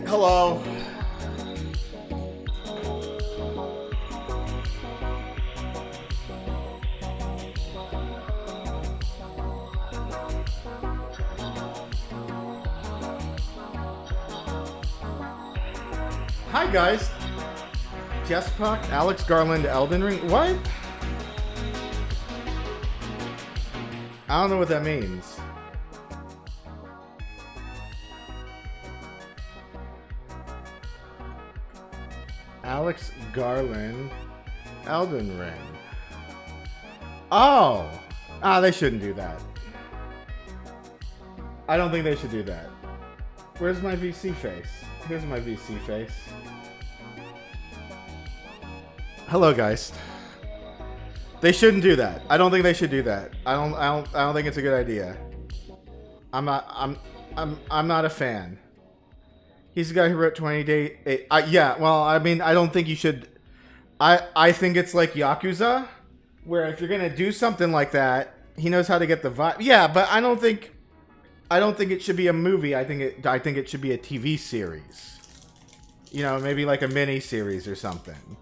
Hello. Hi guys. Jess Puck, Alex Garland, Elden Ring. What? I don't know what that means. Alex Garland, Elden Ring. Oh! They shouldn't do that. I don't think they should do that. Where's my VC face? Here's my VC face. Hello, guys. They shouldn't do that. I don't think they should do that. I don't think it's a good idea. I'm not a fan. He's the guy who wrote 20 Day. Yeah, well, I mean, I don't think you should. I think it's like Yakuza, where if you're gonna do something like that, he knows how to get the vibe. Yeah, but I don't think it should be a movie. I think it should be a TV series. You know, maybe like a mini series or something.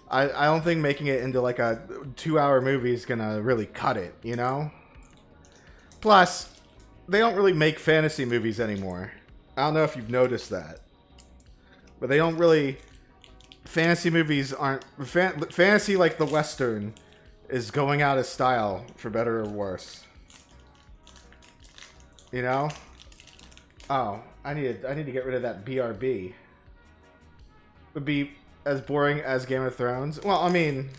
I don't think making it into like a 2-hour movie is gonna really cut it. You know. Plus, they don't really make fantasy movies anymore. I don't know if you've noticed that. But they don't really... Fantasy movies aren't... Fantasy like the Western is going out of style, for better or worse. You know? Oh, I need to get rid of that BRB. Would be as boring as Game of Thrones. Well, I mean,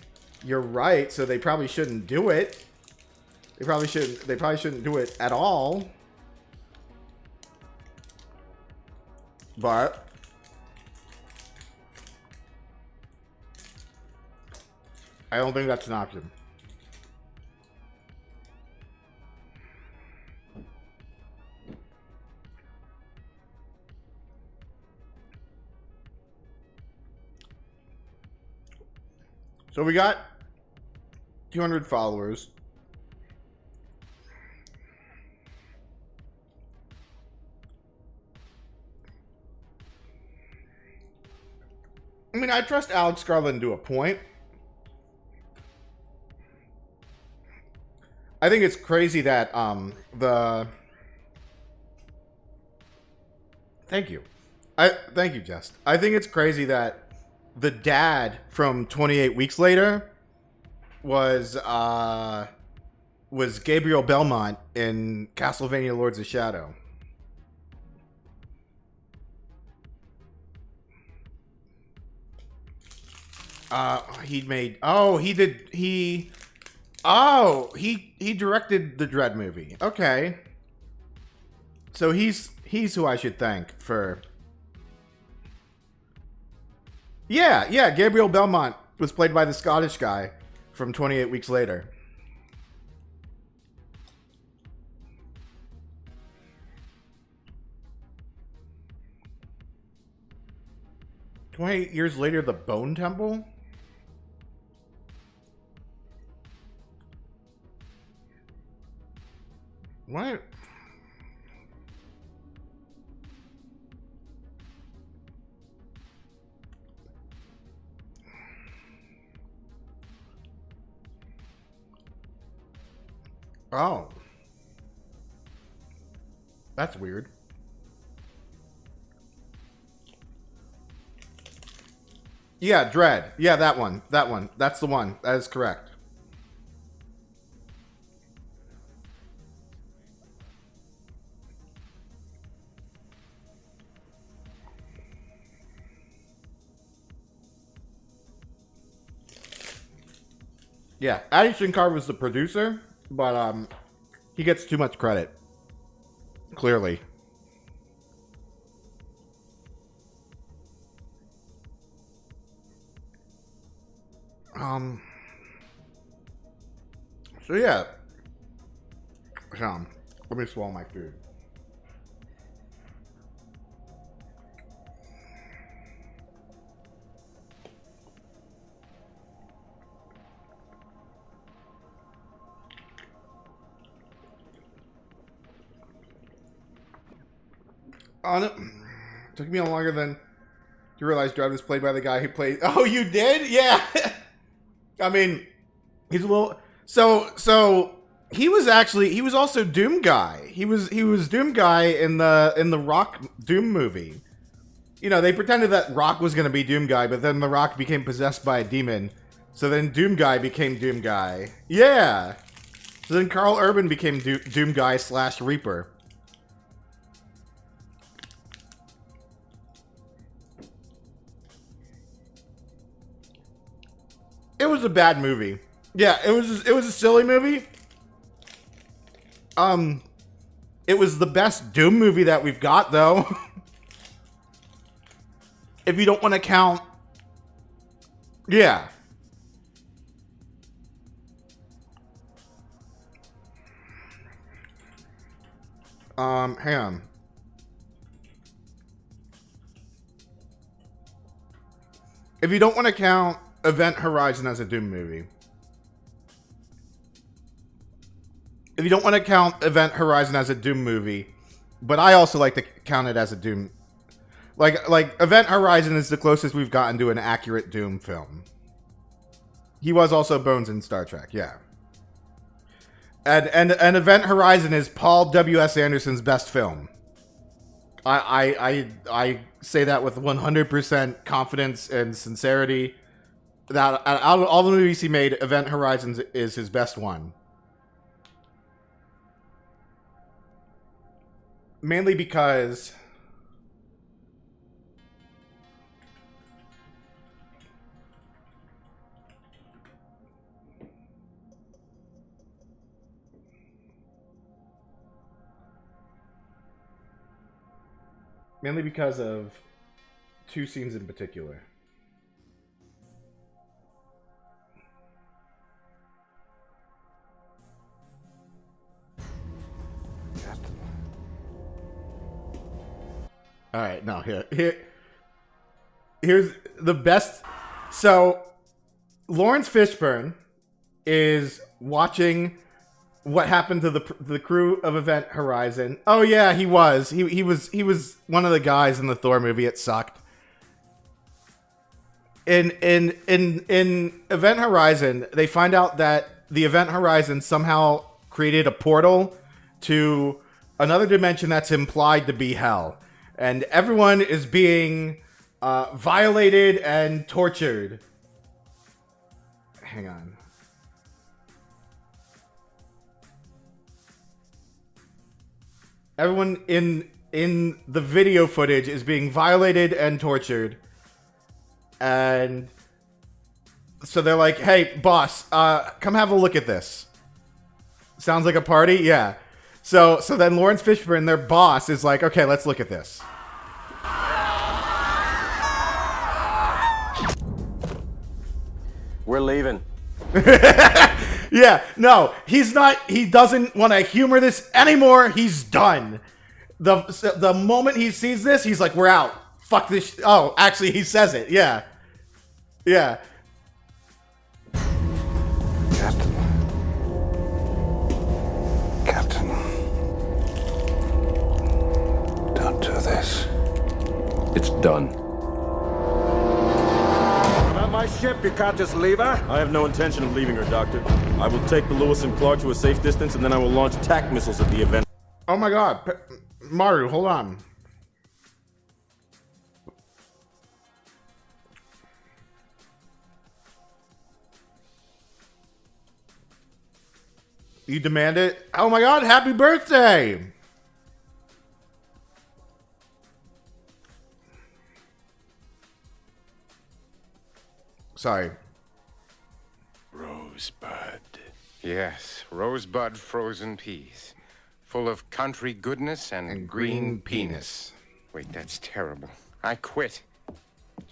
you're right, so they probably shouldn't do it. They probably shouldn't do it at all. But I don't think that's an option. So we got 200 followers. I mean, I trust Alex Garland to a point. I think it's crazy that Thank you. Thank you, Jess. I think it's crazy that the dad from 28 Weeks Later was Gabriel Belmont in Castlevania Lords of Shadow. He directed the Dread movie. Okay. So he's who I should thank for. Yeah, Gabriel Belmont was played by the Scottish guy from 28 Weeks Later. "28 Years Later, The Bone Temple?" What? Oh. That's weird. Yeah, Dread. Yeah, that one. That one. That's the one. That is correct. Yeah, Adi Shankar was the producer, but he gets too much credit. Clearly. So yeah. Let me swallow my food. Took me longer than to realize Dread was played by the guy who played. Oh, you did? Yeah. I mean, he's a little. So he was also Doom Guy. He was Doom Guy in the Rock Doom movie. You know, they pretended that Rock was going to be Doom Guy, but then the Rock became possessed by a demon. So then Doom Guy became Doom Guy. Yeah. So then Carl Urban became Doom Guy / Reaper. It was a bad movie. Yeah, it was a silly movie. It was the best Doom movie that we've got, though. If you don't want to count... Yeah. Hang on. If you don't want to count Event Horizon as a Doom movie. If you don't want to count Event Horizon as a Doom movie, but I also like to count it as a Doom... Like Event Horizon is the closest we've gotten to an accurate Doom film. He was also Bones in Star Trek, yeah. And Event Horizon is Paul W.S. Anderson's best film. I say that with 100% confidence and sincerity. That out of all the movies he made, Event Horizon is his best one. Mainly because... Mainly because of two scenes in particular. All right, no, here's the best. So, Lawrence Fishburne is watching what happened to the crew of Event Horizon. Oh yeah, he was. He was one of the guys in the Thor movie. It sucked. In Event Horizon, they find out that the Event Horizon somehow created a portal to another dimension that's implied to be hell. And everyone is being violated and tortured. Hang on. Everyone in the video footage is being violated and tortured. And so they're like, hey, boss, come have a look at this. Sounds like a party? Yeah. So then Lawrence Fishburne, their boss, is like, okay, let's look at this. We're leaving. Yeah, no, he's not. He doesn't want to humor this anymore. He's done. The moment he sees this, he's like, we're out. Fuck this. Oh, actually, he says it. Yeah. Yeah. Captain. Don't do this. It's done. Not my ship, you can't just leave her. I have no intention of leaving her, Doctor. I will take the Lewis and Clark to a safe distance, and then I will launch attack missiles at the event. Oh my god. Maru, hold on. You demand it? Oh my god, happy birthday! Sorry. Rose. Rosebud. Yes, rosebud frozen peas. Full of country goodness and green penis. Wait, that's terrible. I quit.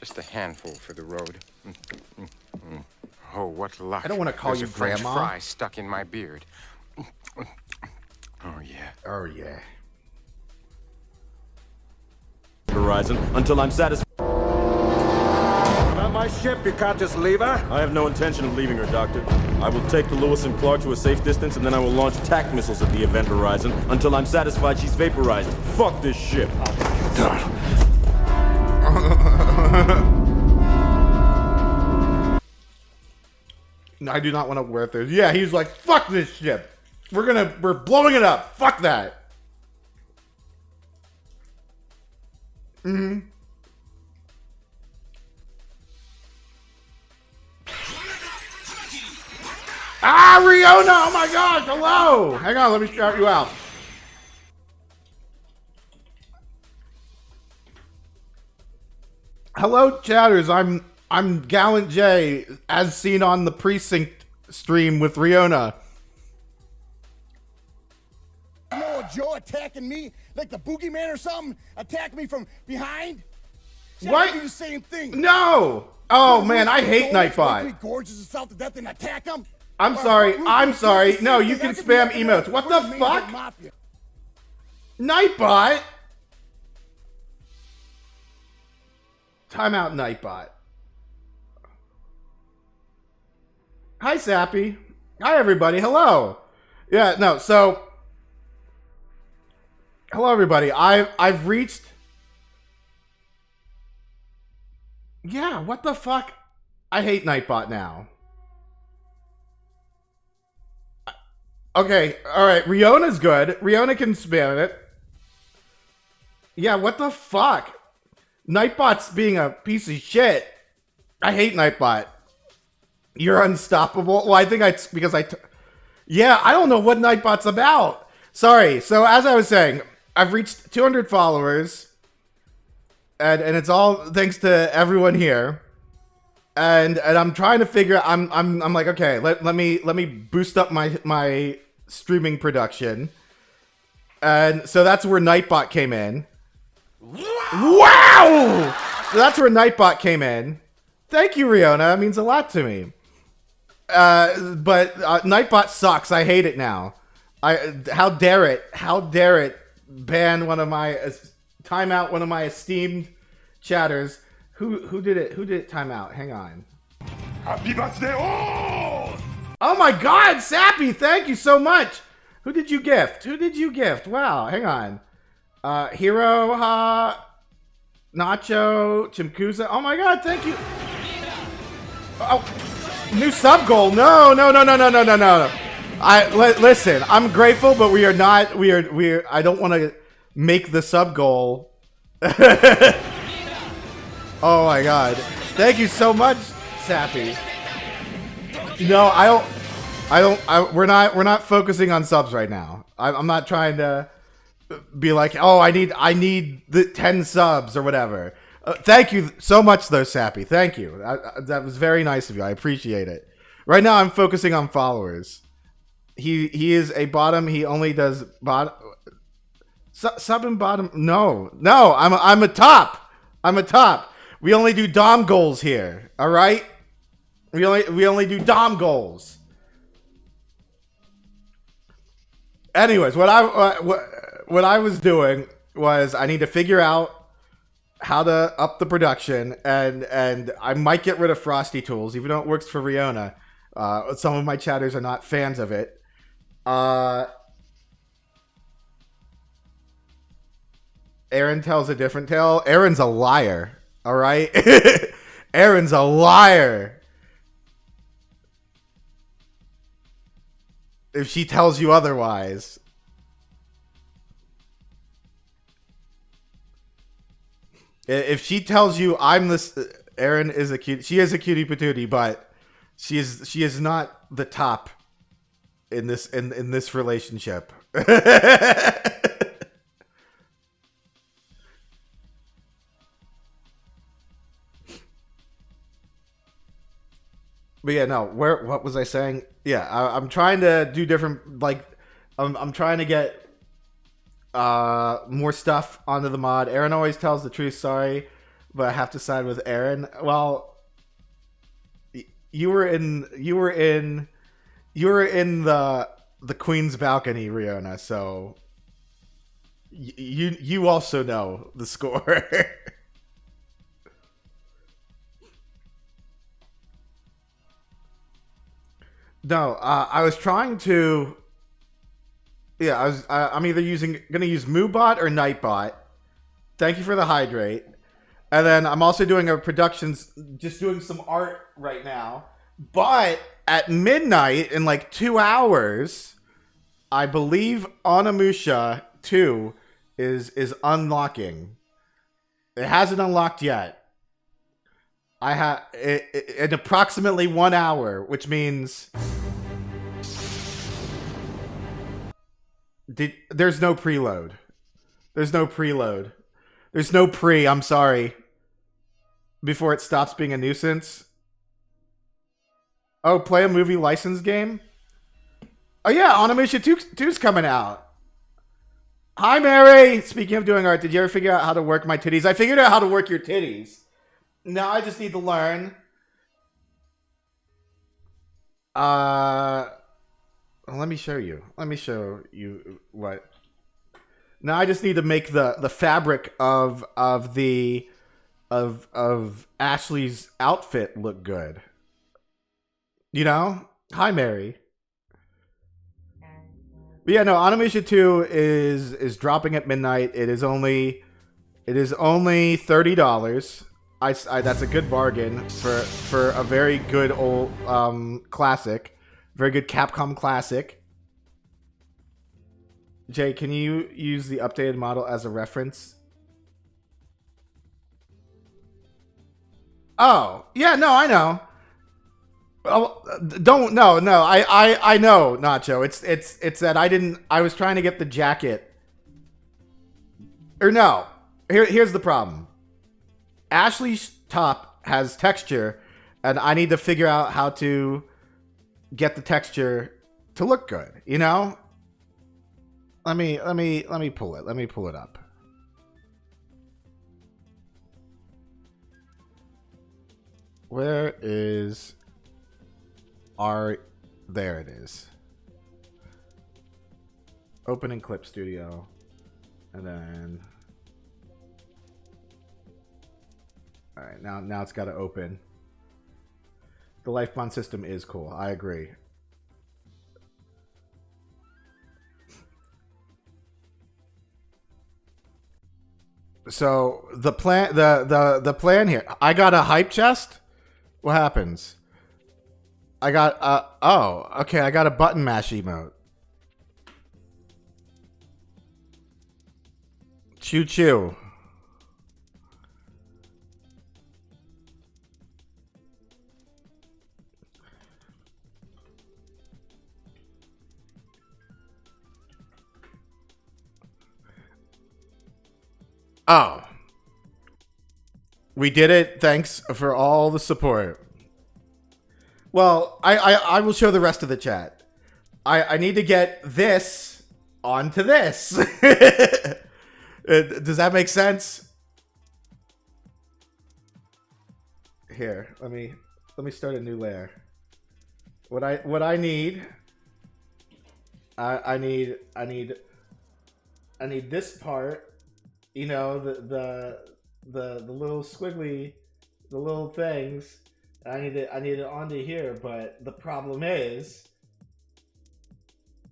Just a handful for the road. Oh, what luck. I don't want to call There's you a French Grandma. fry stuck in my beard. Oh, yeah. Oh, yeah. Horizon until I'm satisfied. On my ship, you can't just leave her. I have no intention of leaving her, Doctor. I will take the Lewis and Clark to a safe distance, and then I will launch tac missiles at the event horizon until I'm satisfied she's vaporized. Fuck this ship. I do not want to wear this. Yeah, he's like, fuck this ship. We're blowing it up. Fuck that. Ah, Riona! Oh my gosh, hello! Hang on, let me shout you out. Hello, chatters. I'm Gallant J, as seen on the Precinct stream with Riona. Samoa Joe attacking me like the boogeyman or something? Attack me from behind? What? Do the same thing. No! Oh man, I hate Nightbot. Gorgeous himself to death and attack him. I'm sorry. I'm sorry. No, you can spam emotes. What the fuck? Nightbot? Timeout, Nightbot. Hi, Sappy. Hi, everybody. Hello. Yeah, no, so... Hello, everybody. I've reached... Yeah, what the fuck? I hate Nightbot now. Okay, alright, Riona's good. Riona can spam it. Yeah, what the fuck? Nightbot's being a piece of shit. I hate Nightbot. You're unstoppable. Well, I think yeah, I don't know what Nightbot's about. Sorry. So as I was saying, I've reached 200 followers, and it's all thanks to everyone here. And I'm trying to figure. I'm like, okay, let me boost up my streaming production, and so that's where Nightbot came in. Wow! So that's where Nightbot came in. Thank you, Riona. That means a lot to me. But Nightbot sucks. I hate it now. How dare it? How dare it ban one of my time out one of my esteemed chatters? Who did it? Who did it time out? Hang on. Happy birthday all! Oh my God, Sappy! Thank you so much. Who did you gift? Who did you gift? Wow. Hang on. Hiro, Nacho, Chimkuza. Oh my God, thank you. Oh, new sub goal. No. Listen, I'm grateful, but we are not. I don't want to make the sub goal. Oh my God, thank you so much, Sappy. No, we're not focusing on subs right now. I'm not trying to be like, oh, I need the 10 subs or whatever. Thank you so much, though, Sappy. Thank you. That was very nice of you. I appreciate it. Right now, I'm focusing on followers. He is a bottom. He only does bottom. Sub and bottom. No. I'm a top. I'm a top. We only do dom goals here. All right. We only do dom goals. Anyways, what I was doing was I need to figure out how to up the production, and I might get rid of Frosty Tools, even though it works for Riona. Some of my chatters are not fans of it. Aaron tells a different tale. Aaron's a liar. All right, Aaron's a liar. If she tells you otherwise. If she tells you I'm this, Erin is a cute. She is a cutie patootie, but she is not the top in this relationship. But yeah, no. What was I saying? Yeah, I'm trying to do different. Like, I'm trying to get more stuff onto the mod. Aaron always tells the truth. Sorry, but I have to side with Aaron. Well, you were in the Queen's balcony, Riona. So you also know the score. No, I was trying to. Yeah, I'm either gonna use MooBot or Nightbot. Thank you for the hydrate. And then I'm also doing a productions, just doing some art right now. But at midnight, in like 2 hours, I believe Onimusha 2 is unlocking. It hasn't unlocked yet. I have in approximately 1 hour, which means there's no preload. There's no preload. There's no pre. I'm sorry. Before it stops being a nuisance. Oh, play a movie license game. Oh yeah, Onimusha 2's coming out. Hi, Mary. Speaking of doing art, did you ever figure out how to work my titties? I figured out how to work your titties. Now I just need to learn. Let me show you. Let me show you what. Now I just need to make the fabric of Ashley's outfit look good. You know? Hi, Mary. But yeah, no, Onimusha 2 is dropping at midnight. It is only $30. I that's a good bargain for a very good old classic, very good Capcom classic. Jay, can you use the updated model as a reference? Oh yeah, no, I know. Oh, don't no. I know, Nacho. It's that I was trying to get the jacket. Or no, here's the problem. Ashley's top has texture, and I need to figure out how to get the texture to look good. You know. Let me pull it. Let me pull it up. Where is our? There it is. Open in Clip Studio, and then. All right, now it's got to open. The life bond system is cool. I agree. So the plan, the plan here. I got a hype chest. What happens? I got oh, okay. I got a button mash emote. Choo choo. Oh. We did it. Thanks for all the support. Well, I will show the rest of the chat. I need to get this onto this. Does that make sense? Here, let me start a new layer. What I need I need this part. You know, the little squiggly, the little things. I need it onto here, but the problem is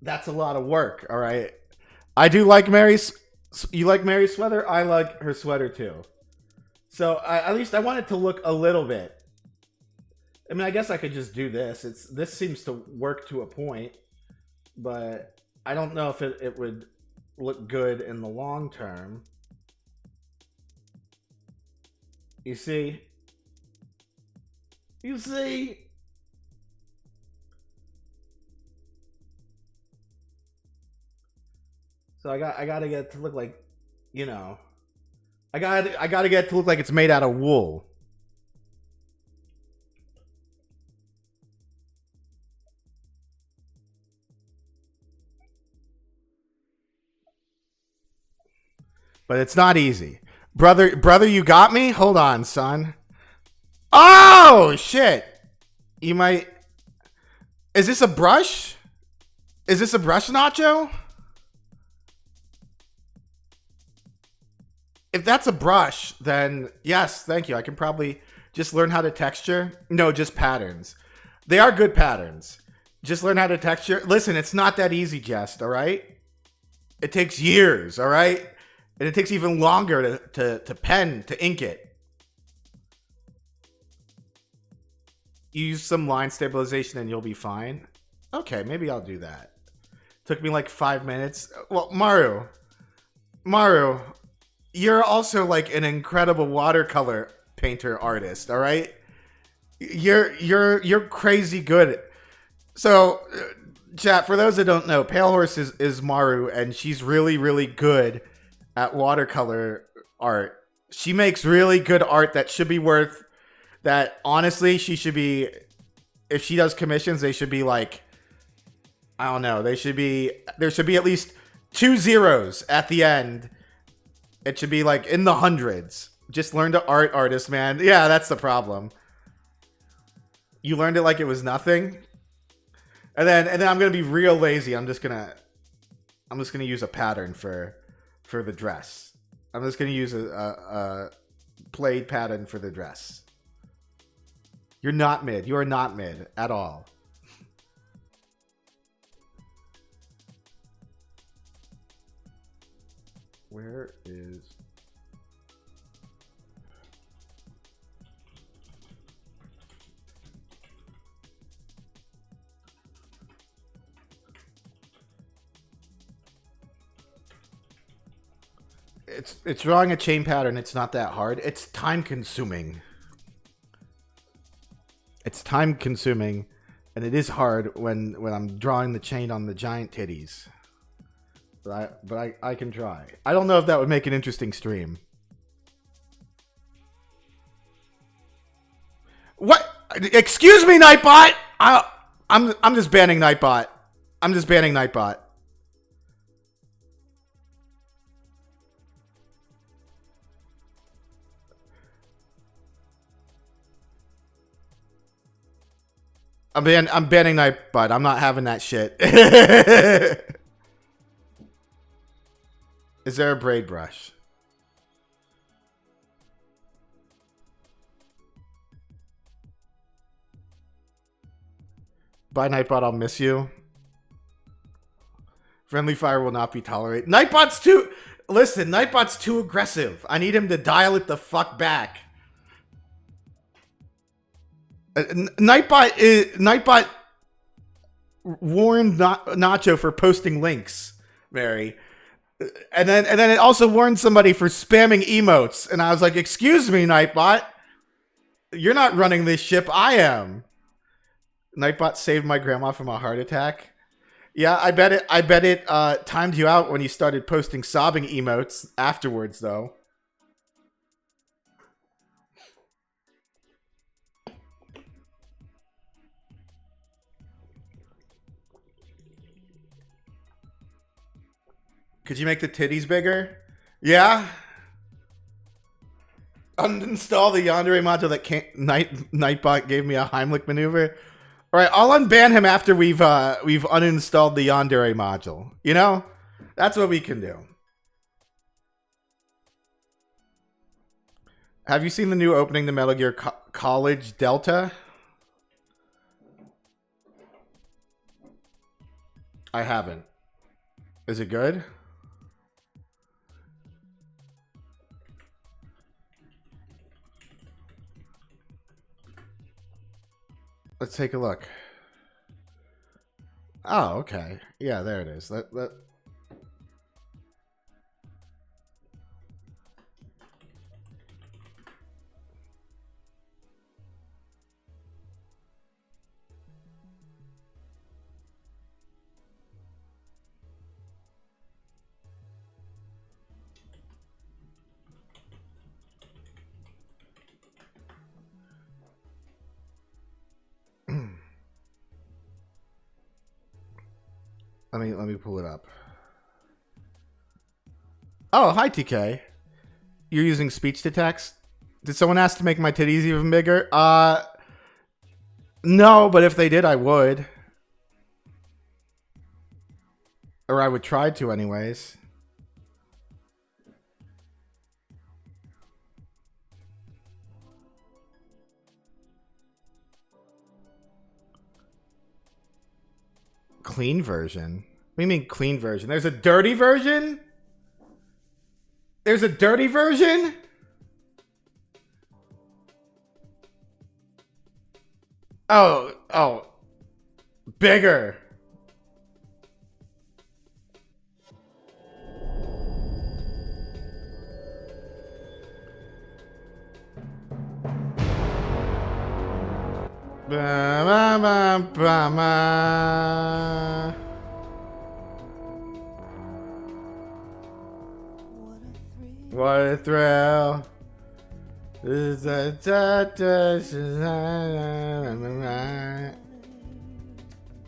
that's a lot of work. All right, I do like Mary's. You like Mary's sweater? I like her sweater too. So at least I want it to look a little bit. I mean, I guess I could just do this. This seems to work to a point, but I don't know if it would look good in the long term. You see? You see? So I gotta get it to look like, you know, I gotta get it to look like it's made out of wool. but it's not easy. Brother, you got me? Hold on, son. Oh, shit. You might... Is this a brush? Is this a brush, Nacho? If that's a brush, then yes, thank you. I can probably just learn how to texture. No, just patterns. They are good patterns. Just learn how to texture. Listen, it's not that easy, Jest, all right? It takes years, all right? And it takes even longer to pen, to ink it. Use some line stabilization and you'll be fine. Okay, maybe I'll do that. Took me like 5 minutes. Well, Maru, you're also like an incredible watercolor painter artist, all right? You're crazy good. So, chat, for those that don't know, Pale Horse is Maru, and she's really, really good at watercolor art. She makes really good art that should be worth, that honestly, she should be, if she does commissions, they should be like, I don't know, there should be at least 2 zeros at the end. It should be like in the hundreds. Just learn to artist, man. Yeah, that's the problem. You learned it like it was nothing. And then I'm gonna be real lazy. I'm just gonna use a pattern for the dress. I'm just gonna use a plaid pattern for the dress. You're not mid. You are not mid at all. Where is... It's drawing a chain pattern. It's not that hard. It's time consuming. It's time consuming, and it is hard when I'm drawing the chain on the giant titties. But I can try. I don't know if that would make an interesting stream. What? Excuse me, Nightbot. I'm just banning Nightbot. I'm just banning Nightbot. I'm banning Nightbot. I'm not having that shit. Is there a braid brush? Bye, Nightbot. I'll miss you. Friendly fire will not be tolerated. Nightbot's too... Listen, Nightbot's too aggressive. I need him to dial it the fuck back. Nightbot warned Nacho for posting links, Mary. And then it also warned somebody for spamming emotes. And I was like, excuse me, Nightbot. You're not running this ship. I am. Nightbot saved my grandma from a heart attack. Yeah, I bet it timed you out when you started posting sobbing emotes afterwards, though. Could you make the titties bigger? Yeah. Uninstall the Yandere module that Nightbot gave me a Heimlich maneuver. All right, I'll unban him after we've uninstalled the Yandere module. You know, that's what we can do. Have you seen the new opening to Metal Gear College Delta? I haven't. Is it good? Let's take a look. Oh, okay. Yeah, there it is. Let me pull it up. Oh, hi, TK. You're using speech to text? Did someone ask to make my titties even bigger? No, but if they did, I would. Or I would try to anyways. Clean version? What do you mean clean version? There's a dirty version? There's a dirty version? Oh. Bigger. What a thrill.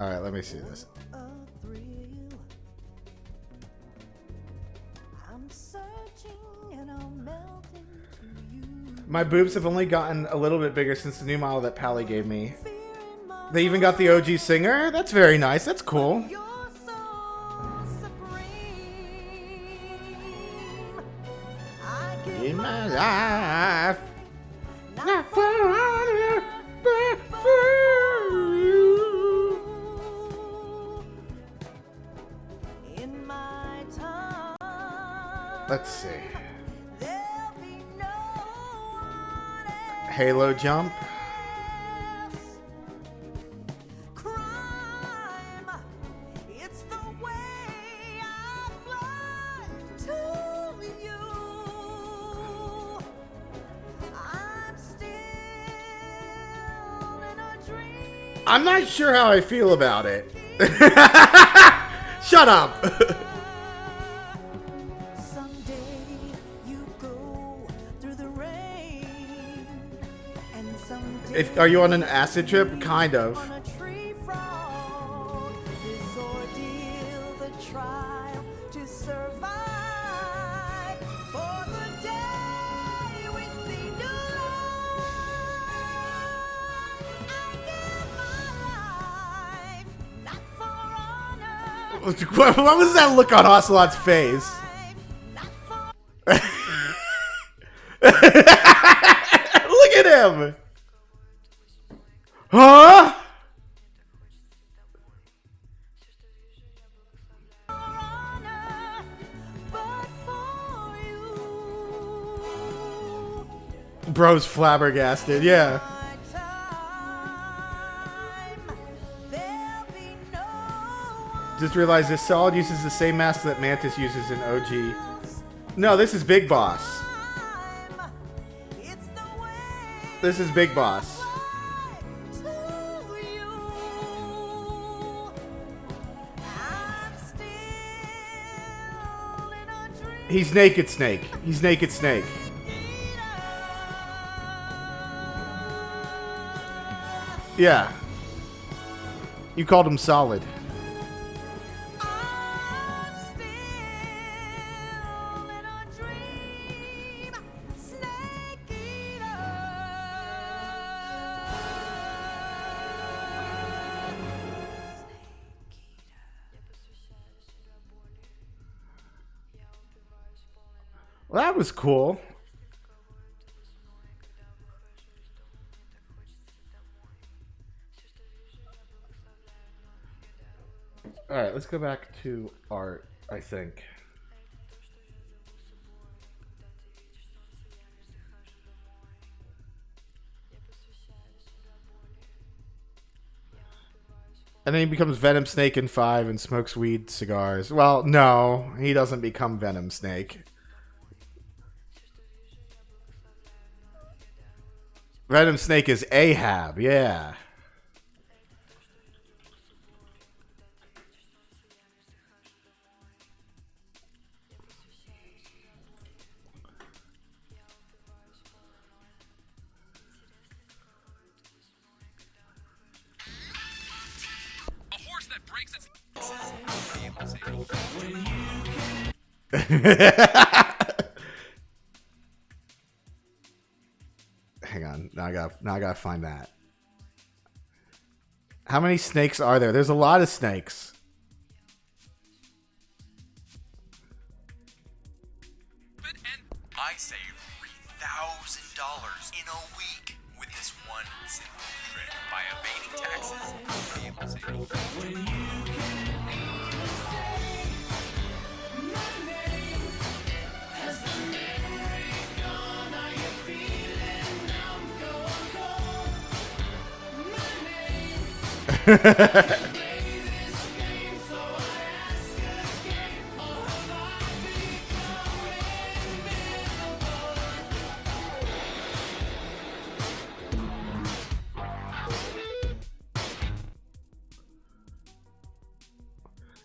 Alright, let me see this. My boobs have only gotten a little bit bigger since the new model that Pally gave me. They even got the OG singer? That's very nice. That's cool. In my life, not for honor, but for you. Let's see. Halo jump. I'm not sure how I feel about it. Shut up. Are you on an acid trip? Kind of. What was that look on Ocelot's face? Look at him! Huh? Bro's flabbergasted, yeah. Just realized this solid uses the same mask that Mantis uses in OG. No, this is Big Boss. This is Big Boss. He's Naked Snake. He's Naked Snake. Yeah. You called him solid. Well, that was cool. All right, let's go back to art, I think. And then he becomes Venom Snake in 5 and smokes weed cigars. Well, no, he doesn't become Venom Snake. Venom Snake is Ahab, yeah. Hang on. Now I gotta find that. How many snakes are there? There's a lot of snakes. And I saved $3,000 in a week with this one simple trick. By evading taxes, you'll be able to save a huge amount.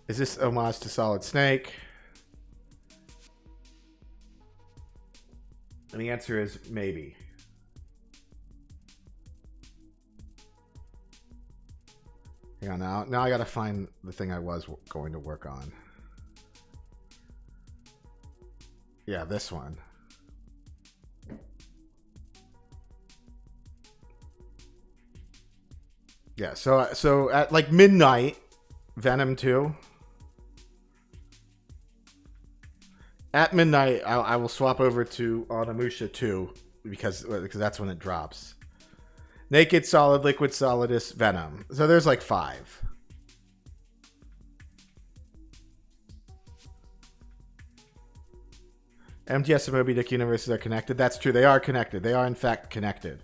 Is this homage to Solid Snake? And the answer is maybe. Hang on now I gotta find the thing I was going to work on. Yeah, this one. Yeah, so at like midnight, Venom 2. At midnight, I will swap over to Onimusha 2 because that's when it drops. Naked, Solid, Liquid, Solidus, Venom. So there's like 5. MGS and Moby Dick universes are connected. That's true. They are connected. They are, in fact, connected.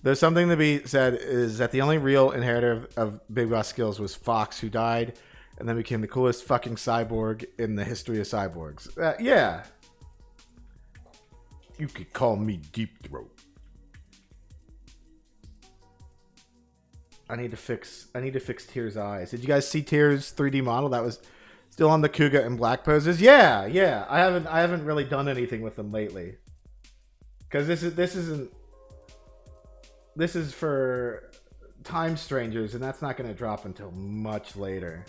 There's something to be said is that the only real inheritor of Big Boss skills was Fox, who died and then became the coolest fucking cyborg in the history of cyborgs. Yeah. You could call me Deep Throat. I need to fix Tear's eyes. Did you guys see Tear's 3D model? That was still on the Kuga and Black poses. Yeah. I haven't really done anything with them lately. Cuz this is for Time Strangers, and that's not going to drop until much later.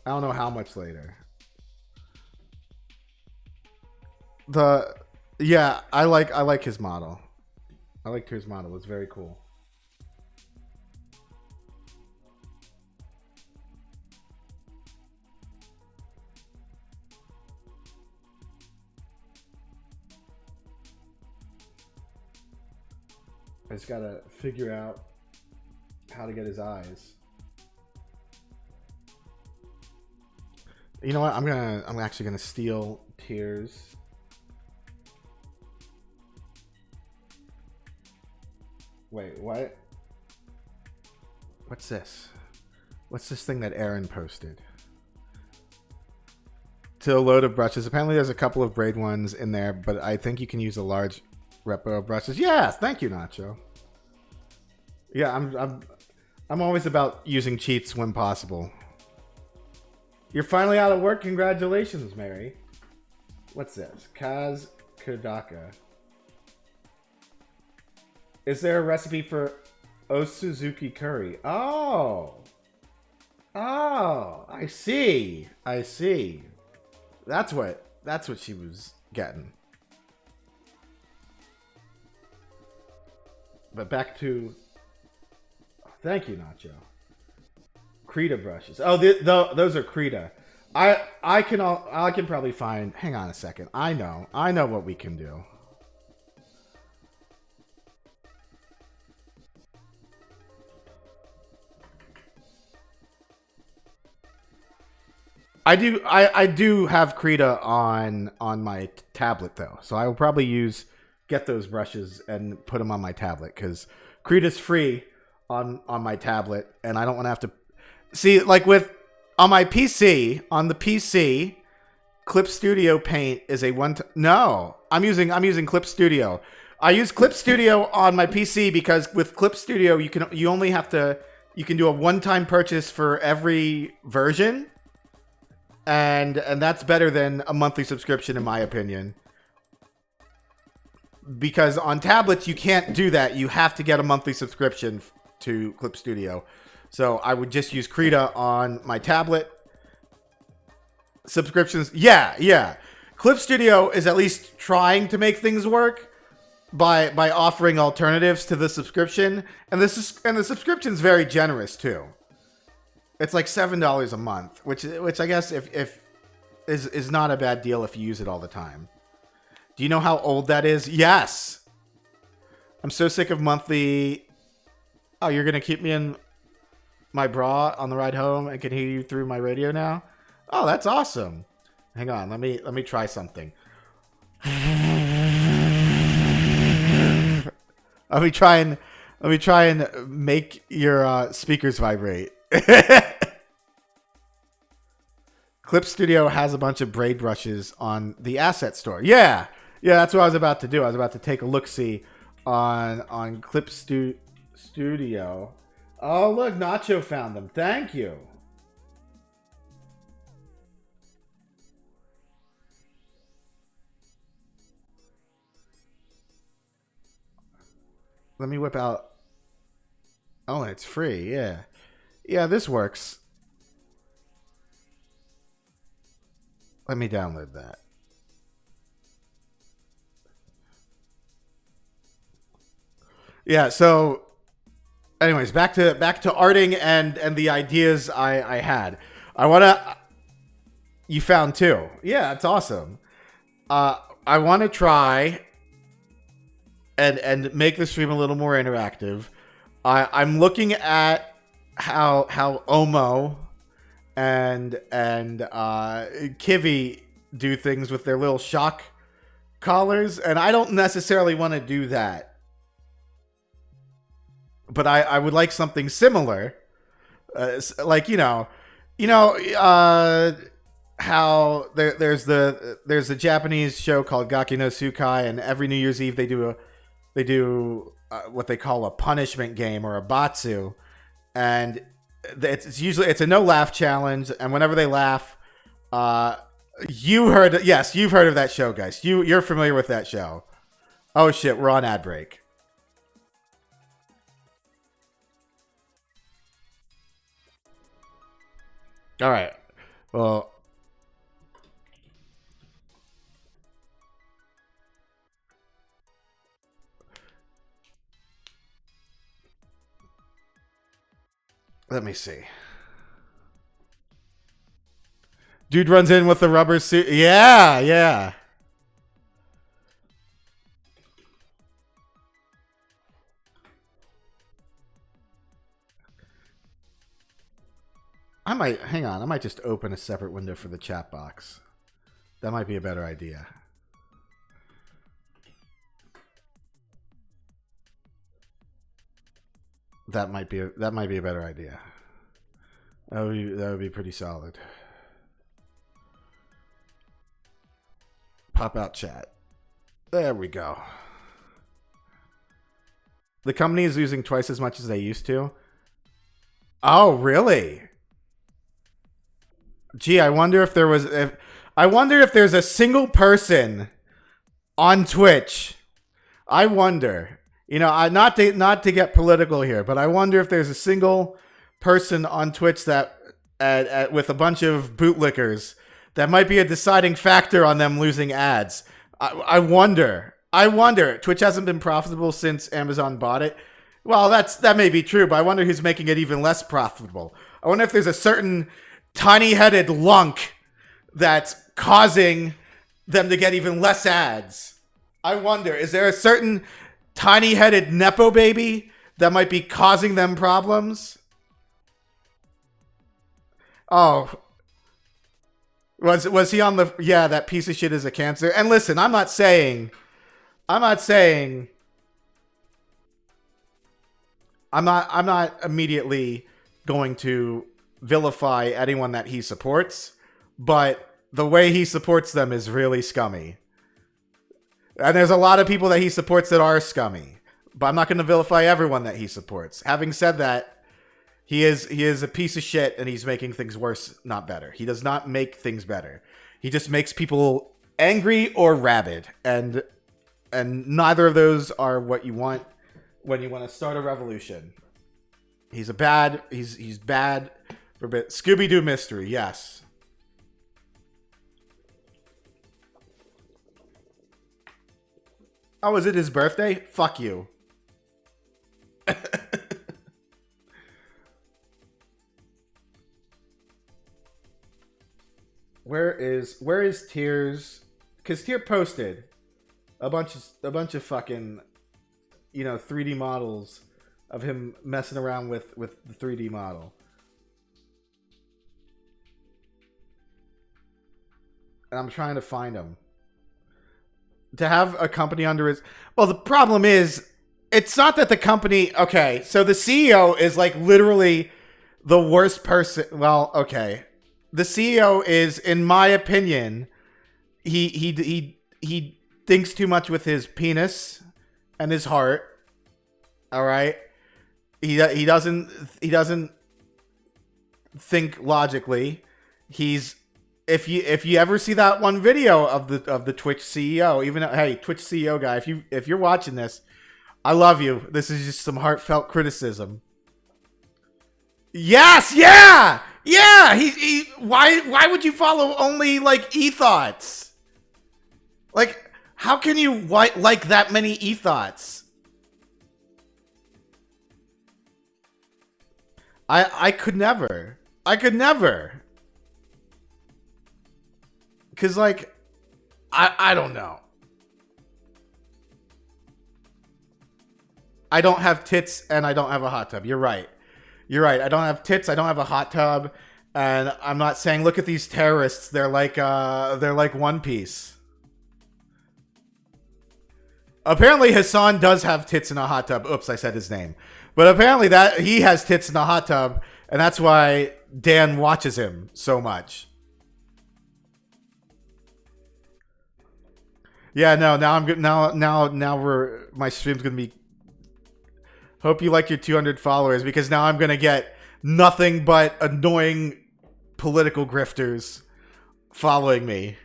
I don't know how much later. Yeah, I like his model. I like Tear's model. It's very cool. I just gotta figure out how to get his eyes. You know what? I'm actually gonna steal Tears. Wait, what? What's this? What's this thing that Aaron posted? To a load of brushes. Apparently there's a couple of braid ones in there, but I think you can use a large repo of brushes. Yes, thank you, Nacho. Yeah, I'm always about using cheats when possible. You're finally out of work. Congratulations, Mary. What's this? Kaz Kodaka. Is there a recipe for Osuzuki curry? Oh, I see. That's what she was getting. But back to. Thank you, Nacho. Krita brushes. Oh, those are Krita. I can probably find. Hang on a second. I know what we can do. I do have Krita on my tablet though, so I will probably get those brushes and put them on my tablet because Krita's free on my tablet, and I don't want to have to see like on the PC. Clip Studio Paint is a one. No, I'm using Clip Studio. I use Clip Studio on my PC because with Clip Studio you can do a one-time purchase for every version. And that's better than a monthly subscription in my opinion. Because on tablets you can't do that. You have to get a monthly subscription to Clip Studio. So I would just use Krita on my tablet. subscriptions. Yeah. Clip Studio is at least trying to make things work by offering alternatives to the subscription, and the subscription's very generous too. It's like $7 a month, which I guess if is not a bad deal if you use it all the time. Do you know how old that is? Yes. I'm so sick of monthly. Oh, you're gonna keep me in my bra on the ride home and can hear you through my radio now? Oh, that's awesome. Hang on, let me try something. Let me try and make your speakers vibrate. Clip Studio has a bunch of braid brushes on the asset store. Yeah, that's what I was about to do. I was about to take a look-see on Clip Studio. Oh, look, Nacho found them. Thank you. Let me whip out. Oh, it's free. Yeah, this works. Let me download that. Yeah, so anyways, back to arting and the ideas I had. You found two. Yeah, it's awesome. I want to try and make the stream a little more interactive. I'm looking at how Omo and Kivi do things with their little shock collars, and I don't necessarily want to do that. But I would like something similar, like how there's a Japanese show called Gaki no Tsukai, and every New Year's Eve they do what they call a punishment game or a batsu, and it's a no laugh challenge, and whenever they laugh, you've heard of that show, guys. You're familiar with that show. Oh shit, we're on ad break. All right. Well, let me see. Dude runs in with the rubber suit. Yeah. I might just open a separate window for the chat box. That might be a better idea. That might be a better idea. That would be pretty solid. Pop out chat. There we go. The company is losing twice as much as they used to. Oh, really? Gee, I wonder if there's a single person on Twitch. I wonder. Not to get political here, but I wonder if there's a single person on Twitch that with a bunch of bootlickers that might be a deciding factor on them losing ads. I wonder. Twitch hasn't been profitable since Amazon bought it. Well, that may be true, but I wonder who's making it even less profitable. I wonder if there's a certain tiny-headed lunk that's causing them to get even less ads. I wonder, is there a certain tiny-headed Nepo baby that might be causing them problems? Oh. Was he on the... Yeah, that piece of shit is a cancer. And listen, I'm not saying... I'm not immediately going to vilify anyone that he supports, but the way he supports them is really scummy. And there's a lot of people that he supports that are scummy, but I'm not going to vilify everyone that he supports. Having said that, he is a piece of shit, and he's making things worse, not better. He does not make things better. He just makes people angry or rabid, and neither of those are what you want when you want to start a revolution. He's bad for bit. Scooby-Doo mystery, yes. Oh, is it his birthday? Fuck you. Where is Tears? Because Tear posted a bunch of fucking, 3D models of him messing around with the 3D model. And I'm trying to find him. To have a company under his... Well, the problem is, it's not that the company... Okay, so the CEO is like literally the worst person... Well, okay. The CEO is, in my opinion, he thinks too much with his penis and his heart. All right? He doesn't think logically. He's... If you ever see that one video of the Twitch CEO, even hey, Twitch CEO guy, if you're watching this, I love you. This is just some heartfelt criticism. Yes, yeah. He why would you follow only like e-thoughts? Like, how can you like that many e-thoughts? I could never. Because, like, I don't know. I don't have tits and I don't have a hot tub. You're right. I don't have tits. I don't have a hot tub. And I'm not saying, look at these terrorists. They're like One Piece. Apparently, Hassan does have tits in a hot tub. Oops, I said his name. But apparently that he has tits in a hot tub. And that's why Dan watches him so much. Yeah, no, now I'm good. Now my stream's gonna be. Hope you like your 200 followers, because now I'm gonna get nothing but annoying political grifters following me.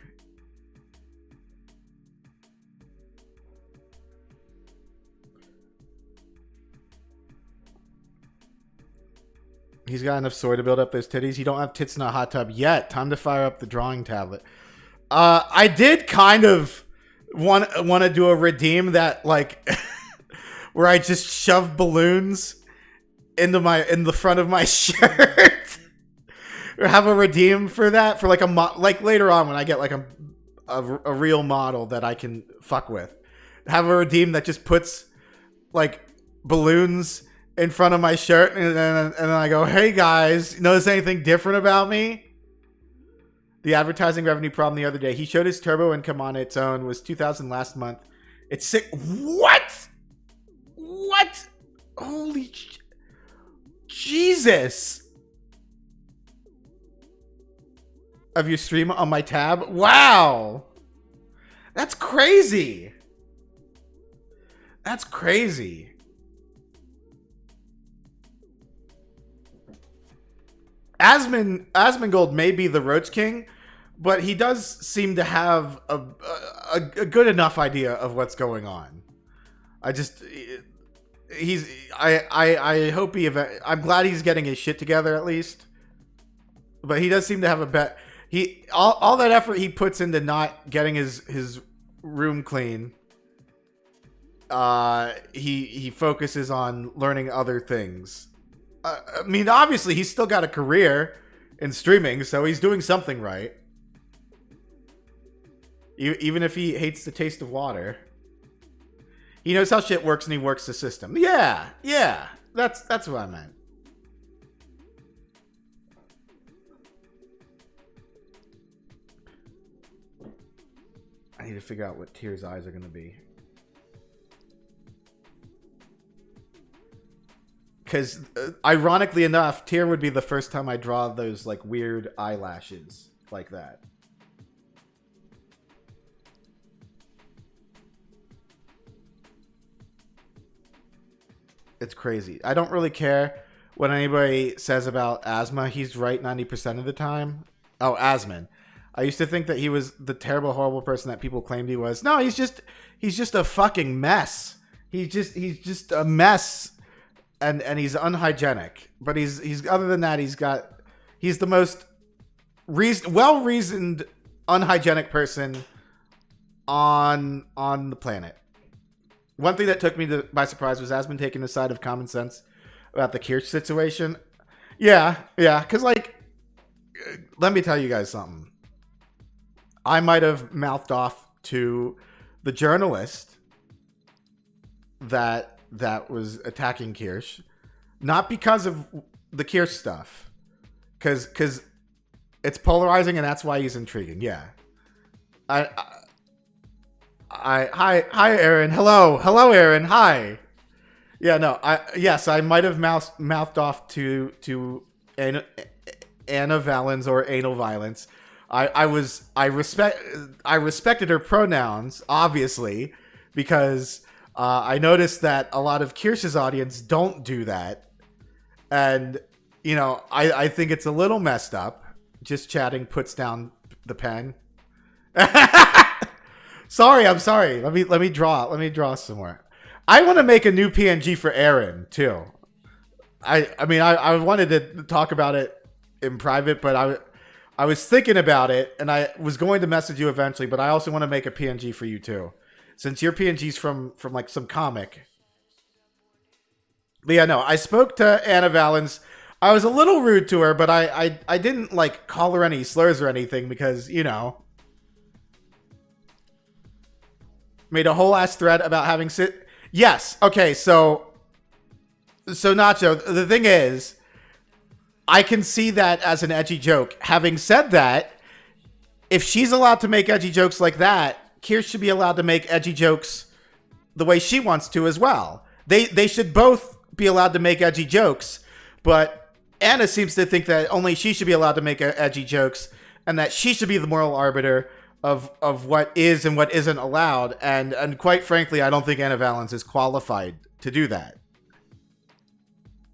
He's got enough soy to build up those titties. You don't have tits in a hot tub yet. Time to fire up the drawing tablet. I did kind of want to do a redeem that, like, where I just shove balloons in the front of my shirt. Or have a redeem for that for like like later on when I get like a real model that I can fuck with. Have a redeem that just puts like balloons in front of my shirt, and then I go, "Hey guys, notice anything different about me?" The advertising revenue problem the other day. He showed his turbo income on its own was 2,000 last month. It's sick. What? Holy Jesus! Of your stream on my tab? Wow! That's crazy. Asmongold may be the Roach King, but he does seem to have a good enough idea of what's going on. I hope I'm glad he's getting his shit together at least. But he does seem to have a bet. All that effort he puts into not getting his room clean. He focuses on learning other things. I mean, obviously he's still got a career in streaming, so he's doing something right. Even if he hates the taste of water. He knows how shit works and he works the system. Yeah. That's what I meant. I need to figure out what Tyr's eyes are going to be. Because, ironically enough, Tyr would be the first time I draw those, like, weird eyelashes like that. It's crazy. I don't really care what anybody says about Asma. He's right 90% of the time. Oh, Asman. I used to think that he was the terrible, horrible person that people claimed he was. No, he's just a fucking mess. He's just a mess. And he's unhygienic, but he's other than that, he's the most well-reasoned unhygienic person on the planet. one thing that took me by surprise was Asmund taking the side of common sense about the Kirsch situation. Yeah, because, like, let me tell you guys something. I might have mouthed off to the journalist that was attacking Kirsch, not because of the Kirsch stuff, because it's polarizing and that's why he's intriguing. Yeah. Hi, Aaron. Hello, Aaron. Hi. Yeah, no, I might have mouthed off to Anna Valens or anal violence. I respected her pronouns, obviously, because I noticed that a lot of Kirsch's audience don't do that, and you know, I think it's a little messed up. Just chatting puts down the pen. I'm sorry. Let me draw some more. I want to make a new PNG for Aaron too. I wanted to talk about it in private, but I was thinking about it and I was going to message you eventually, but I also want to make a PNG for you too, since your PNG's from like some comic. But yeah, no, I spoke to Anna Valens. I was a little rude to her, but I didn't like call her any slurs or anything because, you know, made a whole ass thread about having Yes. Okay. So Nacho, the thing is, I can see that as an edgy joke. Having said that, if she's allowed to make edgy jokes like that, Kirsch should be allowed to make edgy jokes the way she wants to as well. They should both be allowed to make edgy jokes, but Anna seems to think that only she should be allowed to make edgy jokes and that she should be the moral arbiter of what is and what isn't allowed. And quite frankly, I don't think Anna Valens is qualified to do that.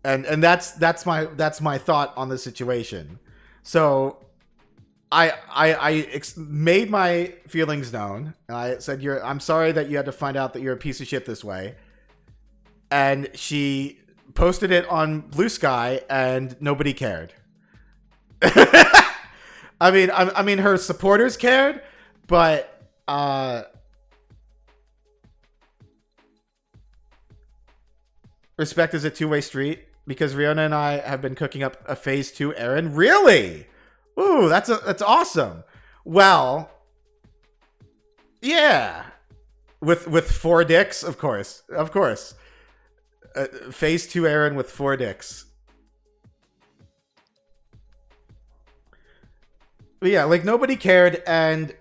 And that's my thought on the situation. So I made my feelings known. I said, I'm sorry that you had to find out that you're a piece of shit this way. And she posted it on Blue Sky and nobody cared. I mean her supporters cared, but respect is a two-way street, because Riona and I have been cooking up a phase 2 Aaron. Really? Ooh, that's awesome. Well, yeah. With 4 dicks, of course. Phase 2 Aaron with 4 dicks. But yeah, like nobody cared, and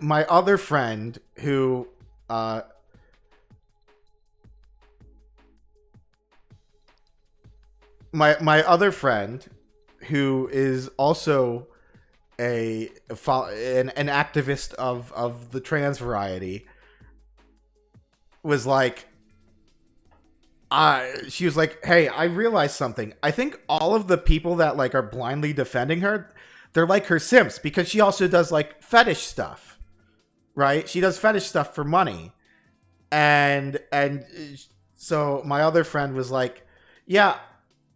my other friend who my other friend who is also an activist of the trans variety was like, she was like, hey, I realized something. I think all of the people that like are blindly defending her, they're like her simps, because she also does like fetish stuff, right? She does fetish stuff for money. And so my other friend was like, yeah,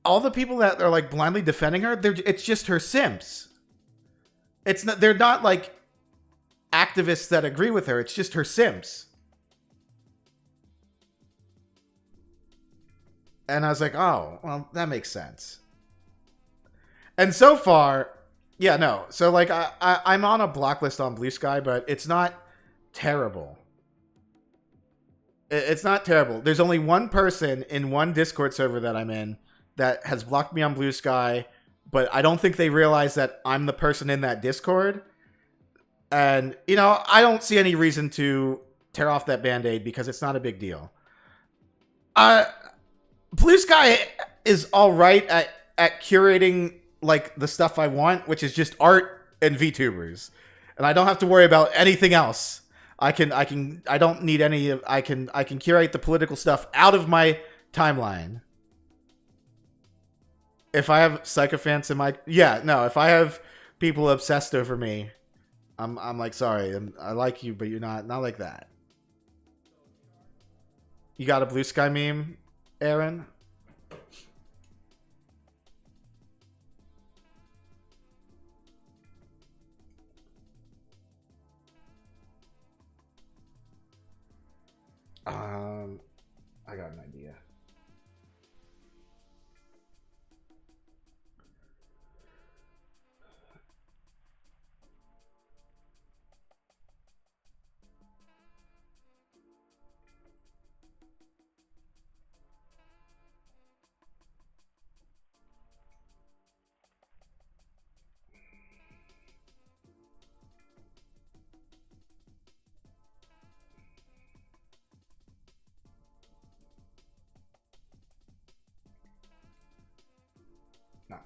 all the people that are like blindly defending her, it's just her simps. They're not like activists that agree with her. It's just her simps. And I was like, oh, well, that makes sense. And so far, yeah, no. So like I'm on a block list on Blue Sky, but it's not terrible. It's not terrible. There's only one person in one Discord server that I'm in that has blocked me on Blue Sky, but I don't think they realize that I'm the person in that Discord. And, you know, I don't see any reason to tear off that Band-Aid because it's not a big deal. Blue Sky is all right at curating like the stuff I want, which is just art and VTubers. And I don't have to worry about anything else. I don't need any of, I can curate the political stuff out of my timeline. If I have sycophants in my, if I have people obsessed over me, I'm like, sorry, I like you, but you're not like that. You got a Blue Sky meme, Aaron?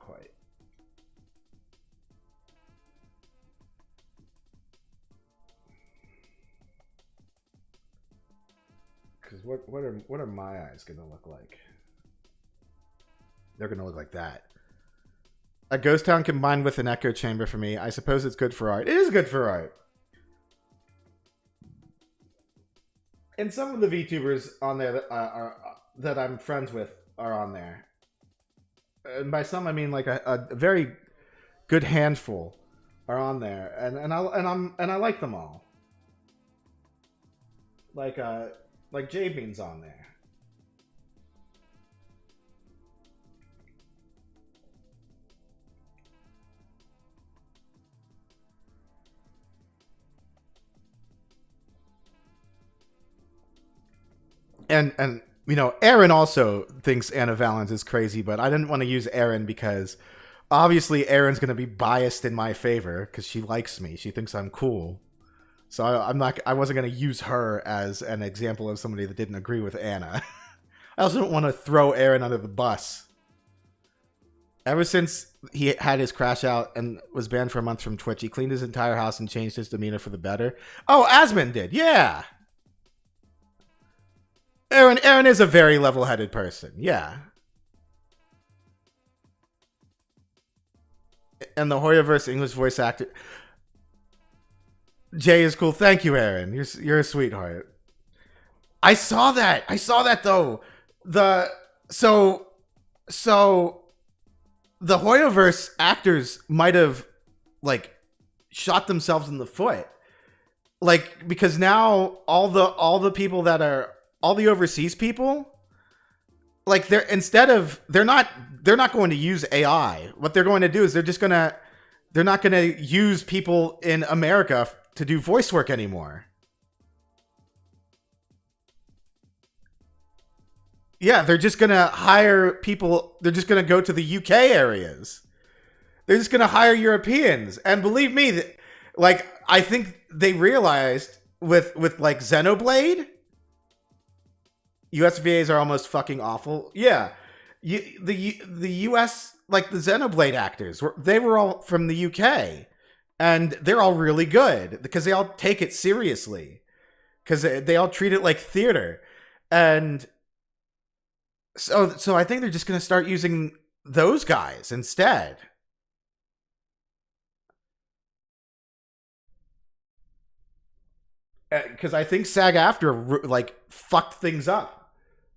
quite. Because what are my eyes gonna look like? They're gonna look like that. A ghost town combined with an echo chamber for me. I suppose it's good for art. It is good for art. And some of the VTubers on there that I'm friends with are on there. And by some I mean like a very good handful are on there, and I like them all. Like J-Bean's on there. And you know, Aaron also thinks Anna Valens is crazy, but I didn't want to use Aaron because obviously Aaron's going to be biased in my favor because she likes me. She thinks I'm cool. So I wasn't going to use her as an example of somebody that didn't agree with Anna. I also don't want to throw Aaron under the bus. Ever since he had his crash out and was banned for a month from Twitch, he cleaned his entire house and changed his demeanor for the better. Oh, Asmund did. Yeah. Aaron is a very level-headed person. Yeah. And the Hoyoverse English voice actor Jay is cool. Thank you, Aaron. You're a sweetheart. I saw that. Though. So the Hoyoverse actors might have like shot themselves in the foot. Like, because now all the people that are all the overseas people, like they're not going to use AI. What they're going to do is they're not going to use people in America to do voice work anymore. Yeah, they're just going to hire people. They're just going to go to the UK areas. They're just going to hire Europeans. And believe me, like, I think they realized with like Xenoblade, US VAs are almost fucking awful. Yeah. The US, like the Xenoblade actors, they were all from the UK. And they're all really good because they all take it seriously. Because they all treat it like theater. And so I think they're just going to start using those guys instead. Because I think SAG-AFTRA like fucked things up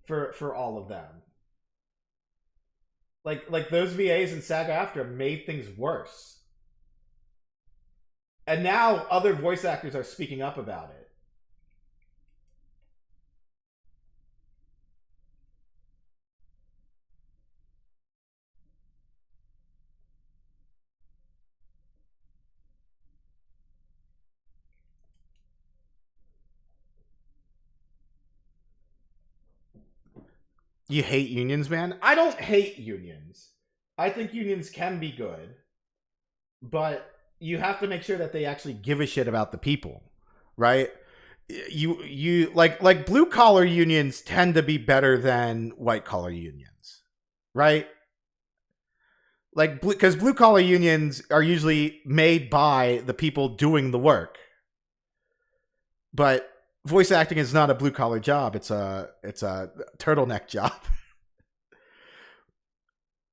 for all of them. Like those VAs and SAG-AFTRA made things worse. And now other voice actors are speaking up about it. You hate unions, man? I don't hate unions. I think unions can be good. But you have to make sure that they actually give a shit about the people, right? You like blue collar unions tend to be better than white collar unions, right? Like, because blue collar unions are usually made by the people doing the work. But voice acting is not a blue collar job. It's a turtleneck job.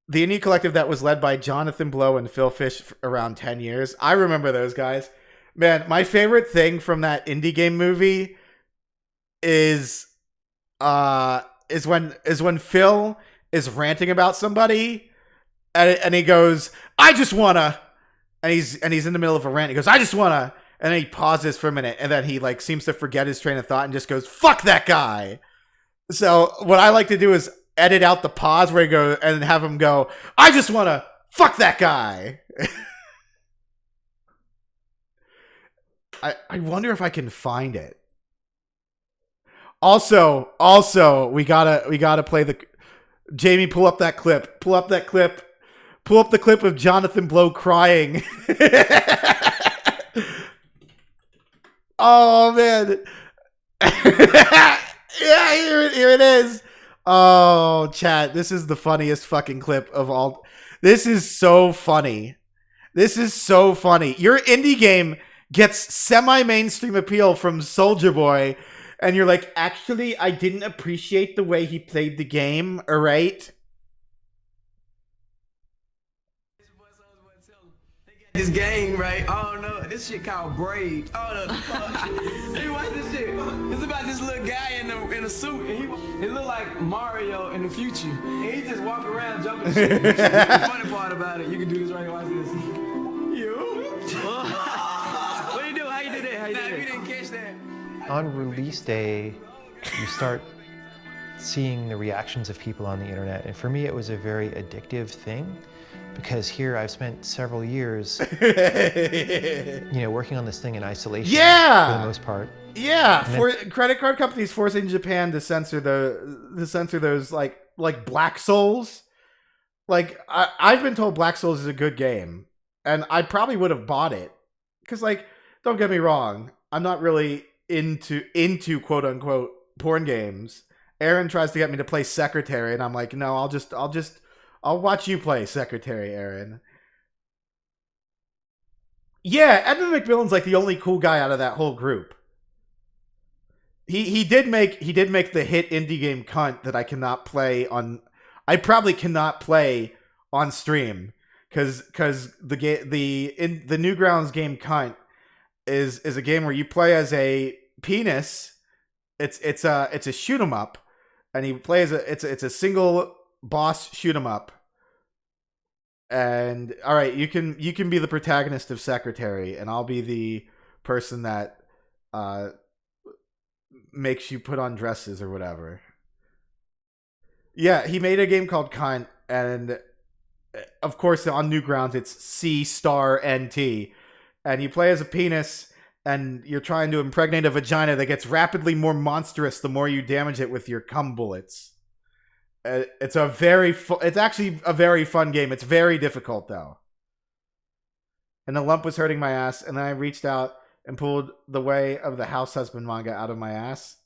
The indie collective that was led by Jonathan Blow and Phil Fish for around 10 years. I remember those guys. Man, my favorite thing from that indie game movie is when Phil is ranting about somebody and he goes, "I just wanna," and he's in the middle of a rant. He goes, "I just wanna," and then he pauses for a minute and then he like seems to forget his train of thought and just goes, "Fuck that guy." So what I like to do is edit out the pause where he goes and have him go, "I just wanna fuck that guy." I wonder if I can find it. Also, we gotta play the Jamie. Pull up that clip. Pull up the clip of Jonathan Blow crying. Oh man. Yeah, here it is. Oh, chat. This is the funniest fucking clip of all. This is so funny. This is so funny. Your indie game gets semi-mainstream appeal from Soulja Boy, and you're like, actually, I didn't appreciate the way he played the game, alright? This game, right? Oh no, this shit called Braid. Oh no, hey, watch this shit. It's about this little guy in a suit, and he look like Mario in the future. And he just walk around jumping shit. The funny part about it, you can do this right here. Watch this. You? What you do? How you do that? How you do that? If you didn't catch that. On release day, you start seeing the reactions of people on the internet, and for me, it was a very addictive thing. Because here I've spent several years, working on this thing in isolation. Yeah, for the most part. Yeah, for credit card companies forcing Japan to censor those like Black Souls. Like I've been told Black Souls is a good game, and I probably would have bought it because, like, don't get me wrong, I'm not really into quote unquote porn games. Aaron tries to get me to play Secretary, and I'm like, no, I'll watch you play Secretary, Aaron. Yeah, Edmund McMillan's like the only cool guy out of that whole group. He did make the hit indie game Cunt that I cannot play on. I probably cannot play on stream because the Newgrounds game Cunt is a game where you play as a penis. It's a shoot 'em up, and he plays it's a single boss shoot 'em up. And all right, you can be the protagonist of Secretary, and I'll be the person that makes you put on dresses or whatever. Yeah, he made a game called Cunt, and of course on Newgrounds it's C*NT, and you play as a penis, and you're trying to impregnate a vagina that gets rapidly more monstrous the more you damage it with your cum bullets. It's actually a very fun game. It's very difficult though. And the lump was hurting my ass, and then I reached out and pulled The Way of the House Husband manga out of my ass.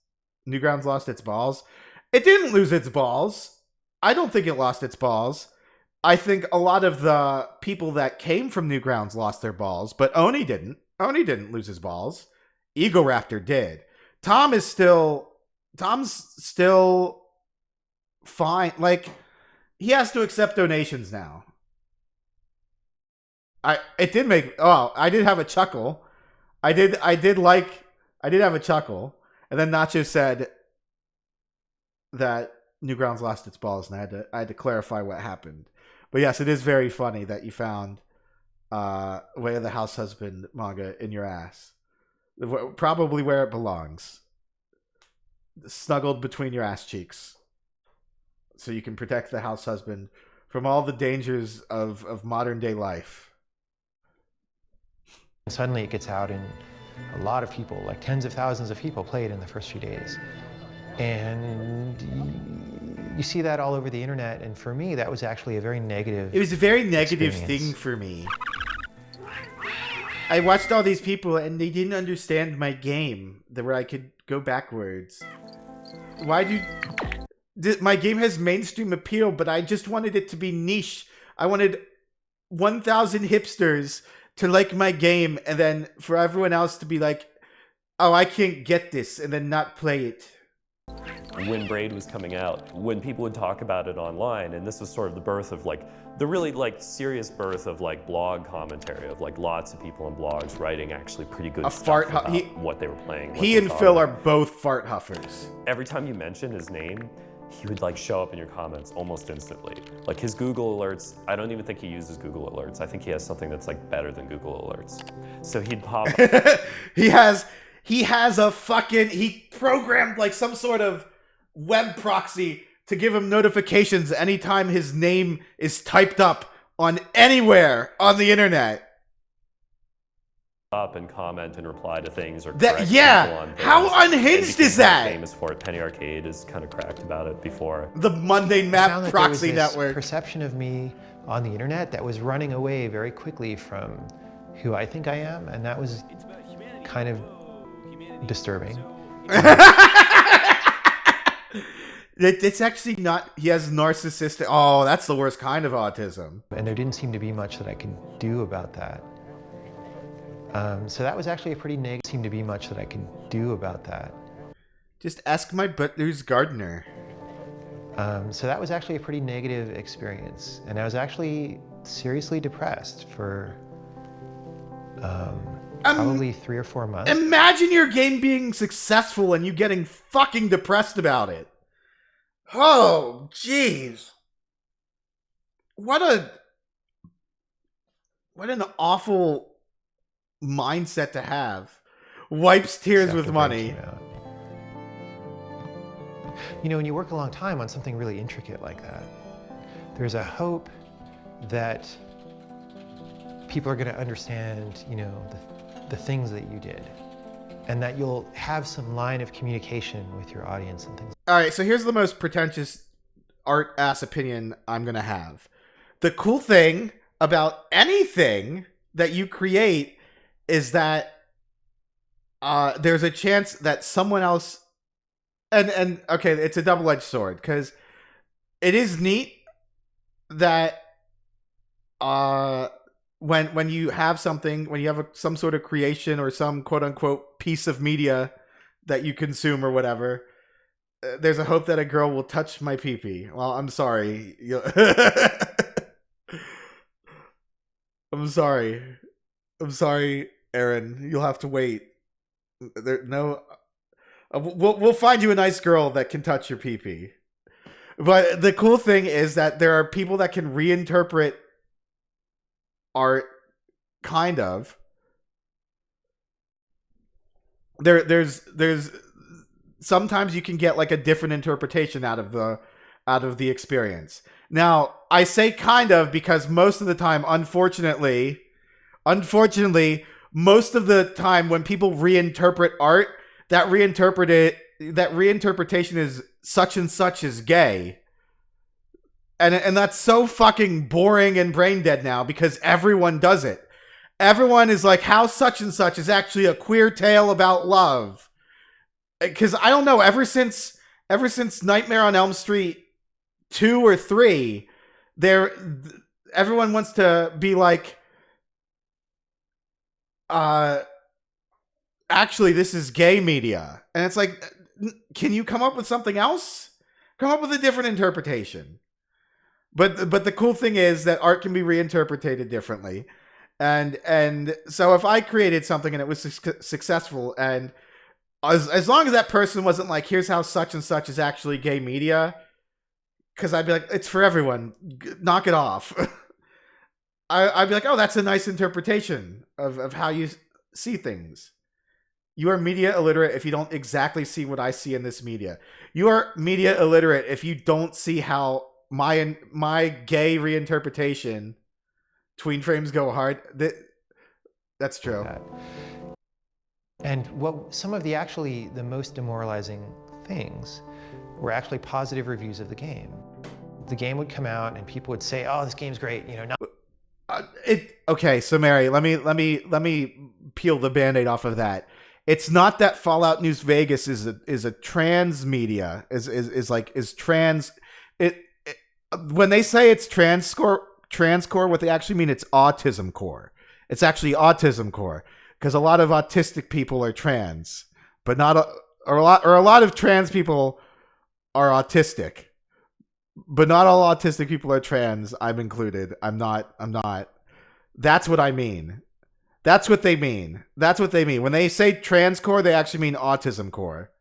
Newgrounds lost its balls. It didn't lose its balls. I don't think it lost its balls. I think a lot of the people that came from Newgrounds lost their balls, but Oni didn't. Oni didn't lose his balls. Ego Raptor did. Tom's still fine. Like, he has to accept donations now. I did have a chuckle. I did have a chuckle. And then Nacho said that Newgrounds lost its balls, and I had to clarify what happened. But yes, it is very funny that you found Way of the House Husband manga in your ass. Probably where it belongs. Snuggled between your ass cheeks. So you can protect the house husband from all the dangers of modern day life. Suddenly it gets out, and a lot of people, like tens of thousands of people, play it in the first few days. And you see that all over the internet, and for me, that was actually a very negative It was a very negative experience. thing for me. I watched all these people, and they didn't understand my game, where I could go backwards. My game has mainstream appeal, but I just wanted it to be niche. I wanted 1,000 hipsters to like my game, and then for everyone else to be like, oh, I can't get this, and then not play it. When Braid was coming out, when people would talk about it online, and this was sort of the birth of the really serious birth of blog commentary, of lots of people on blogs writing actually pretty good stuff about what they were playing. He and Phil are both fart huffers. Every time you mention his name, he would show up in your comments almost instantly. His Google alerts, I don't even think he uses Google alerts. I think he has something that's better than Google alerts. So he'd pop up. He programmed some sort of web proxy to give him notifications anytime his name is typed up on anywhere on the internet. Up and comment and reply to things or correct people on things. How unhinged is that? Famous for it. Penny Arcade has kind of cracked about it before. The Mundane Map Proxy Network. Perception of me on the internet that was running away very quickly from who I think I am, and that was kind of disturbing. It's actually not. He has narcissistic. Oh, that's the worst kind of autism. And there didn't seem to be much that I could do about that. So that was actually a pretty negative. Seemed to be much that I could do about that. Just ask my butler's gardener. So that was actually a pretty negative experience, and I was actually seriously depressed for probably 3 or 4 months. Imagine your game being successful and you getting fucking depressed about it. Oh, jeez. What an awful mindset to have. Wipes tears with money. You know, when you work a long time on something really intricate like that, there's a hope that people are going to understand, you know, the things that you did, and that you'll have some line of communication with your audience and things. All right, so here's the most pretentious art-ass opinion I'm going to have. The cool thing about anything that you create is that there's a chance that someone else... And okay, it's a double-edged sword, because it is neat that when you have something, when you have some sort of creation or some quote-unquote piece of media that you consume or whatever, there's a hope that a girl will touch my pee-pee. Well, I'm sorry. I'm sorry, Aaron. You'll have to wait. We'll find you a nice girl that can touch your pee-pee. But the cool thing is that there are people that can reinterpret art, kind of. There's sometimes you can get like a different interpretation out of the experience. Now, I say kind of because most of the time, unfortunately, most of the time when people reinterpret art, that reinterpretation is such and such is gay. And that's so fucking boring and brain dead now because everyone does it. Everyone is like, how such and such is actually a queer tale about love. Because I don't know, ever since Nightmare on Elm Street 2 or 3, everyone wants to be like, actually, this is gay media. And it's like, can you come up with something else? Come up with a different interpretation. But the cool thing is that art can be reinterpreted differently. And so if I created something and it was successful, and as long as that person wasn't like, here's how such and such is actually gay media, because I'd be like, it's for everyone. Knock it off. I'd be like, oh, that's a nice interpretation of how you see things. You are media illiterate if you don't exactly see what I see in this media. You are media illiterate if you don't see how my gay reinterpretation, tween frames go hard. That's true. And what some of the most demoralizing things were actually positive reviews of the game. The game would come out and people would say, "Oh, this game's great," you know. Okay, so Mary, let me peel the Band-Aid off of that. It's not that Fallout New Vegas is a trans media, is trans. When they say it's transcore, what they actually mean, it's autism core. It's actually autism core, because a lot of autistic people are trans, but not a lot of trans people are autistic, but not all autistic people are trans. I'm included. I'm not. That's what I mean. That's what they mean. That's what they mean. When they say trans core, they actually mean autism core.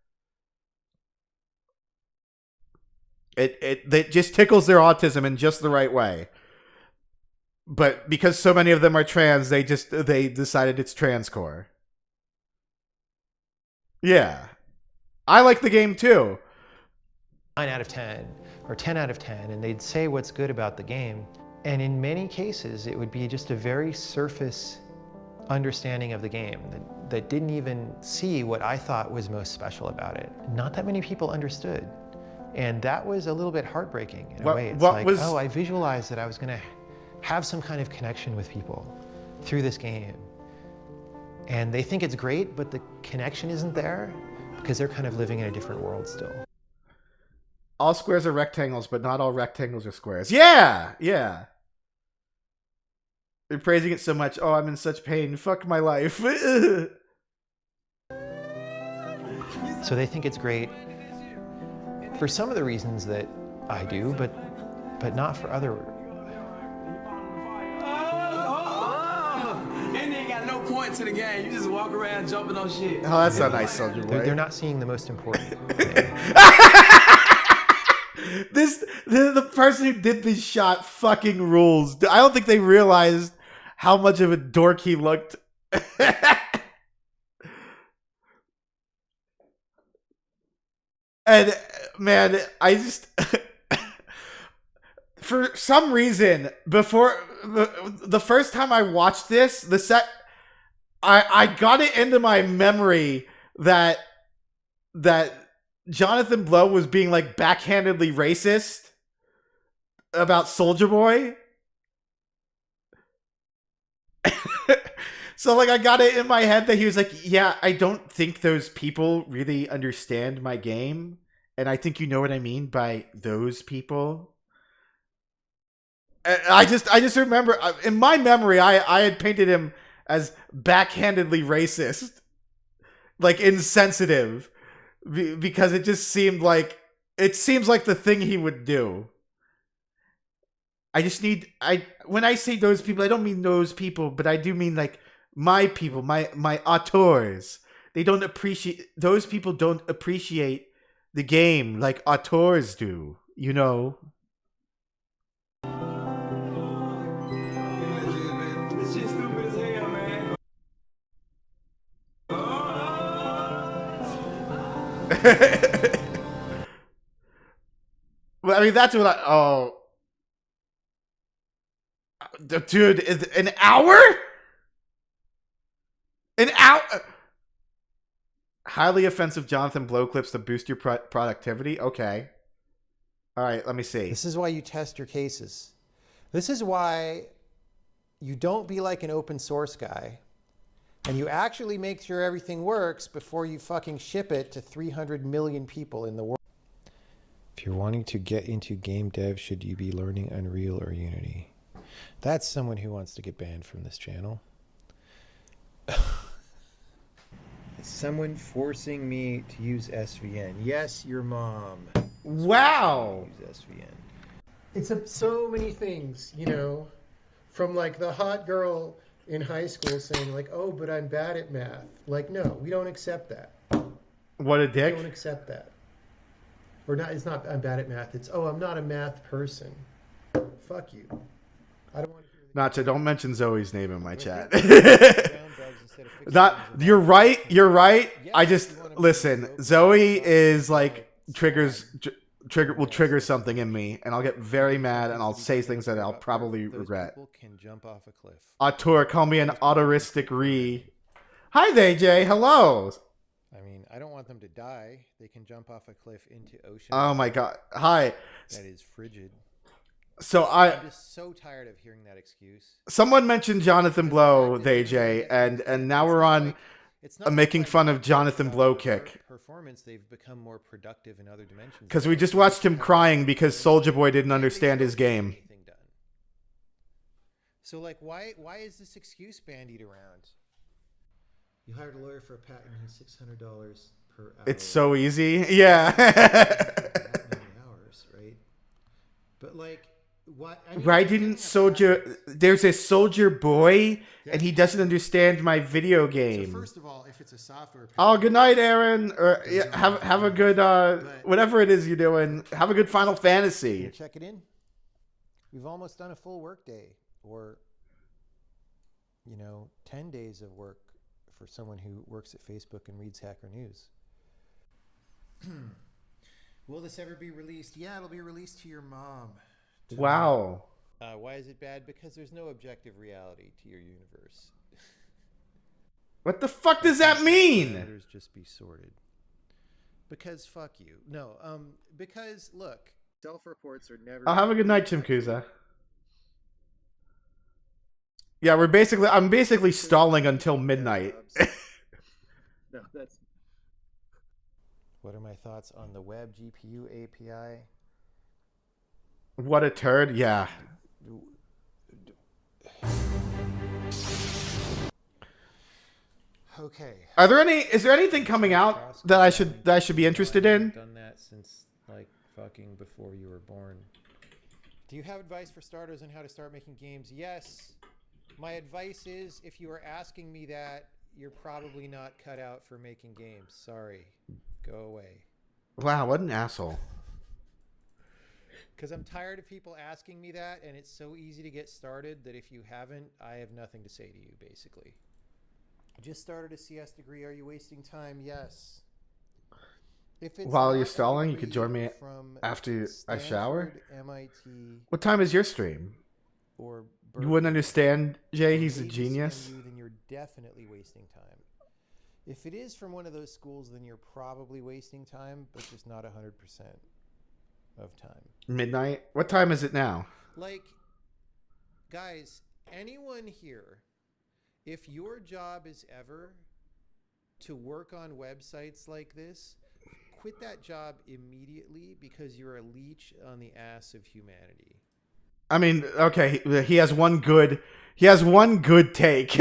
It just tickles their autism in just the right way. But because so many of them are trans, they decided it's trans core. Yeah. I like the game too. 9 out of 10 or 10 out of 10, and they'd say what's good about the game. And in many cases, it would be just a very surface understanding of the game that didn't even see what I thought was most special about it. Not that many people understood. And that was a little bit heartbreaking in a way. It's like, oh, I visualized that I was gonna have some kind of connection with people through this game. And they think it's great, but the connection isn't there because they're kind of living in a different world still. All squares are rectangles, but not all rectangles are squares. Yeah, yeah. They're praising it so much. Oh, I'm in such pain. Fuck my life. So they think it's great for some of the reasons that I do, but not for other. And they ain't got no point to the game. You just walk around jumping on shit. Oh, that's not nice, Soldier Boy. They're not seeing the most important thing. The person who did this shot fucking rules. I don't think they realized how much of a dork he looked. And man, I just for some reason before the first time I watched this, I got it into my memory that Jonathan Blow was being like backhandedly racist about Soldier Boy. So like I got it in my head that he was like, yeah, I don't think those people really understand my game. And I think you know what I mean by those people. And I just remember in my memory, I had painted him as backhandedly racist, like insensitive, because it just seemed like the thing he would do. When I say those people, I don't mean those people, but I do mean like my people, my auteurs. Those people don't appreciate the game like auteurs do, you know. This shit stupid as hell, man. Well, I mean, that's what dude, an hour? An hour? Highly offensive Jonathan Blow clips to boost your productivity? Okay. All right, let me see. This is why you test your cases. This is why you don't be like an open source guy and you actually make sure everything works before you fucking ship it to 300 million people in the world. If you're wanting to get into game dev, should you be learning Unreal or Unity? That's someone who wants to get banned from this channel. Someone forcing me to use SVN. Yes, your mom. Wow. Use SVN. It's so many things, you know, from like the hot girl in high school saying like, oh, but I'm bad at math. Like, no, we don't accept that. What a dick. We don't accept that. Or not, it's not I'm bad at math. It's, oh, I'm not a math person. Fuck you. I don't want to hear Nacho, don't mention Zoe's name in my chat. You're right. I just listen. Zoe is like will trigger something in me, and I'll get very mad, and I'll say things that I'll probably regret. Can jump off a cliff. Auteur, call me an autoristic re. Hi there, Jay. Hello. I mean, I don't want them to die. They can jump off a cliff into ocean. Oh my god. Hi. That is frigid. So I'm just so tired of hearing that excuse. Someone mentioned Jonathan Blow, AJ, and now we're on making fun of Jonathan Blow kick. Performance, they've become more productive in other dimensions. Because we just watched him crying because Soulja Boy didn't understand his game. So like, why is this excuse bandied around? You hired a lawyer for a patent, $600 per hour. It's so easy, yeah. Hours, right? But like. What? I mean, why didn't Soldier? There's a Soldier Boy, and he doesn't understand my video game. So first of all, if it's a software. Oh, good night, Aaron. Or yeah, have a good whatever it is you're doing. Have a good Final Fantasy. Check it in. We've almost done a full work day, or 10 days of work for someone who works at Facebook and reads Hacker News. Will this ever be released? Yeah, it'll be released to your mom. Wow. Why is it bad? Because there's no objective reality to your universe. What the fuck does that mean? Letters just be sorted. Because fuck you. No, because look, self-reports are never. I'll have a good night, Chimkuza. Yeah, I'm basically stalling until midnight. No, that's. What are my thoughts on the web GPU API? What a turd. Yeah. Okay. Is there anything coming out that I should be interested in? I've done that since like fucking before you were born. Do you have advice for starters on how to start making games? Yes. My advice is, if you are asking me that, you're probably not cut out for making games. Sorry. Go away. Wow, what an asshole. Because I'm tired of people asking me that, and it's so easy to get started that if you haven't, I have nothing to say to you, basically. Just started a CS degree. Are you wasting time? Yes. If it's While you're stalling, you could join me after I shower. MIT, what time is your stream? Or you wouldn't understand, Jay. He's a genius. Then you're definitely wasting time. If it is from one of those schools, then you're probably wasting time, but just not 100% of time. Midnight? What time is it now? Like, guys, anyone here, if your job is ever to work on websites like this, quit that job immediately, because you're a leech on the ass of humanity. I mean, okay, he has one good take.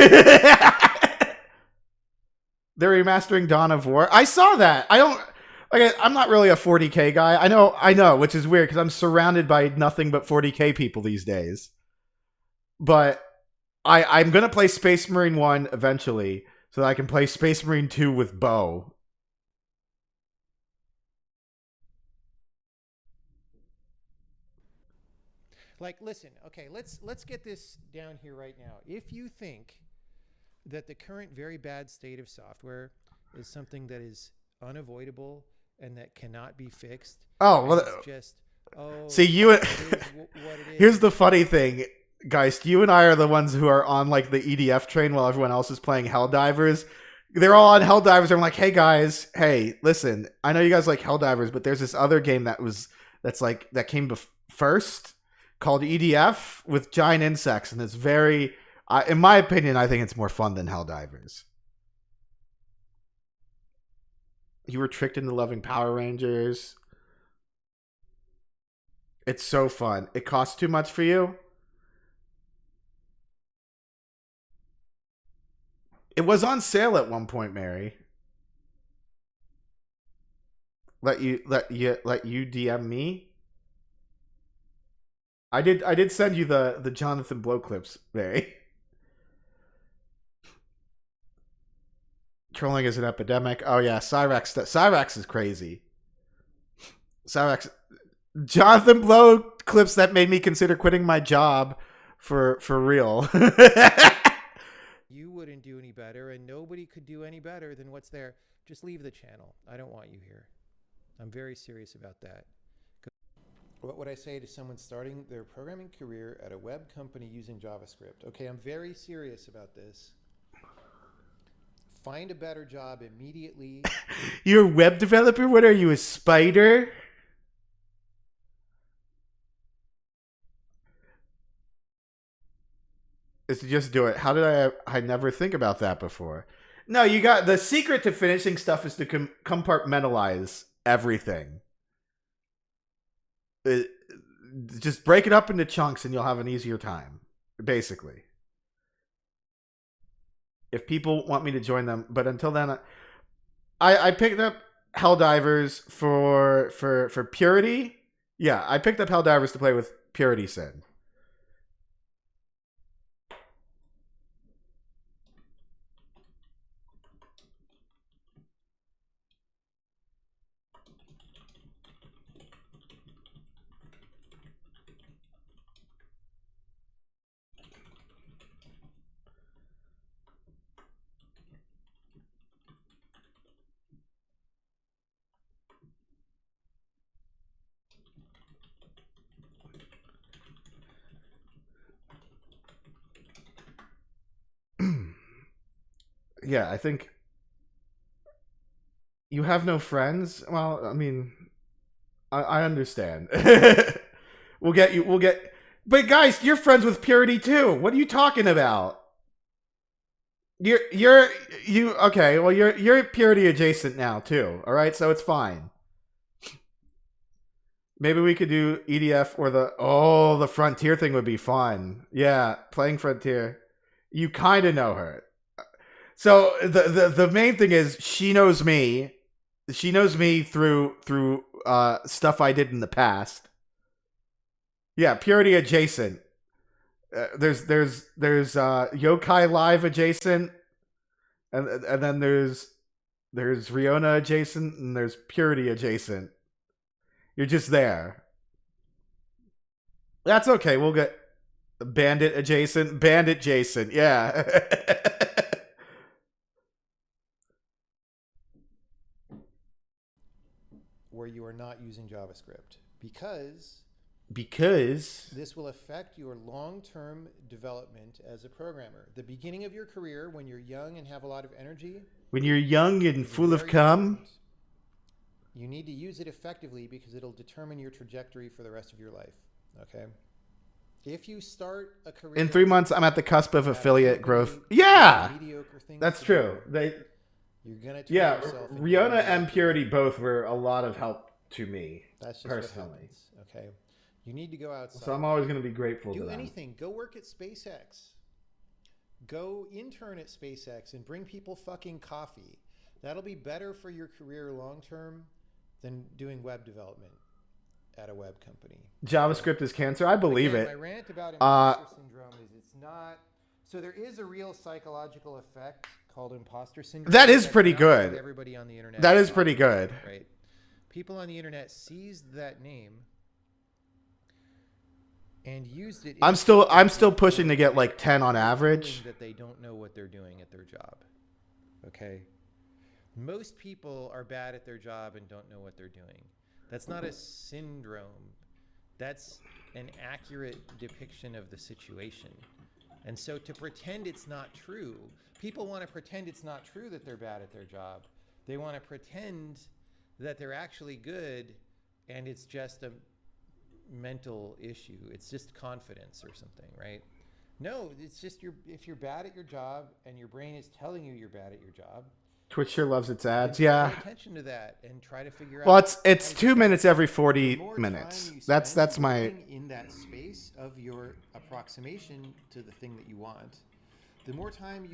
They're remastering Dawn of War. I saw that. I'm not really a 40K guy. I know, which is weird because I'm surrounded by nothing but 40K people these days. But I'm gonna play Space Marine 1 eventually, so that I can play Space Marine 2 with Bo. Like, listen, okay, let's get this down here right now. If you think that the current very bad state of software is something that is unavoidable and that cannot be fixed, see, you. Here's the funny thing, Geist. You and I are the ones who are on like the EDF train while everyone else is playing Helldivers. They're all on Helldivers. I'm like, hey guys, hey, listen. I know you guys like Helldivers, but there's this other game that came first, called EDF with giant insects, and it's very, in my opinion, I think it's more fun than Helldivers. You were tricked into loving Power Rangers. It's so fun. It costs too much for you? It was on sale at one point, Mary. Let you DM me? I did send you the Jonathan Blow clips, Mary. Trolling is an epidemic. Oh yeah, Cyrax is crazy. Cyrax, Jonathan Blow clips that made me consider quitting my job for real. You wouldn't do any better, and nobody could do any better than what's there. Just leave the channel. I don't want you here. I'm very serious about that. What would I say to someone starting their programming career at a web company using JavaScript? Okay, I'm very serious about this. Find a better job immediately. You're a web developer? What are you, a spider? Is to just do it. How did I never think about that before? No, you got the secret to finishing stuff is to compartmentalize everything. Just break it up into chunks and you'll have an easier time, basically. If people want me to join them, but until then, I picked up Helldivers for Purity. Yeah, I picked up Helldivers to play with Purity Sin. Yeah, I think you have no friends. Well, I mean, I understand. We'll get. But guys, you're friends with Purity too. What are you talking about? Okay, well you're purity adjacent now too. All right, so it's fine. Maybe we could do EDF or the Frontier thing would be fun. Yeah, playing Frontier. You kind of know her. So the main thing is she knows me. She knows me through stuff I did in the past. Yeah, purity adjacent. There's Yokai Live adjacent, and then there's Riona adjacent, and there's purity adjacent. You're just there. That's okay. We'll get bandit adjacent, bandit adjacent. Yeah. Where you are not using JavaScript because this will affect your long-term development as a programmer. The beginning of your career, when you're young and have a lot of energy, when you're young and full of cum, you need to use it effectively because it'll determine your trajectory for the rest of your life. Okay. If you start a career in 3 months, I'm at the cusp of affiliate growth. Yeah, that's true. You're gonna Riona and Purity both were a lot of help to me. That's just personally. What happens, okay. You need to go outside. So I'm always going to be grateful to them. Do anything. Go work at SpaceX. Go intern at SpaceX and bring people fucking coffee. That'll be better for your career long term than doing web development at a web company. JavaScript is cancer. I believe it. My rant about imposter syndrome is it's not. So there is a real psychological effect called imposter syndrome. That is pretty good. Everybody on the internet. That is pretty good. Right. People on the internet seized that name and used it. I'm still pushing to get like 10 on average. That they don't know what they're doing at their job. Okay. Most people are bad at their job and don't know what they're doing. That's not a syndrome. That's an accurate depiction of the situation. And so to pretend it's not true, people want to pretend it's not true that they're bad at their job. They want to pretend that they're actually good and it's just a mental issue. It's just confidence or something, right? No, it's just if you're bad at your job and your brain is telling you you're bad at your job. Twitch sure loves its ads. Yeah. Pay attention to that and try to figure out. Well, it's 2 minutes every 40 minutes. That's my in that space of your approximation to the thing that you want. The more time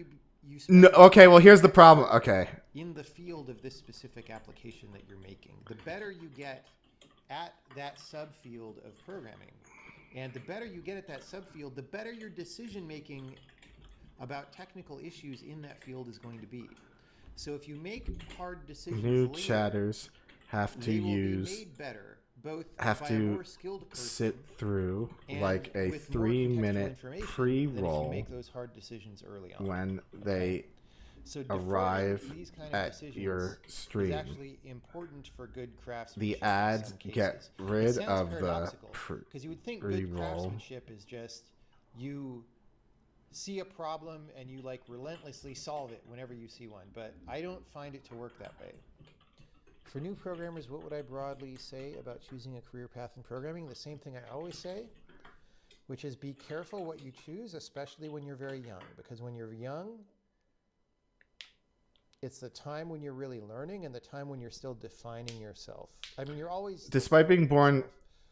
you spend. No, okay, well here's the problem. Okay. In the field of this specific application that you're making, the better you get at that subfield of programming, and the better you get at that subfield, the better your decision making about technical issues in that field is going to be. So if you make hard decisions new later, chatters have to use be made better, both have by to a more skilled person sit through and like a with more 3-minute contextual information pre-roll than if you make those hard decisions early on. when they So arrive these kind of at decisions your stream. is actually important for good craftsmanship. The in ads some get cases. rid It sounds of the paradoxical, because you would think good pre-roll. craftsmanship is just you see a problem and you like relentlessly solve it whenever you see one, but I don't find it to work that way. For new programmers, what would I broadly say about choosing a career path in programming? The same thing I always say, which is be careful what you choose, especially when you're very young, because when you're young, it's the time when you're really learning and the time when you're still defining yourself. I mean, you're always... Despite being born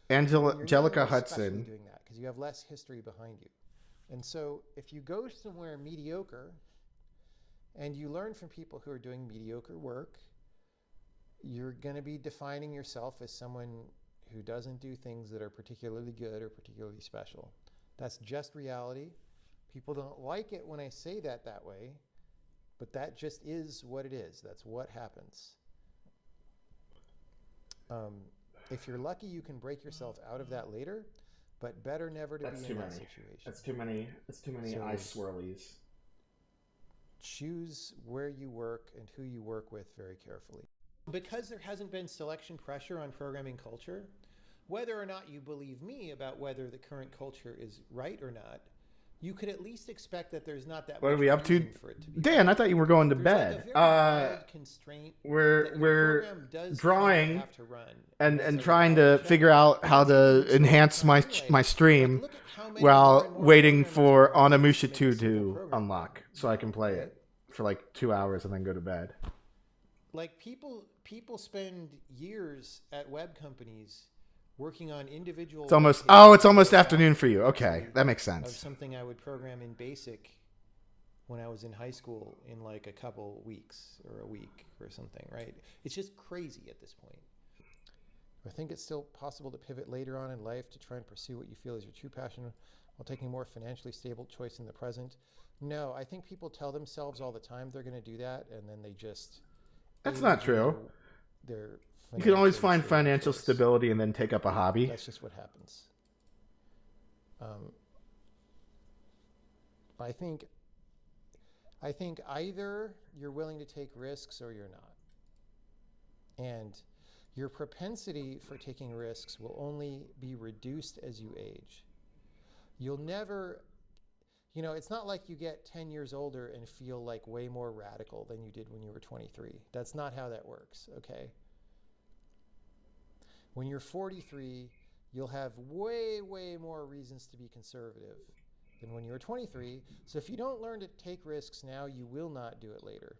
Angelica especially Hudson. doing that because you have less history behind you. And so if you go somewhere mediocre and you learn from people who are doing mediocre work, you're going to be defining yourself as someone who doesn't do things that are particularly good or particularly special. That's just reality. People don't like it when I say that way, but that just is what it is. That's what happens. If you're lucky, you can break yourself out of that later, but better never to be in that situation. That's too many So eye swirlies. Choose where you work and who you work with very carefully. Because there hasn't been selection pressure on programming culture, whether or not you believe me about whether the current culture is right or not, you could at least expect that there's not that What much are we up to? reason for it to be Dan, right. I thought you were going to There's bed. like a very mild constraint that your We're program does drawing have to run. and That's trying a to figure out how to enhance my stream look at how many while more and more waiting programmers for are Onimusha make 2 a simple to program. unlock so I can play it. for like 2 hours and then go to bed. Like people spend years at web companies working on individual. It's almost afternoon for you. Okay, that makes Of sense. something I would program in BASIC when I was in high school in like a couple weeks or a week or something, right? It's just crazy at this point. I think it's still possible to pivot later on in life to try and pursue what you feel is your true passion while taking a more financially stable choice in the present. No, I think people tell themselves all the time they're going to do that, and then they just... That's not true. Their You can always financially find stable financial choice. stability and then take up a hobby. That's just what happens. I think either you're willing to take risks or you're not. And your propensity for taking risks will only be reduced as you age. You'll never, it's not like you get 10 years older and feel like way more radical than you did when you were 23. That's not how that works, okay? When you're 43, you'll have way, way more reasons to be conservative than when you were 23. So if you don't learn to take risks now, you will not do it later.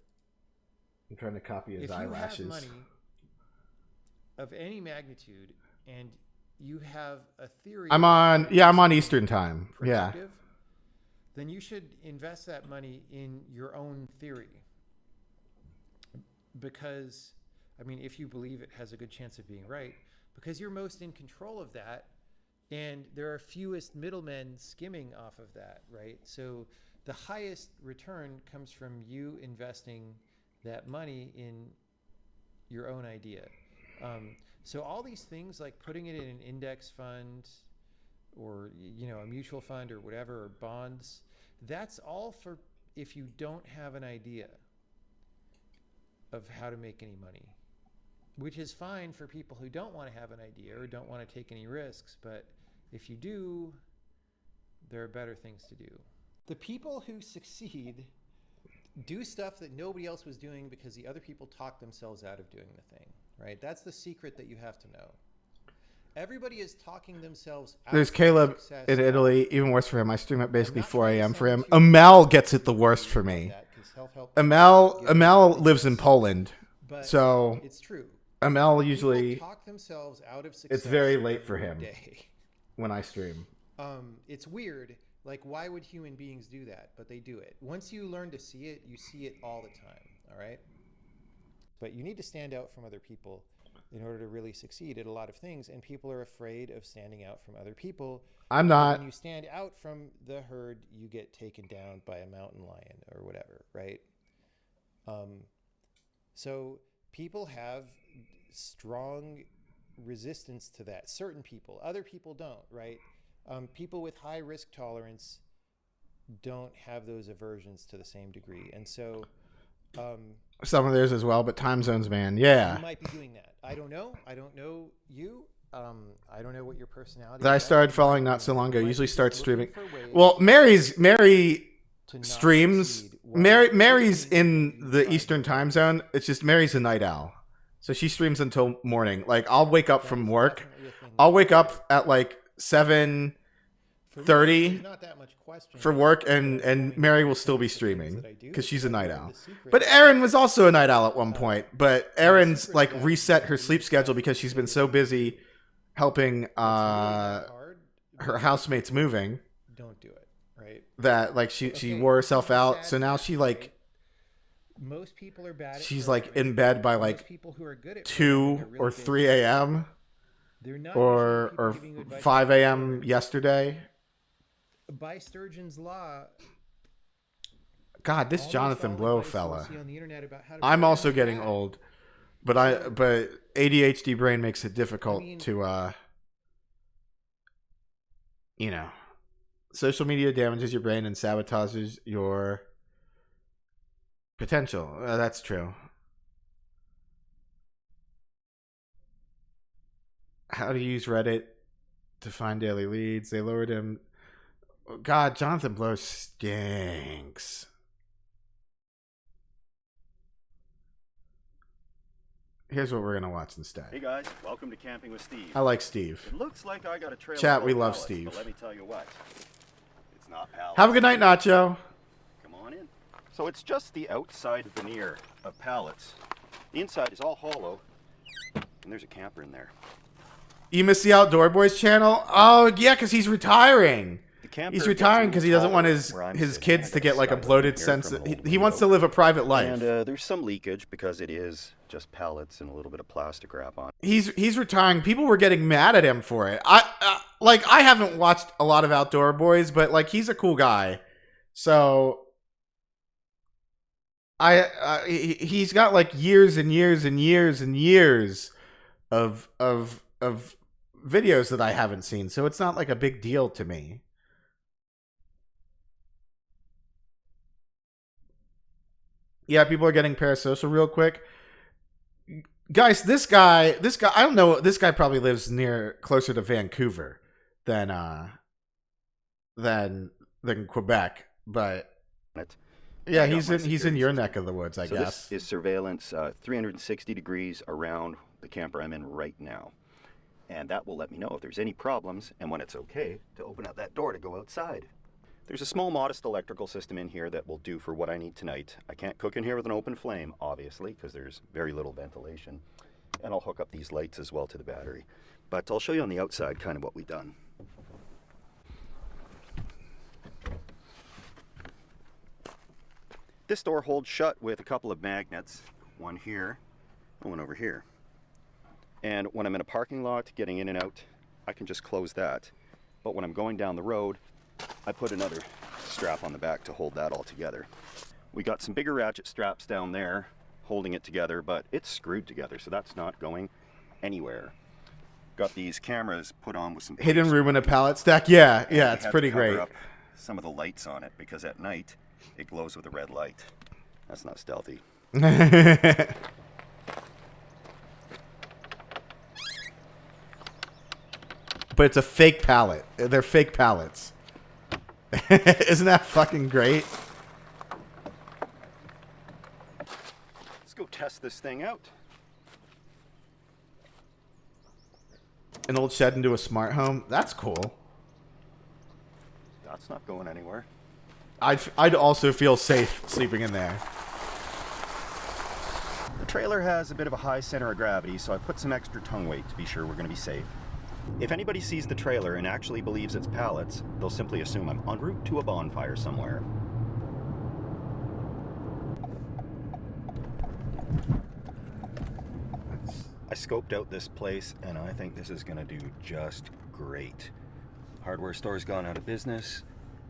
I'm trying to copy his If you eyelashes. have money of any magnitude and you have a theory... I'm on Eastern time. Yeah. Then you should invest that money in your own theory. Because, if you believe it has a good chance of being right, because you're most in control of that, and there are fewest middlemen skimming off of that, right? So the highest return comes from you investing that money in your own idea. So all these things like putting it in an index fund or, a mutual fund or whatever, or bonds, that's all for if you don't have an idea of how to make any money, which is fine for people who don't want to have an idea or don't want to take any risks. But if you do, there are better things to do. The people who succeed do stuff that nobody else was doing because the other people talked themselves out of doing the thing, right? That's the secret that you have to know. Everybody is talking themselves out. There's of Caleb success. in Italy, even worse for him. I stream at basically 4 a.m. for him. Amel gets it the worst for me. Amel lives in Poland, But so it's true. Amel usually People talk themselves out of success. it's very late for every him day. when I stream. It's weird. Like, why would human beings do that? But they do it. Once you learn to see it, you see it all the time. All right. But you need to stand out from other people in order to really succeed at a lot of things. And people are afraid of standing out from other people. I'm not. When you stand out from the herd, you get taken down by a mountain lion or whatever, right? So people have strong resistance to that. Certain people, other people don't, right? People with high risk tolerance don't have those aversions to the same degree. And so Some of theirs as well, but time zones, man. Yeah. you might be doing that. I don't know. I don't know you. I don't know what your personality That I is. started following not so long ago. You might Usually be start just streaming. looking for ways Well, Mary to not streams. succeed while Mary's taking in what you the try Eastern to time zone. It's just Mary's a night owl, so she streams until morning. Like I'll wake up That from is work. definitely a thing I'll that wake I up at like 7:30 For me, there's not that much question for work, about and going Mary to will still be the things streaming that I do, because she's a but night the owl. secret- But Erin was also a night owl at one point. But Erin's secret like of that reset is her that sleep you schedule have because to she's do been it. so busy helping It's really not hard, her but housemates moving don't do it, right? that like she Okay, wore herself here's the out. sad So now fact, she like right? Most people are bad at she's like programming. in bed by Most like people who are good at 2 programming are really or good. 3 a.m. They're not or usually people or giving you advice 5 about a.m. programming. yesterday. By Sturgeon's law, God, this all these Jonathan following Blow advice you will fella. see on the internet about how to I'm program also is getting bad. old, but ADHD brain makes it difficult mean- to social media damages your brain and sabotages your potential. That's true. How to use Reddit to find daily leads. They lowered him. God, Jonathan Blow stinks. Here's what we're gonna watch instead. Hey guys, welcome to Camping with Steve. I like Steve. It looks like I got a trailer. Chat, full we of love pallets, Steve. But let me tell you what, it's not pallets. Have a good night, Nacho. Come on in. So it's just the outside veneer of pallets. The inside is all hollow, and there's a camper in there. You missed the Outdoor Boys channel? Oh, yeah, because he's retiring. He's retiring because he doesn't want his kids to get like a bloated sense. He wants to live a private life. And there's some leakage because it is just pallets and a little bit of plastic wrap on it. He's retiring. People were getting mad at him for it. I haven't watched a lot of Outdoor Boys, but like he's a cool guy. So he's got like years and years and years and years of videos that I haven't seen. So it's not like a big deal to me. Yeah, people are getting parasocial real quick. Guys, this guy, I don't know, this guy probably lives closer to Vancouver than Quebec, but yeah, he's in your neck of the woods, I guess. This is surveillance 360 degrees around the camper I'm in right now. And that will let me know if there's any problems and when it's okay to open up that door to go outside. There's a small, modest electrical system in here that will do for what I need tonight. I can't cook in here with an open flame, obviously, because there's very little ventilation. And I'll hook up these lights as well to the battery. But I'll show you on the outside kind of what we've done. This door holds shut with a couple of magnets. One here, and one over here. And when I'm in a parking lot, getting in and out, I can just close that. But when I'm going down the road, I put another strap on the back to hold that all together. We got some bigger ratchet straps down there holding it together, but it's screwed together, so that's not going anywhere. Got these cameras put on with some hidden room in a pallet stack. Yeah, it's pretty great. Up some of the lights on it because at night it glows with a red light. That's not stealthy. But it's a fake pallet. They're fake pallets. Isn't that fucking great? Let's go test this thing out. An old shed into a smart home. That's cool. That's not going anywhere. I'd also feel safe sleeping in there. The trailer has a bit of a high center of gravity, so I put some extra tongue weight to be sure we're going to be safe. If anybody sees the trailer and actually believes it's pallets, they'll simply assume I'm en route to a bonfire somewhere. I scoped out this place and I think this is going to do just great. Hardware store's gone out of business.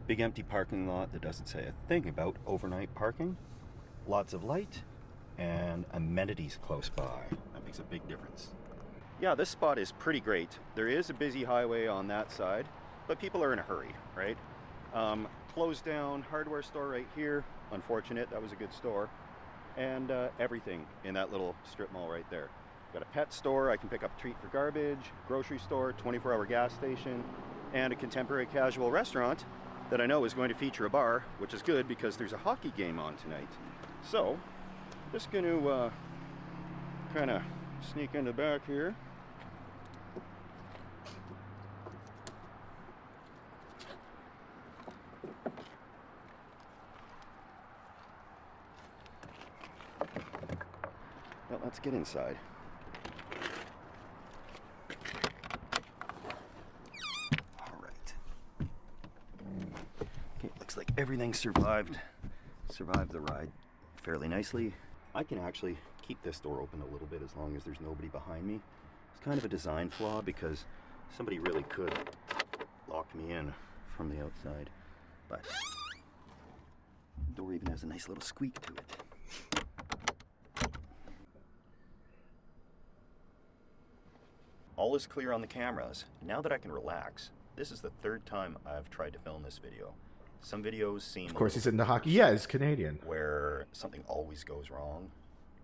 Big empty parking lot that doesn't say a thing about overnight parking. Lots of light and amenities close by. That makes a big difference. Yeah, this spot is pretty great. There is a busy highway on that side, but people are in a hurry, right? Closed down hardware store right here. Unfortunate, that was a good store. And everything in that little strip mall right there. Got a pet store, I can pick up a treat for garbage, grocery store, 24-hour gas station, and a contemporary casual restaurant that I know is going to feature a bar, which is good because there's a hockey game on tonight. So, just going to kind of sneak in the back here. Well, let's get inside. All right. Okay, looks like everything survived the ride fairly nicely. I can actually keep this door open a little bit as long as there's nobody behind me. It's kind of a design flaw because somebody really could lock me in from the outside. But the door even has a nice little squeak to it. All is clear on the cameras. Now that I can relax, this is the third time I've tried to film this video. Some videos seem... Of course he's into hockey. Yeah, he's Canadian. Where something always goes wrong.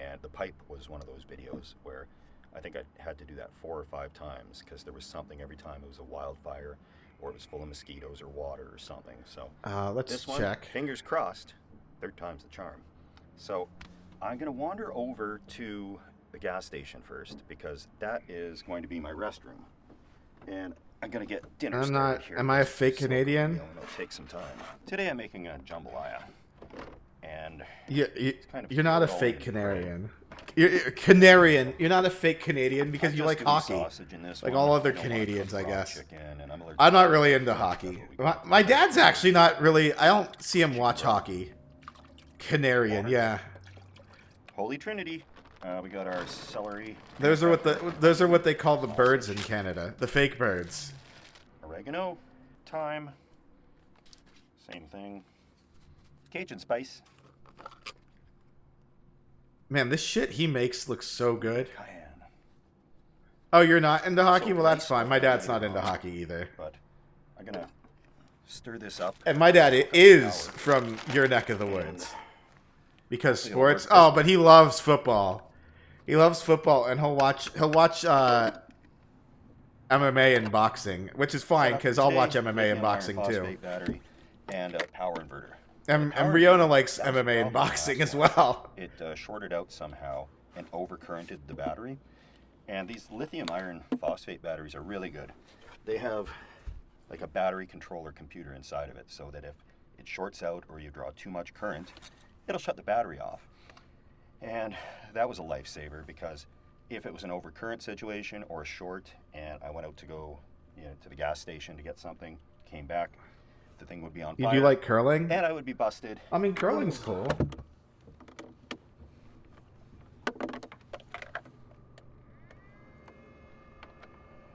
And the pipe was one of those videos where I think I had to do that 4 or 5 times because there was something every time. It was a wildfire or it was full of mosquitoes or water or something. So let's this one, check. Fingers crossed, third time's the charm. So I'm going to wander over to the gas station first because that is going to be my restroom. And I'm going to get dinner started here. Am I a fake Canadian? It'll take some time. Today I'm making a jambalaya. And You're not a fake Canarian. You're Canarian. You're not a fake Canadian because you like hockey, like all other Canadians, I guess. I'm not really into hockey. My dad's actually not really. I don't see him watch hockey. Canarian, yeah. Holy Trinity. We got our celery. Those are what they call the birds in Canada, the fake birds. Oregano, thyme, same thing. Cajun spice. Man, this shit he makes looks so good. Oh, you're not into hockey? Well, that's fine. My dad's not into hockey either. But I'm gonna stir this up. And my dad is from your neck of the woods. Because sports. Oh, but he loves football. He loves football, and he'll watch MMA and boxing, which is fine because I'll watch MMA and boxing too. Battery and a power inverter. And Riona likes MMA and boxing as well. It shorted out somehow and overcurrented the battery. And these lithium iron phosphate batteries are really good. They have like a battery controller computer inside of it, so that if it shorts out or you draw too much current, it'll shut the battery off. And that was a lifesaver, because if it was an overcurrent situation or a short and I went out to go to the gas station to get something, came back, the thing would be on fire. You do like curling? And I would be busted. I mean, curling's cool.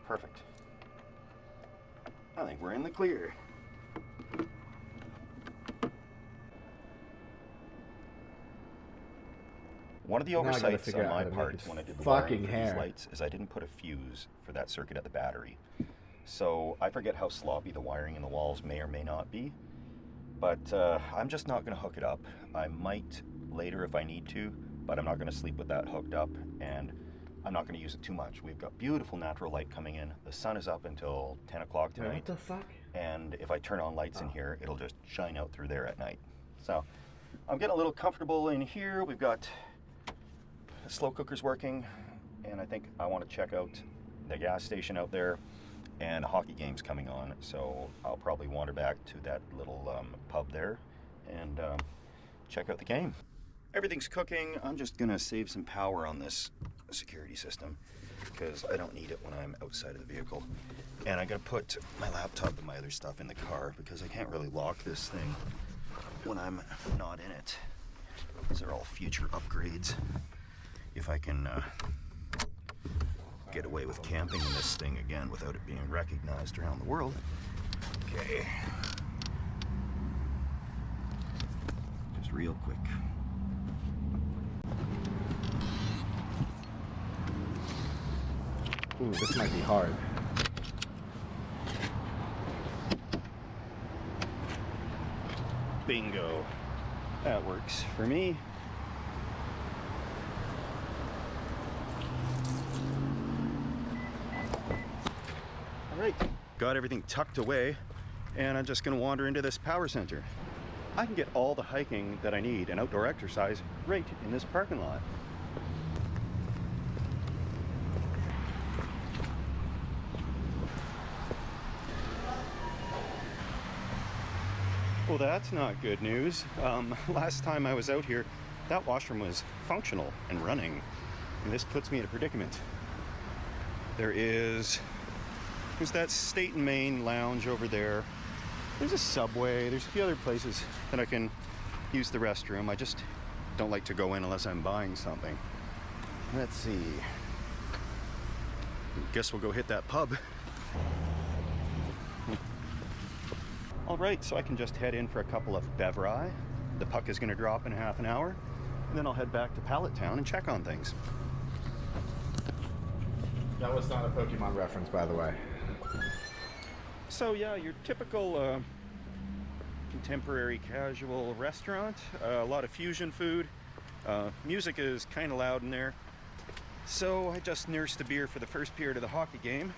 Perfect. I think we're in the clear. One of the oversights on my part when I did the wiring for these lights is I didn't put a fuse for that circuit at the battery. So I forget how sloppy the wiring in the walls may or may not be, but I'm just not going to hook it up. I might later if I need to, but I'm not going to sleep with that hooked up, and I'm not going to use it too much. We've got beautiful natural light coming in. The sun is up until 10 o'clock tonight. What the fuck? And if I turn on lights in here, it'll just shine out through there at night. So I'm getting a little comfortable in here. We've got the slow cooker's working, and I think I want to check out the gas station out there, and the hockey game's coming on, so I'll probably wander back to that little pub there and check out the game. Everything's cooking. I'm just gonna save some power on this security system because I don't need it when I'm outside of the vehicle. And I gotta put my laptop and my other stuff in the car because I can't really lock this thing when I'm not in it. These are all future upgrades. If I can get away with camping in this thing again without it being recognized around the world. Okay. Just real quick. Ooh, this might be hard. Bingo. That works for me. Alright, got everything tucked away, and I'm just going to wander into this power center. I can get all the hiking that I need and outdoor exercise right in this parking lot. Well, that's not good news. Last time I was out here, that washroom was functional and running, and this puts me in a predicament. There's that State and Main lounge over there. There's a Subway. There's a few other places that I can use the restroom. I just don't like to go in unless I'm buying something. Let's see. Guess we'll go hit that pub. All right, so I can just head in for a couple of bevri. The puck is going to drop in half an hour, and then I'll head back to Pallet Town and check on things. That was not a Pokemon reference, by the way. So yeah, your typical contemporary casual restaurant. A lot of fusion food. Music is kind of loud in there. So I just nursed a beer for the first period of the hockey game,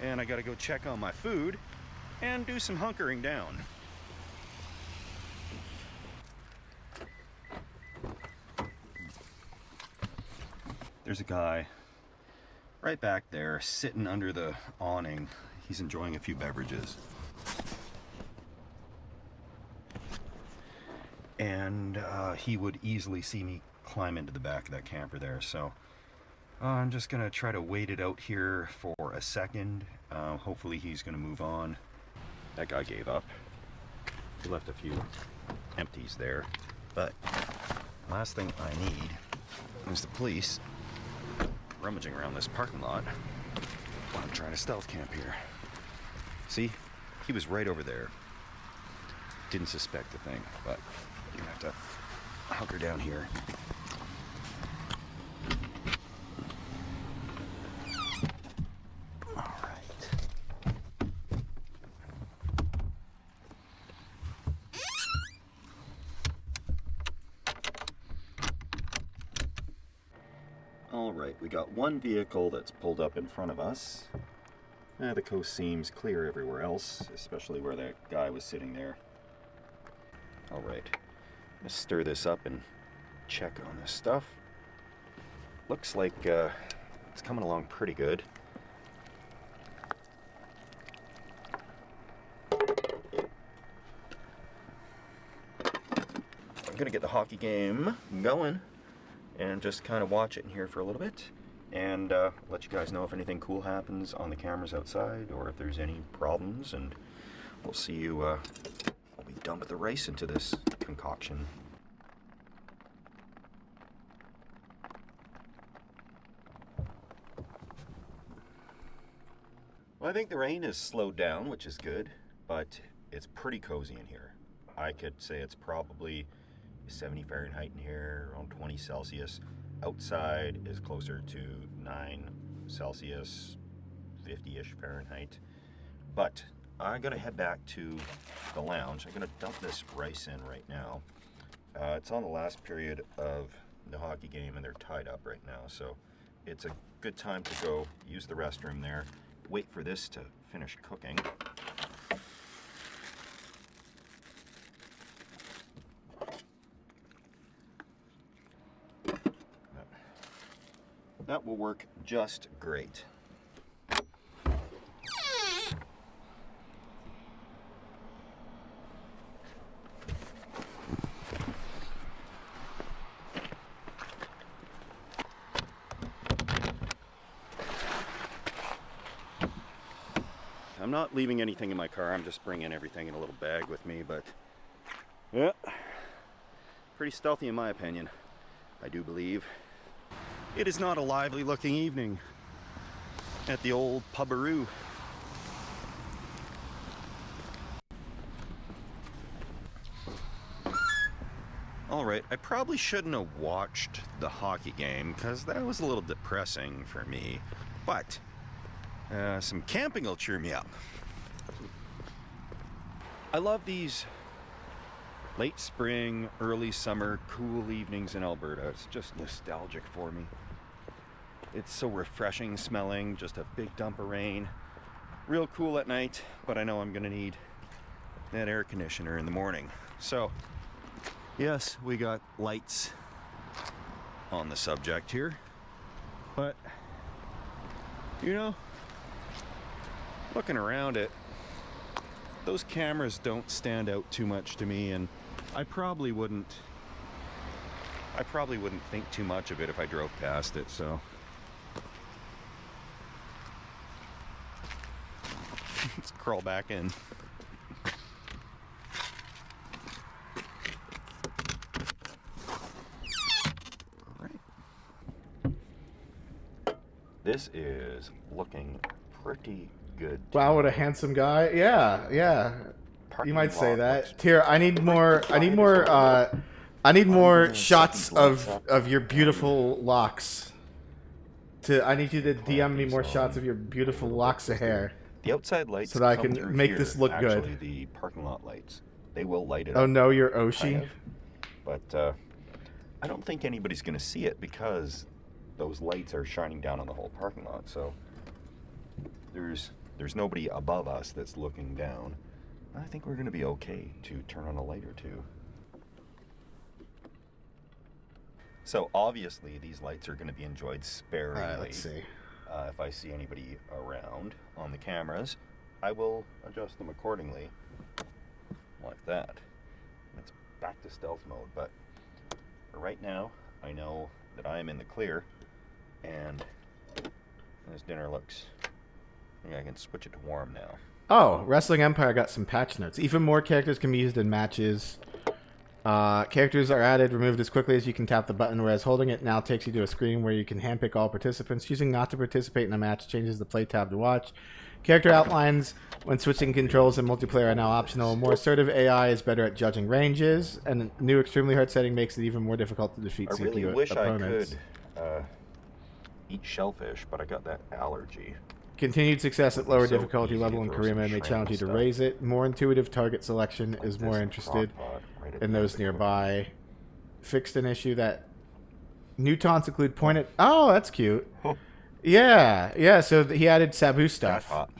and I got to go check on my food and do some hunkering down. There's a guy right back there sitting under the awning. He's enjoying a few beverages. and he would easily see me climb into the back of that camper there. So I'm just gonna try to wait it out here for a second. Hopefully he's gonna move on. That guy gave up. He left a few empties there, but last thing I need is the police rummaging around this parking lot while I'm trying to stealth camp here. See, he was right over there. Didn't suspect a thing, but you have to hunker down here. Alright, we got one vehicle that's pulled up in front of us. The coast seems clear everywhere else, especially where that guy was sitting there. Alright, let's stir this up and check on this stuff. Looks like it's coming along pretty good. I'm gonna get the hockey game going and just kind of watch it in here for a little bit, and let you guys know if anything cool happens on the cameras outside, or if there's any problems, and we'll see you when we dump the rice into this concoction. Well, I think the rain has slowed down, which is good, but it's pretty cozy in here. I could say it's probably 70 Fahrenheit in here, around 20 Celsius. Outside is closer to 9 Celsius, 50-ish Fahrenheit. But I'm gonna head back to the lounge. I'm gonna dump this rice in right now. It's on the last period of the hockey game and they're tied up right now. So it's a good time to go use the restroom there, wait for this to finish cooking. That will work just great. I'm not leaving anything in my car, I'm just bringing everything in a little bag with me, but yeah, pretty stealthy in my opinion, I do believe. It is not a lively looking evening at the old pubbaroo. Alright, I probably shouldn't have watched the hockey game because that was a little depressing for me, but some camping will cheer me up. I love these late spring, early summer, cool evenings in Alberta. It's just nostalgic for me. It's so refreshing smelling, just a big dump of rain. Real cool at night, but I know I'm gonna need that air conditioner in the morning. So, yes, we got lights on the subject here, but, you know, looking around it, those cameras don't stand out too much to me, and I probably wouldn't think too much of it if I drove past it, so. Let's crawl back in. All right. This is looking pretty good. Wow, what a handsome guy. Yeah. You might say that. Here, I need more shots of your beautiful locks. I need you to DM me more shots of your beautiful locks of hair. The outside lights so that I can make this look good. Actually, the parking lot lights, they will light it up. Oh no, you're Oshi. Kind of. But I don't think anybody's going to see it because those lights are shining down on the whole parking lot. So there's nobody above us that's looking down. I think we're going to be okay to turn on a light or two. So obviously these lights are going to be enjoyed sparingly. All right, let's see. If I see anybody around on the cameras, I will adjust them accordingly, like that. That's back to stealth mode. But for right now, I know that I am in the clear, and this dinner looks... I think I can switch it to warm now. Oh, Wrestling Empire got some patch notes. Even more characters can be used in matches. Characters are added, removed as quickly as you can tap the button, whereas holding it now takes you to a screen where you can handpick all participants. Choosing not to participate in a match changes the play tab to watch. Character outlines when switching controls in multiplayer are now optional. More assertive AI is better at judging ranges, and a new extremely hard setting makes it even more difficult to defeat I really CPU wish opponents. I could eat shellfish, but I got that allergy. Continued success at lower So difficulty easy level to in throw some Karima may shrimp challenge you and to stuff. raise it. More intuitive target selection Like is more this interested crock pot right at in the those end. nearby. Fixed an issue that new taunts include pointed... Oh, that's cute. Yeah, yeah, so he added Sabu That's stuff. hot.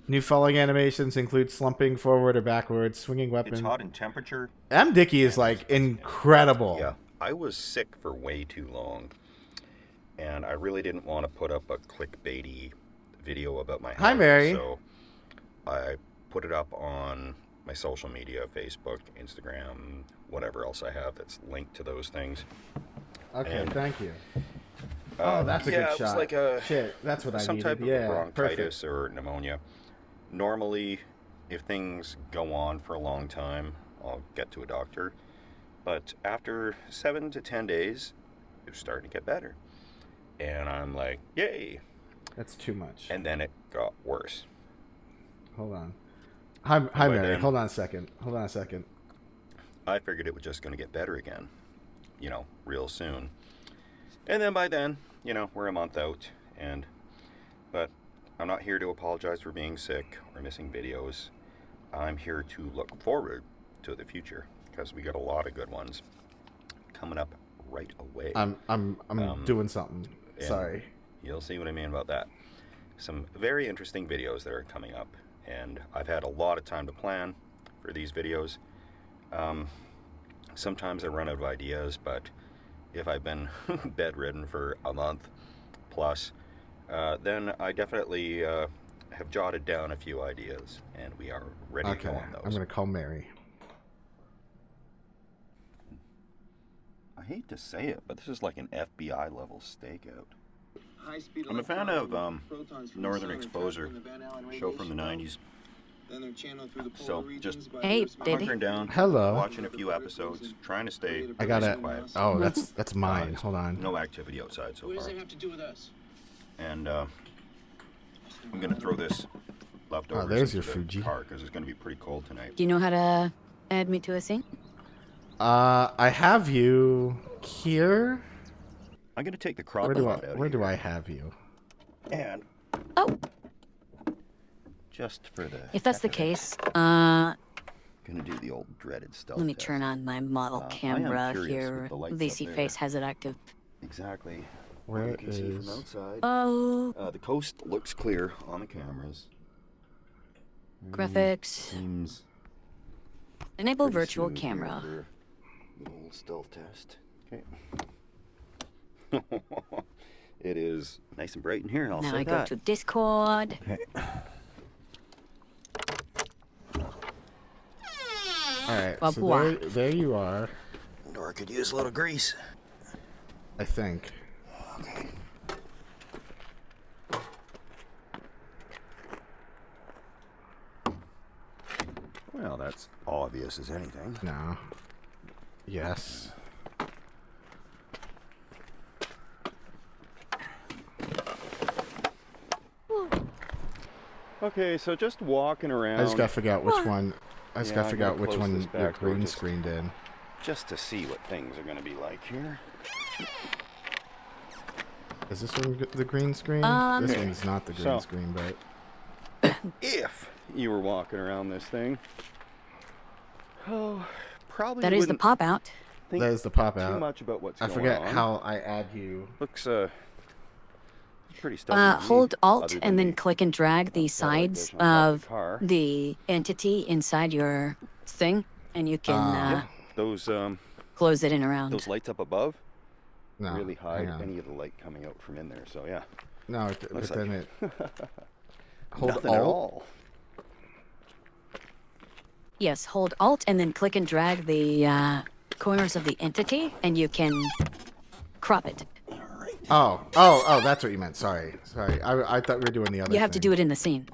New falling animations include slumping forward or backwards, swinging weapon. It's hot in temperature. M. Dickey is, like, incredible. Yeah, I was sick for way too long, and I really didn't want to put up a clickbaity video about my health. Hi, Mary. So I put it up on my social media, Facebook, Instagram, whatever else I have that's linked to those things. Okay, And, thank you. Oh, that's a yeah, good it was shot. like a Shit, that's what I some needed. type of Yeah, bronchitis perfect. or pneumonia. Normally, if things go on for a long time, I'll get to a doctor. But after 7 to 10 days, it was starting to get better. And I'm like, yay. That's too much. And then it got worse. Hold on. Hi, by Mary. then- Hold on a second. Hold on a second. I figured it was just going to get better again, you know, real soon. And then by then, you know, we're a month out. But I'm not here to apologize for being sick or missing videos. I'm here to look forward to the future, because we got a lot of good ones coming up right away. I'm doing something. and Sorry. You'll see what I mean about that. Some very interesting videos that are coming up, and I've had a lot of time to plan for these videos. Sometimes I run out of ideas, but if I've been bedridden for a month plus, then I definitely have jotted down a few ideas, and we are ready to go on those. I'm going to call Mary. I hate to say it, but this is like an FBI level stakeout. I'm a fan of Northern Exposure, show from the 90s. So just Hey, baby. hunkering down, Hello. watching a few episodes, trying to stay I got nice it. and quiet. Oh, that's mine. There's Hold on. No activity outside so What does far. that have to do with us? And I'm gonna throw this leftovers there's into your the Fuji. car because it's gonna be pretty cold tonight. Do you know how to add me to a scene? I have you here. I'm gonna take the crop Where do pot out where of do here. I have you? And Oh, just for the if that's the heck of it, case, gonna do the old dreaded stealth let me test. turn on my model I am camera curious here. with the lights up VC there. Face has it active. Exactly. Where you can see is- from outside. Oh, The coast looks clear on the cameras. graphics. Seems Enable pretty virtual smooth here camera. for the old stealth test. Okay. It is nice and bright in here. I'll Now say I that. go to Discord. Okay. All right. Well, So blah. there you are. Or I could use a little grease. I think. Okay. Well, that's obvious as anything. No. Yes. Okay, so just walking around. I just gotta figure out which one. I just Yeah, gotta I figure gotta out which close one this you're back door green just- screened in. just to see what things are going to be like here. Is this one the green screen? This Okay. one's not the green So- screen, but If you were walking around this thing, oh, probably That is the wouldn't pop out. think that is the pop too out. much about what's I going forget on. how I add you. Looks pretty stealthy to me, Hold Alt other than and then the click and drag the satellite sides dish on top of the car. the entity inside your thing, and you can Those close it in around. those lights up above No, really hide hang on. any of the light coming out from in there. So yeah, No, but looks then like it. Hold nothing at Alt. all. Yes, hold Alt and then click and drag the corners of the entity, and you can crop it. Oh, that's what you meant. Sorry. I thought we were doing the other You have to thing. do it in the scene.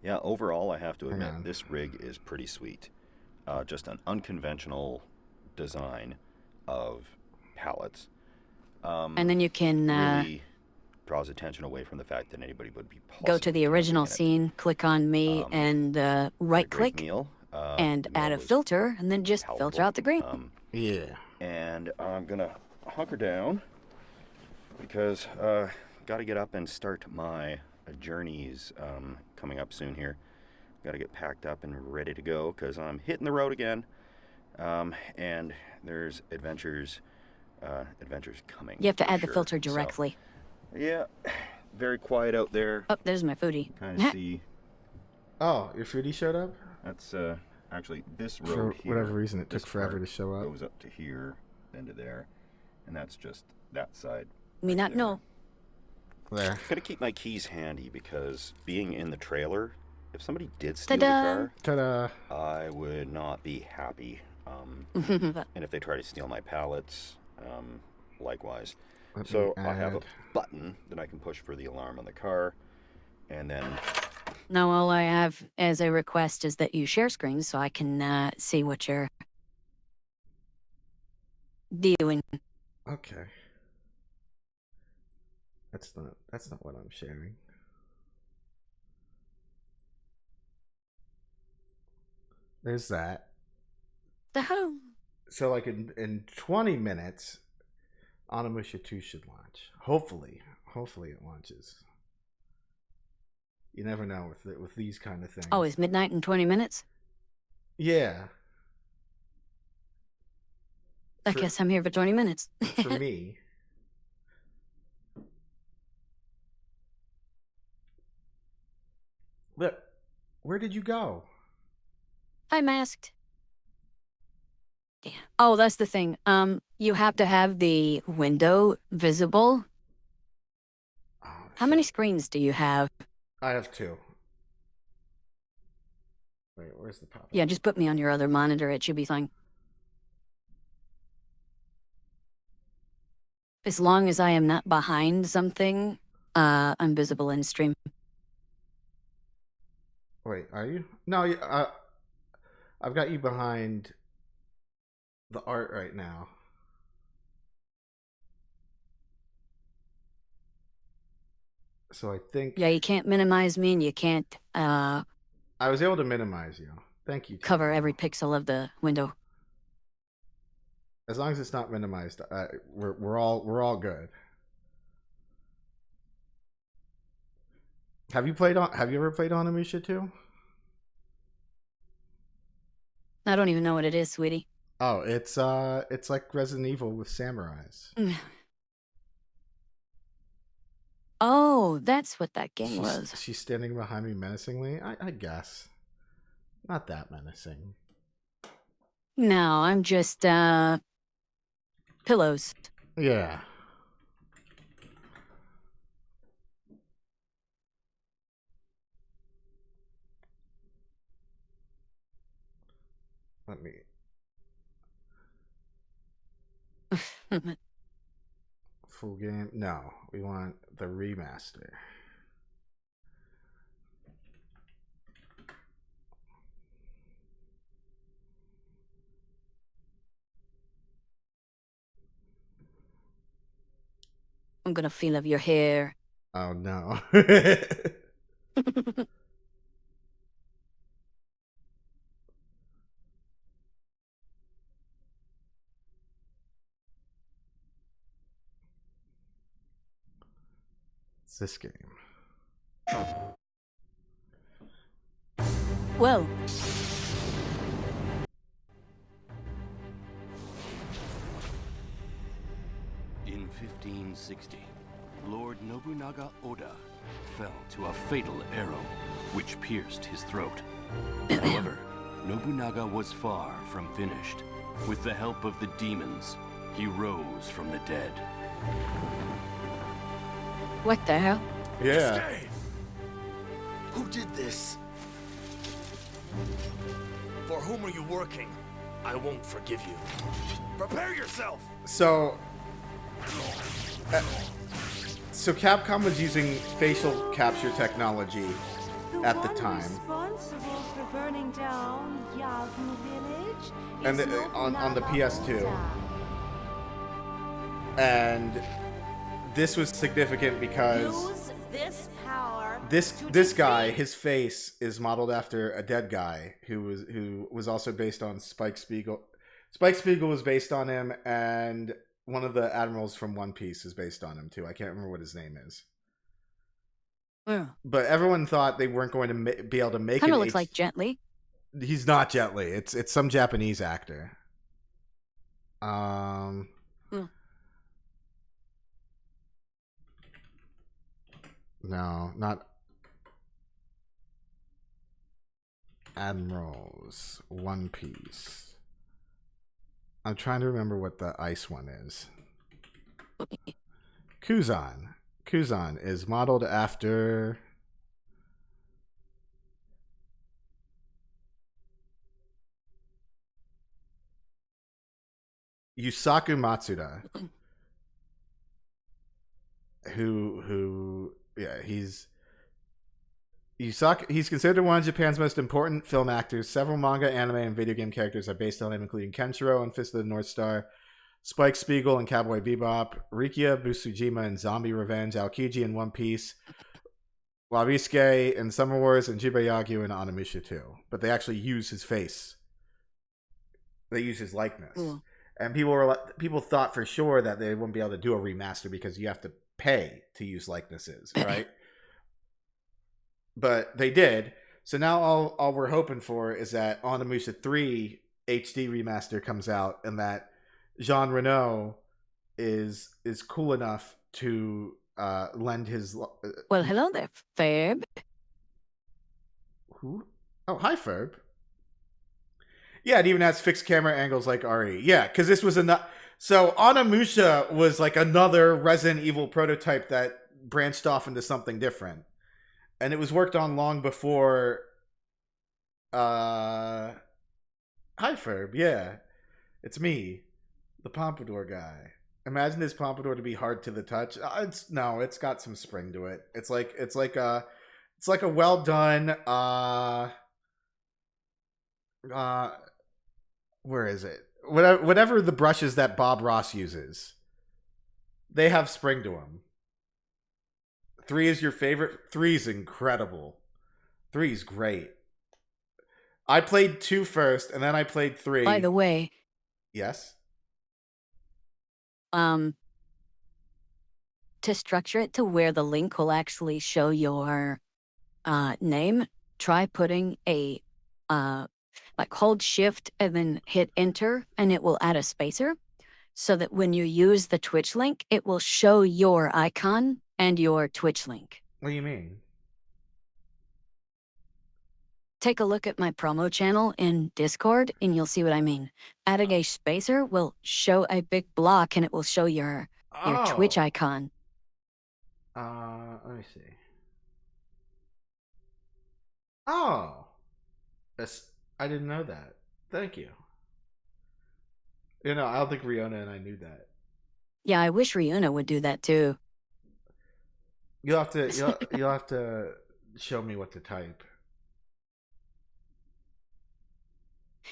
Yeah, overall, I have to admit, this rig is pretty sweet. Just an unconventional design of pallets. And then you can really draws attention away from the fact that anybody would be go to the original scene, click on me, and right-click, and add a filter, and then just filter out the green. Yeah. And I'm gonna hunker down because got to get up and start my journeys coming up soon here. Got to get packed up and ready to go because I'm hitting the road again, and there's adventures coming. You have to add the filter directly. So, yeah, very quiet out there. Oh, there's my foodie. Kind of see. Oh, your foodie showed up? That's actually this road For here. whatever reason, it took forever to show up. Goes up to here, then to there, and that's just that side. Me not know. There. Gotta keep my keys handy because being in the trailer, if somebody did steal Ta-da! the car, I would not be happy. And if they try to steal my pallets, likewise. So I have a button that I can push for the alarm on the car, and then. Now all I have as a request is that you share screens so I can see what you're doing. Okay. That's not what I'm sharing. There's that. The home. So like in 20 minutes, Onimusha 2 should launch. Hopefully it launches. You never know with these kind of things. Oh, it's midnight in 20 minutes? Yeah. I guess I'm here for 20 minutes. For me. Look, where did you go? I masked. Yeah. Oh, that's the thing. You have to have the window visible. Oh, how many screens do you have? I have 2. Wait, where's the pop-up? Yeah, just put me on your other monitor. It should be fine. As long as I am not behind something, I'm visible in stream. Wait, are you? No, I've got you behind the art right now. So I think... Yeah, you can't minimize me and you can't... I was able to minimize you. Thank you. Cover every pixel of the window. As long as it's not minimized, we're all good. Have you ever played Onimusha 2? I don't even know what it is, sweetie. Oh, it's like Resident Evil with samurais. Oh, that's what that game was. She's standing behind me menacingly. I guess. Not that menacing. No, I'm just pillows. Yeah. Let me. Full game? No, we want the remaster. I'm gonna feel of your hair. Oh no. It's this game. Well. In 1560, Lord Nobunaga Oda fell to a fatal arrow, which pierced his throat. However, Nobunaga was far from finished. With the help of the demons, he rose from the dead. What the hell? Yeah. Who did this? For whom are you working? I won't forgive you. Prepare yourself! So Capcom was using facial capture technology at the time. Responsible for burning down Yagnu village And on the PS2. And this was significant because Use this power this guy, his face is modeled after a dead guy who was also based on Spike Spiegel. Spike Spiegel was based on him, and one of the admirals from One Piece is based on him too. I can't remember what his name is. Yeah. But everyone thought they weren't going to be able to make it. Kind of looks like Jet Li. He's not Jet Li. It's some Japanese actor. No, not Admirals. One Piece. I'm trying to remember what the ice one is. Kuzan. Kuzan is modeled after Yusaku Matsuda. He's considered one of Japan's most important film actors. Several manga, anime, and video game characters are based on him, including Kenshiro and Fist of the North Star, Spike Spiegel and Cowboy Bebop, Rikia Busujima and Zombie Revenge, Aokiji in One Piece, Wabisuke in Summer Wars, and Jibayagyu in Onimusha 2. But they actually use his face. They use his likeness. And people thought for sure that they wouldn't be able to do a remaster because you have to pay to use likenesses, right? But they did. So now all we're hoping for is that Onimusha 3 HD remaster comes out, and that Jean Reno is cool enough to lend his. Well, hello there, Ferb. Who? Oh, hi, Ferb. Yeah, it even has fixed camera angles like RE. Yeah, because this was so Onimusha was like another Resident Evil prototype that branched off into something different. And it was worked on long before Hi Ferb, yeah. It's me, the Pompadour guy. Imagine this Pompadour to be hard to the touch. It's got some spring to it. It's like a well done where is it? Whatever the brushes that Bob Ross uses, they have spring to them. 3 is your favorite? 3 is incredible. 3 is great. I played 2 first, and then I played 3. By the way. Yes? To structure it to where the link will actually show your name, try putting a hold shift and then hit enter, and it will add a spacer so that when you use the Twitch link, it will show your icon and your Twitch link. What do you mean? Take a look at my promo channel in Discord and you'll see what I mean. Adding a spacer will show a big block and it will show your Twitch icon. Let me see. Oh. I didn't know that. Thank you. I don't think Riona and I knew that. Yeah, I wish Riona would do that too. You'll have to show me what to type.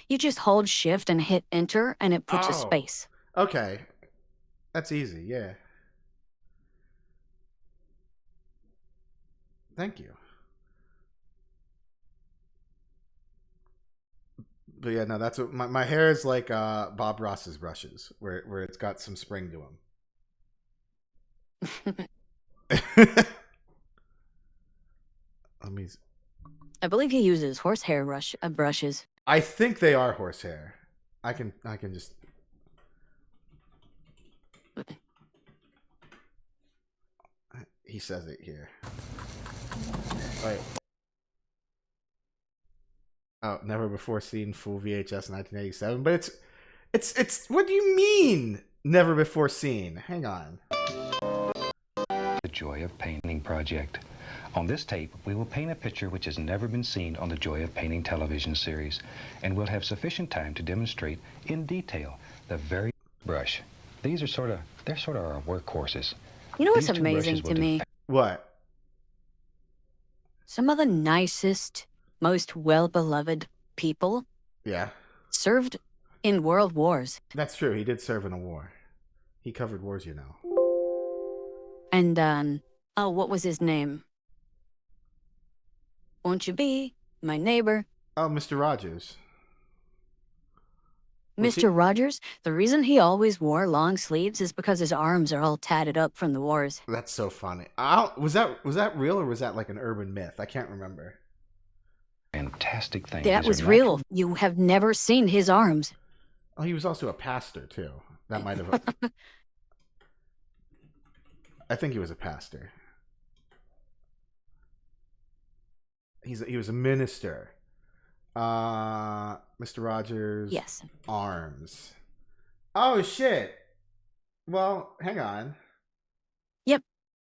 You just hold shift and hit enter and it puts a space. Okay. That's easy, yeah. Thank you. But yeah, no, that's what my hair is like Bob Ross's brushes, where it's got some spring to them. I believe he uses horsehair brushes. I think they are horsehair. I can just. He says it here. Wait. Oh, never before seen full VHS 1987. But it's. What do you mean? Never before seen. Hang on. The Joy of Painting project. On this tape, we will paint a picture which has never been seen on the Joy of Painting television series, and we'll have sufficient time to demonstrate in detail the very brush. These are sort of our workhorses. You know what's These two amazing brushes will to me? What? Some of the nicest, most well-beloved people Yeah. served in world wars. That's true. He did serve in a war. He covered wars, you know. And, oh, what was his name? Won't you be my neighbor? Oh, Mr. Rogers. Was Mr. Rogers, the reason he always wore long sleeves is because his arms are all tatted up from the wars. That's so funny. Was that real or was that like an urban myth? I can't remember. Fantastic thing. That was real. You have never seen his arms. Oh, he was also a pastor too. That might have. I think he was a pastor. He was a minister. Mr. Rogers. Yes. Arms. Oh shit. Well, hang on. Yep.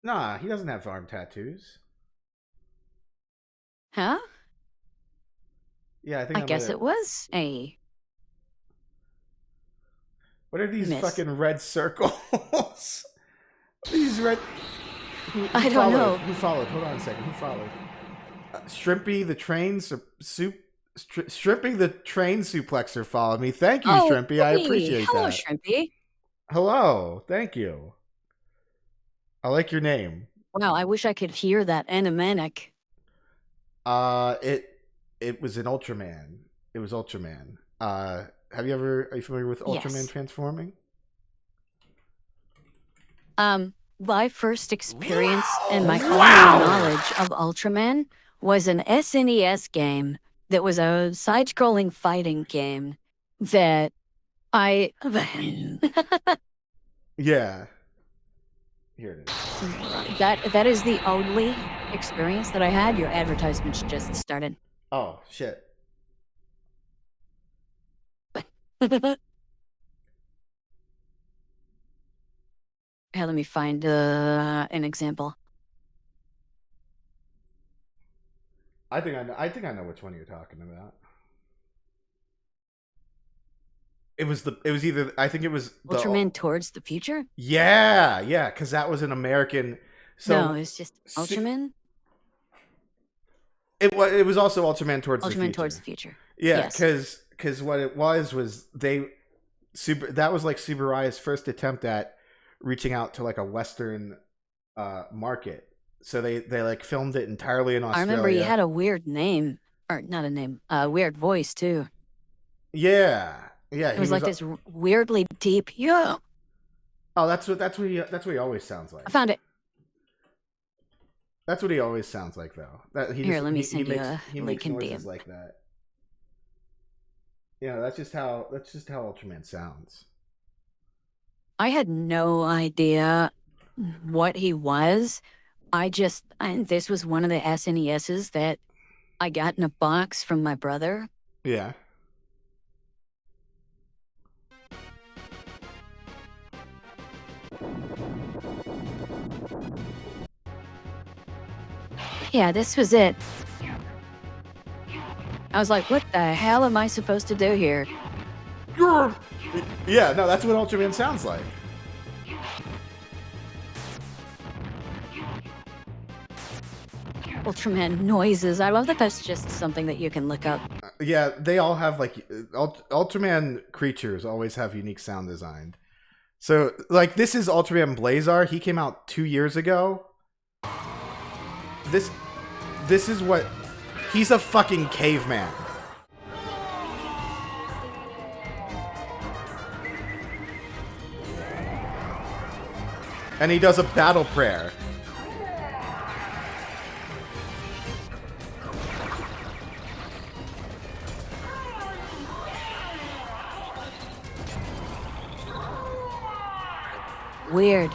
Nah, he doesn't have arm tattoos. Huh? Yeah, I think I guess it was a. What are these miss. fucking red circles? These red. Who I don't followed? know. Who followed? Hold on a second. Who followed? Shrimpy the train Shrimpy the train suplexer followed me. Thank you, Oh, Shrimpy. I hey. appreciate Hello, that. Shrimpy. Hello. Thank you. I like your name. Wow, I wish I could hear that animanic. It was an Ultraman. It was Ultraman. Are you familiar with Ultraman Yes. transforming? My first experience and my common knowledge of Ultraman was an SNES game that was a side-scrolling fighting game that I... Yeah. Here it is. that is the only experience that I had. Your advertisements just started. Oh, shit. Here, let me find an example. I think I know which one you're talking about. It was either I think it was the Ultraman Towards the Future? Yeah, because that was an American. So No, it's just Ultraman. It was also Ultraman Towards the Future. Ultraman Towards the Future. Yeah, Yes. because what it was that was like Subaraya's first attempt at reaching out to like a Western market. So they like filmed it entirely in I Australia. remember he had a weird name, or not a name, a weird voice too. Yeah. It was like this weirdly deep. Yeah. Oh, that's what he always sounds like. I found it. That's what he always sounds like, though. Here, let me send you a he link makes in noises DM. like that. Yeah, that's just how Ultraman sounds. I had no idea what he was. And this was one of the SNESs that I got in a box from my brother. Yeah. Yeah, this was it. I was like, what the hell am I supposed to do here? Yeah, no, that's what Ultraman sounds like. Ultraman noises. I love that that's just something that you can look up. Yeah, they all have like Ultraman creatures always have unique sound design. So, like, this is Ultraman Blazar. He came out 2 years ago. This is what he's a fucking caveman. And he does a battle prayer. Weird.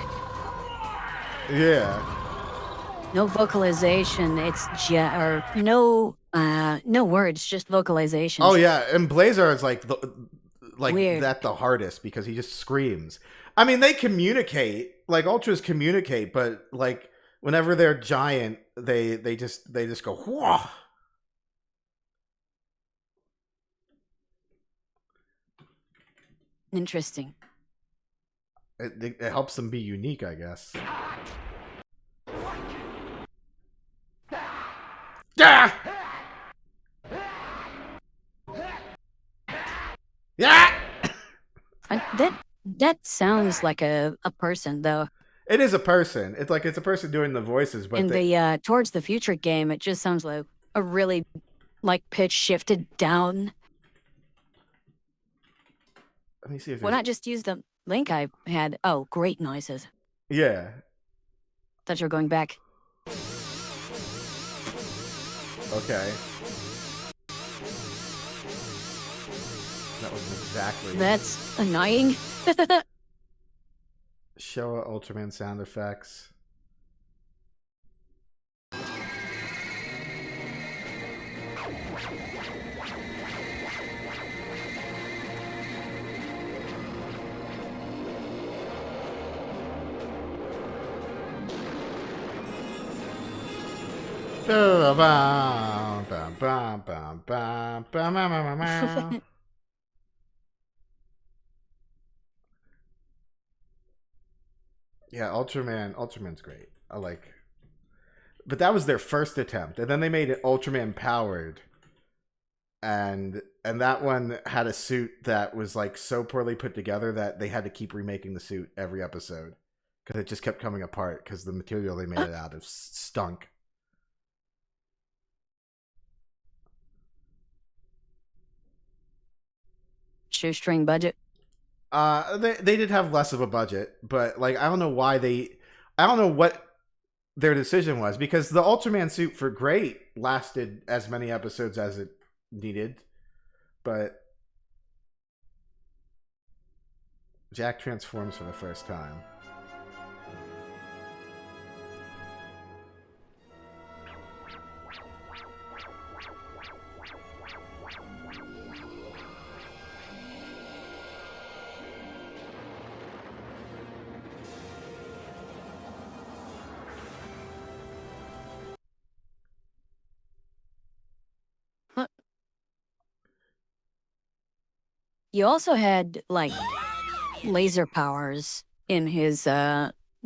Yeah. No vocalization. It's no words, just vocalizations. Oh yeah, and Blazar is like Weird. that the hardest because he just screams. I mean, they communicate, like Ultras communicate, but like whenever they're giant, they just go whoa. Interesting. It helps them be unique, I guess. Yeah. Yeah. That sounds like a person though. It is a person. It's like it's a person doing the voices, but In the Towards the Future game, it just sounds like a really like pitch shifted down. Let me see if Why not just use the link I had? Oh, great noises. Yeah. Thought you were going back. Okay. That wasn't exactly. That's annoying. Showa Ultraman sound effects. Yeah, Ultraman's great. I like. But that was their first attempt, and then they made it Ultraman powered. And that one had a suit that was like so poorly put together that they had to keep remaking the suit every episode because it just kept coming apart because the material they made it out of stunk. Shoestring budget. They did have less of a budget, but like I don't know what their decision was, because the Ultraman suit for Great lasted as many episodes as it needed, but Jack transforms for the first time. You also had like laser powers in his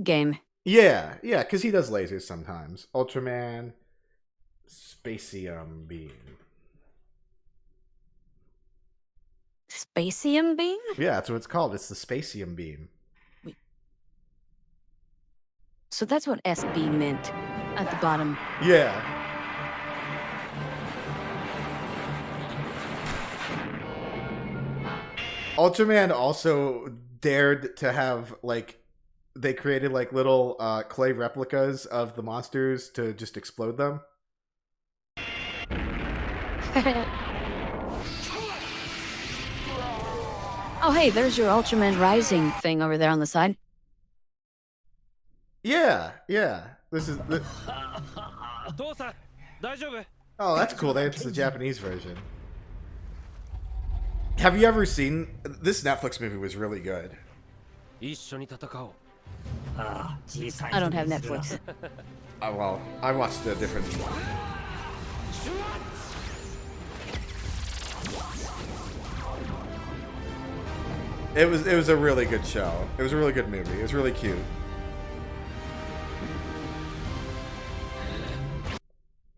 game. Yeah, because he does lasers sometimes. Ultraman Spacium Beam. Spacium Beam? Yeah, that's what it's called. It's the Spacium Beam. Wait. So that's what SB meant at the bottom. Yeah. Ultraman also dared to have, like, they created, like, little clay replicas of the monsters to just explode them. Oh, hey, there's your Ultraman Rising thing over there on the side. Yeah. This is... Oh, that's cool. That's the Japanese version. Have you ever seen... This Netflix movie was really good. I don't have Netflix. Well, I watched a different... It was a really good show. It was a really good movie. It was really cute.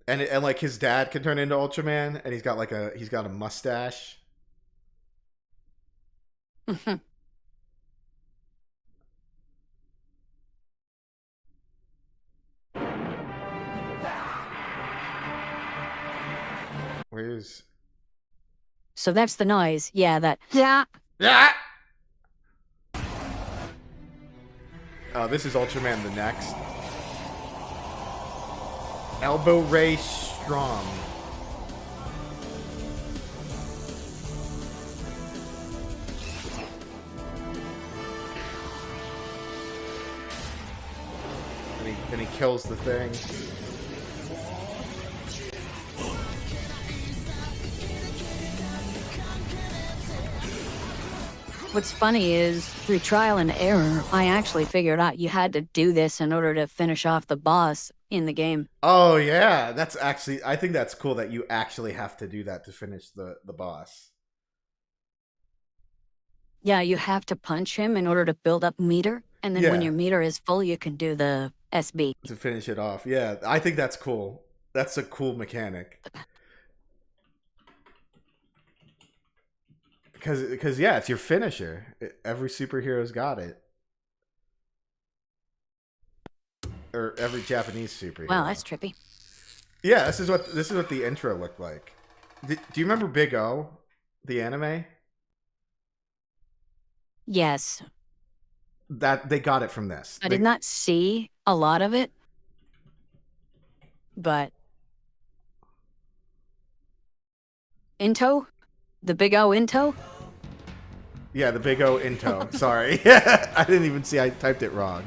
And like his dad can turn into Ultraman, and he's got a mustache. Where's... So that's the noise. Yeah, that. Yeah. Oh, this is Ultraman the next. Elbow Ray Strom. And he kills the thing. What's funny is, through trial and error, I actually figured out you had to do this in order to finish off the boss in the game. Oh yeah, that's actually, I think that's cool that you actually have to do that to finish the boss. Yeah, you have to punch him in order to build up meter, and then when Yeah. your meter is full, you can do the SB. To finish it off. Yeah, I think that's cool. That's a cool mechanic. Because yeah, it's your finisher. Every superhero's got it. Or every Japanese superhero. Wow, that's trippy. Yeah, this is what the intro looked like. Do you remember Big O, the anime? Yes. That they got it from this. I did not see a lot of it, but Into? The Big O Into? Yeah, the Big O Into. Sorry. I didn't even see I typed it wrong.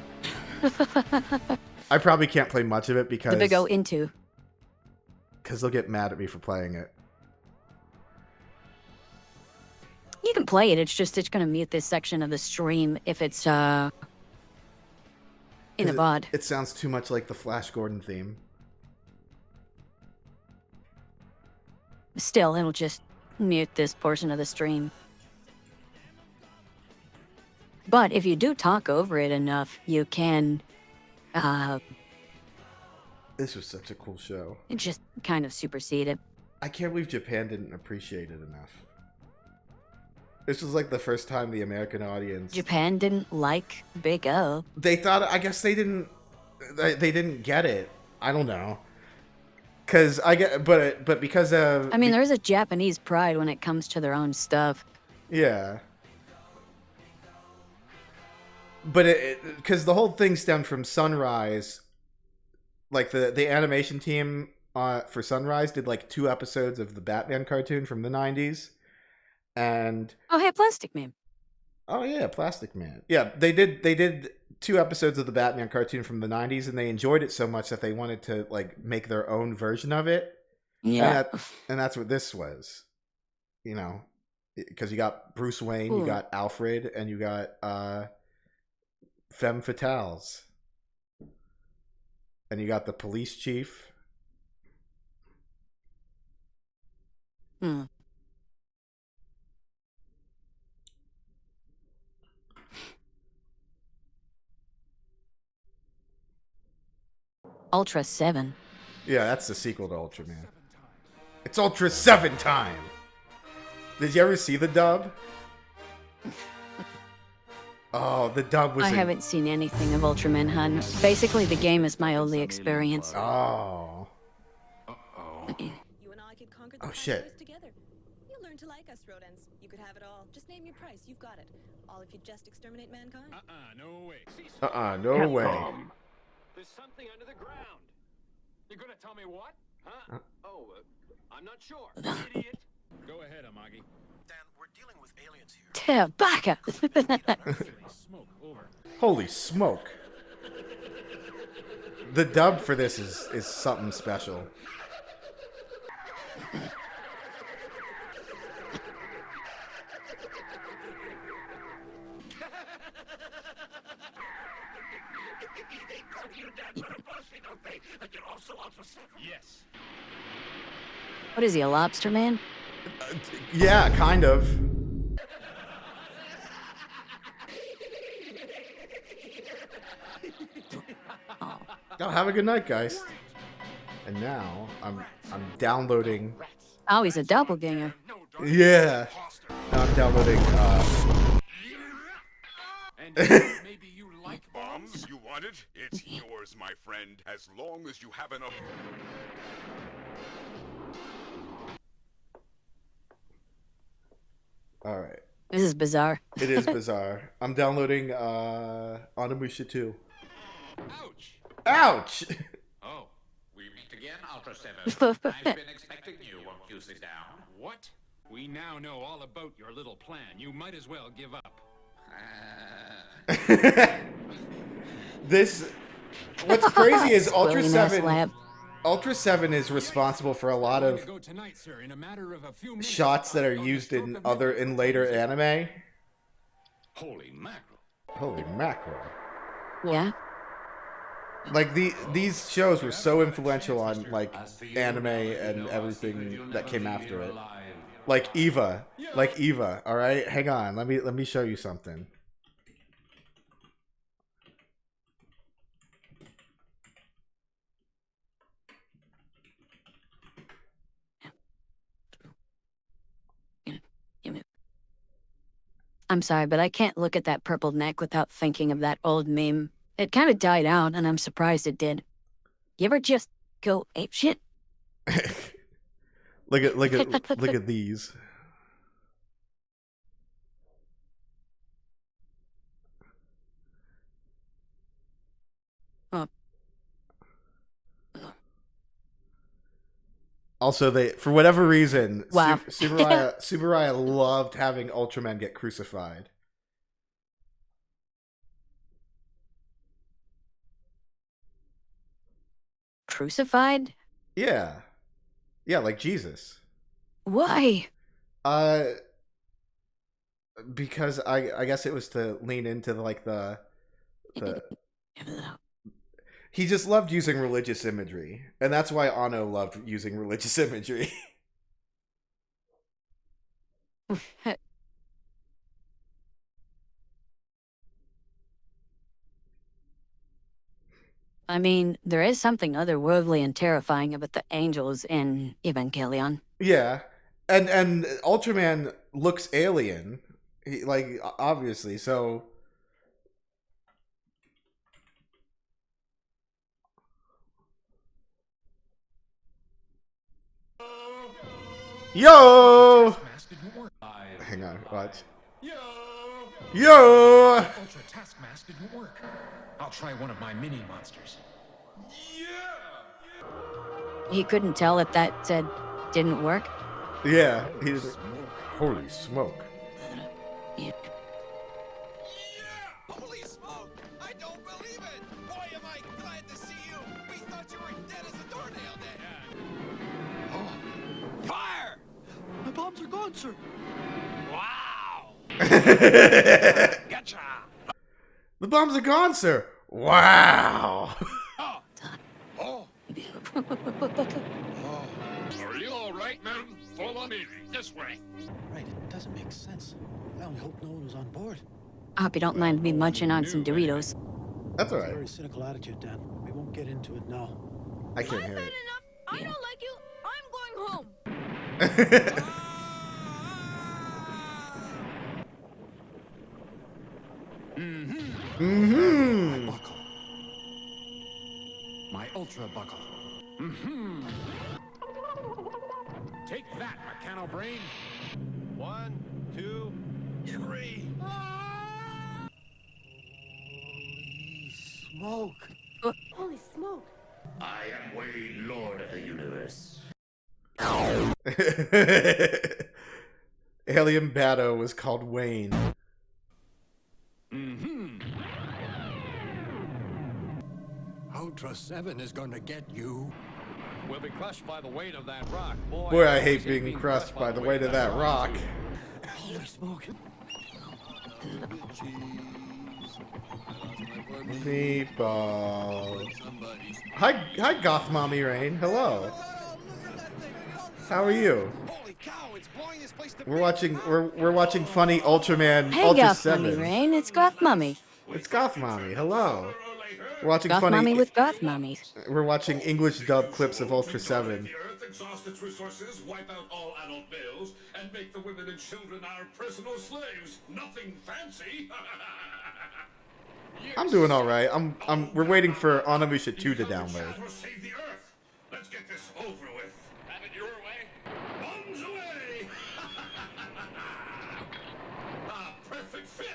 I probably can't play much of it because... The Big O Into. Because they'll get mad at me for playing it. You can play it, it's just it's going to mute this section of the stream if it's in the VOD. It sounds too much like the Flash Gordon theme. Still, it'll just mute this portion of the stream. But if you do talk over it enough, you can This was such a cool show. just kind of supersede it. I can't believe Japan didn't appreciate it enough. This was like the first time the American audience... Japan didn't like Big O. They thought... I guess they didn't get it. I don't know. Because I get... But because of... I mean, there's a Japanese pride when it comes to their own stuff. Yeah. But because the whole thing stemmed from Sunrise, like the animation team for Sunrise did like 2 episodes of the Batman cartoon from the 90s, and oh hey, Plastic Man. Oh yeah, Plastic Man. Yeah, they did 2 episodes of the Batman cartoon from the 90s, and they enjoyed it so much that they wanted to like make their own version of it. Yeah, and that's what this was, you know, because you got Bruce Wayne, you got Alfred, and you got Femme Fatales. And you got the police chief. Ultra 7. Yeah, that's the sequel to Ultraman. It's Ultra 7 time! Did you ever see the dub? Oh, the dub was... I haven't seen anything of Ultraman, hun. Basically, the game is my only experience. Oh. You and I could conquer the Oh, shit. together. You'll learn to like us, rodents. You could have it all. Just name your price. You've got it. All if you just exterminate mankind. No way. No way. There's something under the ground. You're gonna tell me what? Huh? I'm not sure. Idiot. Go ahead, Amagi. Dan, we're dealing with aliens here. Baka! Holy smoke. The dub for this is something special. Yes. What is he, a lobster man? Yeah, kind of. Oh, have a good night, guys. And now I'm downloading. Oh, he's a doppelganger. Yeah. Now I'm downloading. Maybe you like bombs. You want it? It's yours, my friend. As long as you have enough. All right. This is bizarre. It is bizarre. I'm downloading Onimusha 2. Ouch! Ouch! Oh, we meet again, Ultra 7. I've been expecting you. Won't you sit down? What? We now know all about your little plan. You might as well give up. This. What's crazy is Ultra Exploding ass 7. lab. Ultra 7 is responsible for a lot of Go tonight, sir, in a matter of a few minutes. shots that are used in later anime. Holy mackerel. Holy mackerel. Yeah. Like these shows were so influential on like anime and everything that came after it. Like Eva. All right, hang on. Let me show you something. I'm sorry, but I can't look at that purple neck without thinking of that old meme. It kind of died out, and I'm surprised it did. You ever just go apeshit? Look at these. Oh. Also, they for whatever reason, Wow. Subaraya loved having Ultraman get crucified. Crucified? Yeah, like Jesus. Why? Because I guess it was to lean into like the he just loved using religious imagery, and that's why Ano loved using religious imagery. I mean, there is something otherworldly and terrifying about the angels in Evangelion. Yeah, and Ultraman looks alien, like obviously. So yo, hang on, watch. Yo! Ultra task mask didn't work. I'll try one of my mini monsters. He couldn't tell if that said didn't work. Yeah, he did. Holy smoke! Holy smoke! I don't believe it! Boy, am I glad to see you! We thought you were dead as a doornail dead! Oh. Fire! My bombs are gone, sir. Wow! Gotcha! The bombs are gone, sir. Wow. Are you all right, madam? Follow me. This way. Right, it doesn't make sense. I only hope no one was on board. I hope you don't mind me munching on some Doritos. That's all It's a right. very cynical attitude, Dan. We won't get into it now. I can't hear it. I don't like you. I'm going home. Mm-hmm. My buckle. My ultra buckle. Mm-hmm. Take that, mechano brain. 1, 2, 3. Smoke! Holy smoke. I am Wayne, Lord of the Universe. Alien Batto was called Wayne. Mm-hmm. Ultra 7 is gonna get you. We'll be crushed by the weight of that rock. Boy, I hate being crushed by the weight of that rock. Holy smoke! Meatballs. Hi, Goth Mommy Rain. Hello. How are you? We're watching funny Ultraman Hey, Ultra Goth 7. Mummy Rain, it's Goth Mummy. It's Goth Mommy. Hello. We're watching Goth funny. Mummy with Goth Mummies. We're watching English dub clips of Ultra 7. Exhaust its resources, wipe out all adult males, and make the women and children our personal slaves. Nothing fancy. I'm doing all right. We're waiting for Onimusha 2 to download. Save the Earth. Let's get this over with. Have it your way. Bombs away. Ah, perfect fit.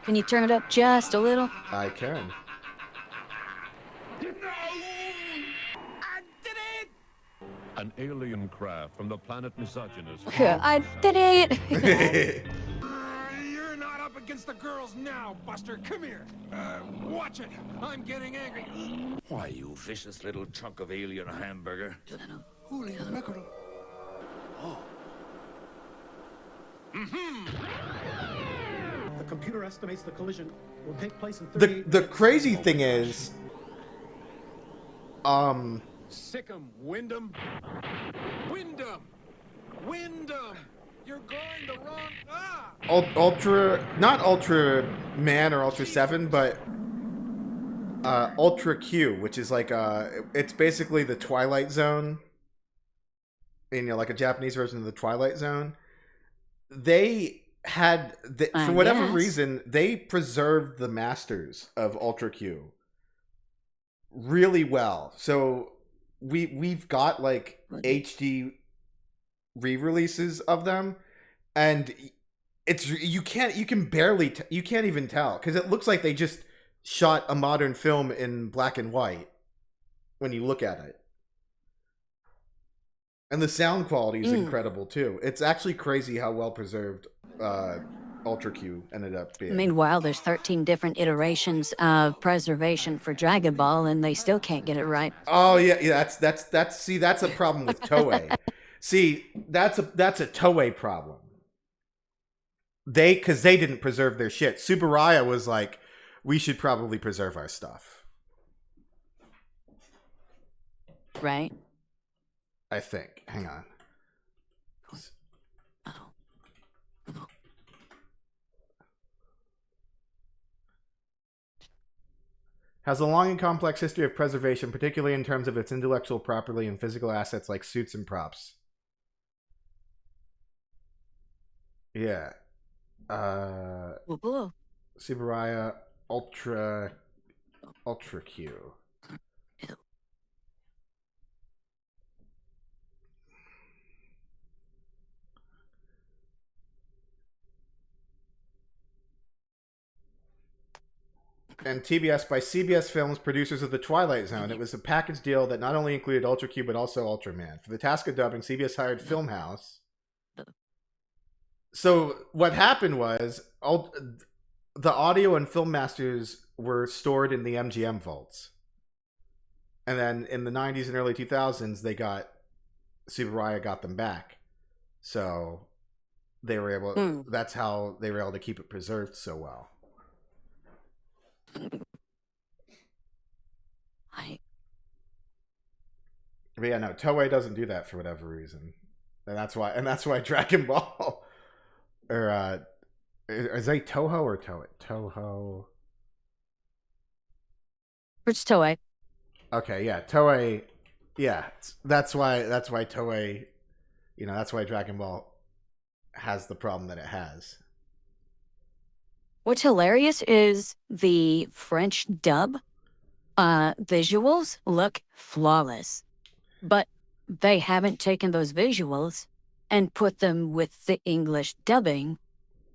Can you turn it up just a little? I can. An alien craft from the planet Misogynist. I did it! You're not up against the girls now, Buster. Come here. Watch it. I'm getting angry. Why, you vicious little chunk of alien hamburger. Holy mackerel. Oh. The computer estimates the collision will take place in The 38 the minutes. crazy thing is, Sick 'em, Wyndham. Wyndham! Wyndham! You're going the wrong... Ah! not Ultra Man or Ultra 7, but Ultra Q, which is like it's basically the Twilight Zone, like a Japanese version of the Twilight Zone. They had for whatever reason they preserved the masters of Ultra Q really well. So we've got like HD re-releases of them, and you can't even tell because it looks like they just shot a modern film in black and white when you look at it. And the sound quality is incredible too. It's actually crazy how well preserved Ultra Q ended up being. Meanwhile, there's 13 different iterations of preservation for Dragon Ball, and they still can't get it right. Oh yeah. That's a problem with Toei. See, that's a Toei problem. Because they didn't preserve their shit. Subaraya was like, we should probably preserve our stuff. Right. I think. Hang on. Has a long and complex history of preservation, particularly in terms of its intellectual property and physical assets like suits and props. Yeah. Subaraya Ultra Q. And TBS by CBS Films, producers of The Twilight Zone. It was a package deal that not only included Ultra Q, but also Ultraman. For the task of dubbing, CBS hired Filmhouse. So what happened was, the audio and film masters were stored in the MGM vaults. And then in the 90s and early 2000s, Subaraya got them back. So they were able, that's how they were able to keep it preserved so well. But yeah, no, Toei doesn't do that for whatever reason, and that's why Dragon Ball, or is they Toho or Toei? Toho. It's Toei. Okay, yeah, Toei. Yeah, that's why Toei, that's why Dragon Ball has the problem that it has. What's hilarious is the French dub visuals look flawless, but they haven't taken those visuals and put them with the English dubbing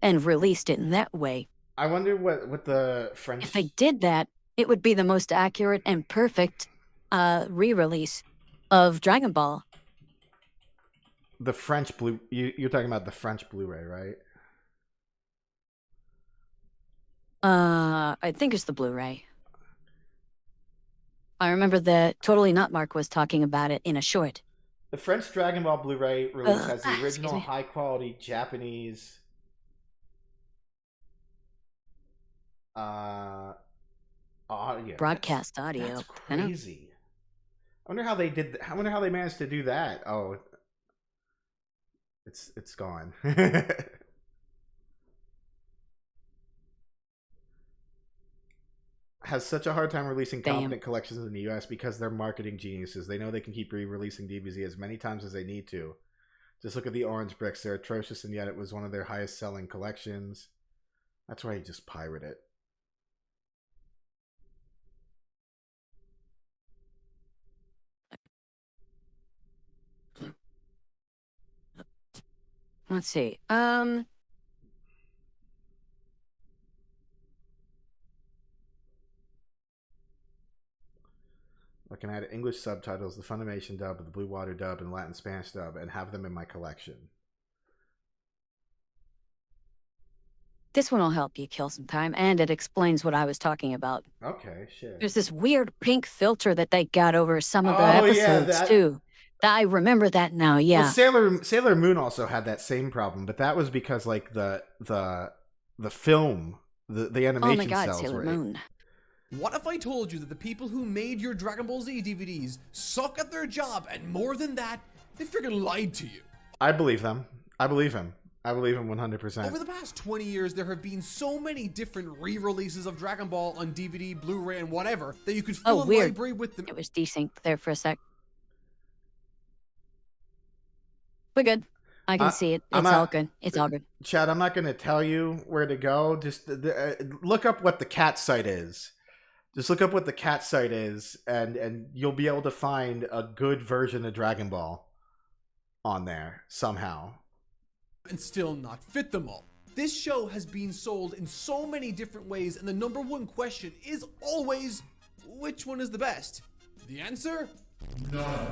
and released it in that way. I wonder what the French... If they did that, it would be the most accurate and perfect re-release of Dragon Ball. The French you're talking about the French Blu-ray, right? I think it's the Blu-ray. I remember that Totally Not Mark was talking about it in a short. The French Dragon Ball Blu-ray release has the original high-quality Japanese audio. Broadcast audio. That's crazy. I wonder how they did. I wonder how they managed to do that. Oh, it's gone. Has such a hard time releasing competent collections in the US because they're marketing geniuses. They know they can keep re-releasing DBZ as many times as they need to. Just look at the Orange Bricks. They're atrocious, and yet it was one of their highest selling collections. That's why you just pirate it. Let's see. I can add English subtitles, the Funimation dub, the Blue Water dub, and Latin Spanish dub, and have them in my collection. This one will help you kill some time, and it explains what I was talking about. Okay, shit. There's this weird pink filter that they got over some of the episodes, too. I remember that now. Yeah. Well, Sailor Moon also had that same problem, but that was because like the film, the animation Oh my God, cells Sailor were. Moon. What if I told you that the people who made your Dragon Ball Z DVDs suck at their job, and more than that, they freaking lied to you? I believe them. I believe him. I believe him 100%. Over the past 20 years, there have been so many different re-releases of Dragon Ball on DVD, Blu-ray, and whatever that you could fill a weird. library with them. It was desynced there for a sec. We're good. I can see it. It's all good. It's all good. Chad, I'm not going to tell you where to go. Just look up what the cat site is. Just look up what the cat site is, and you'll be able to find a good version of Dragon Ball on there somehow. And still not fit them all. This show has been sold in so many different ways, and the number one question is always, which one is the best? The answer? None.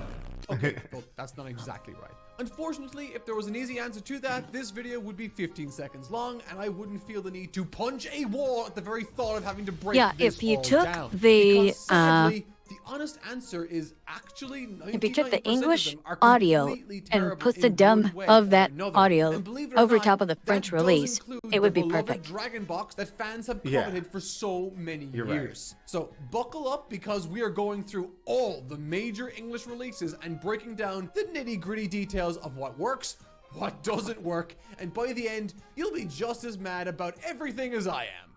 Okay, well, that's not exactly right. Unfortunately, if there was an easy answer to that, this video would be 15 seconds long, and I wouldn't feel the need to punch a wall at the very thought of having to break this if you all took down. the Because sadly, the honest answer is actually 99% if you took the of English them are audio completely and terrible put the in dub one way of or that another. audio And believe it or over not, top of the French that does release, include it would the be beloved perfect. Dragon box that fans have Yeah. coveted for so many You're right. years. So buckle up, because we are going through all the major English releases and breaking down the nitty-gritty details of what works, what doesn't work, and by the end, you'll be just as mad about everything as I am.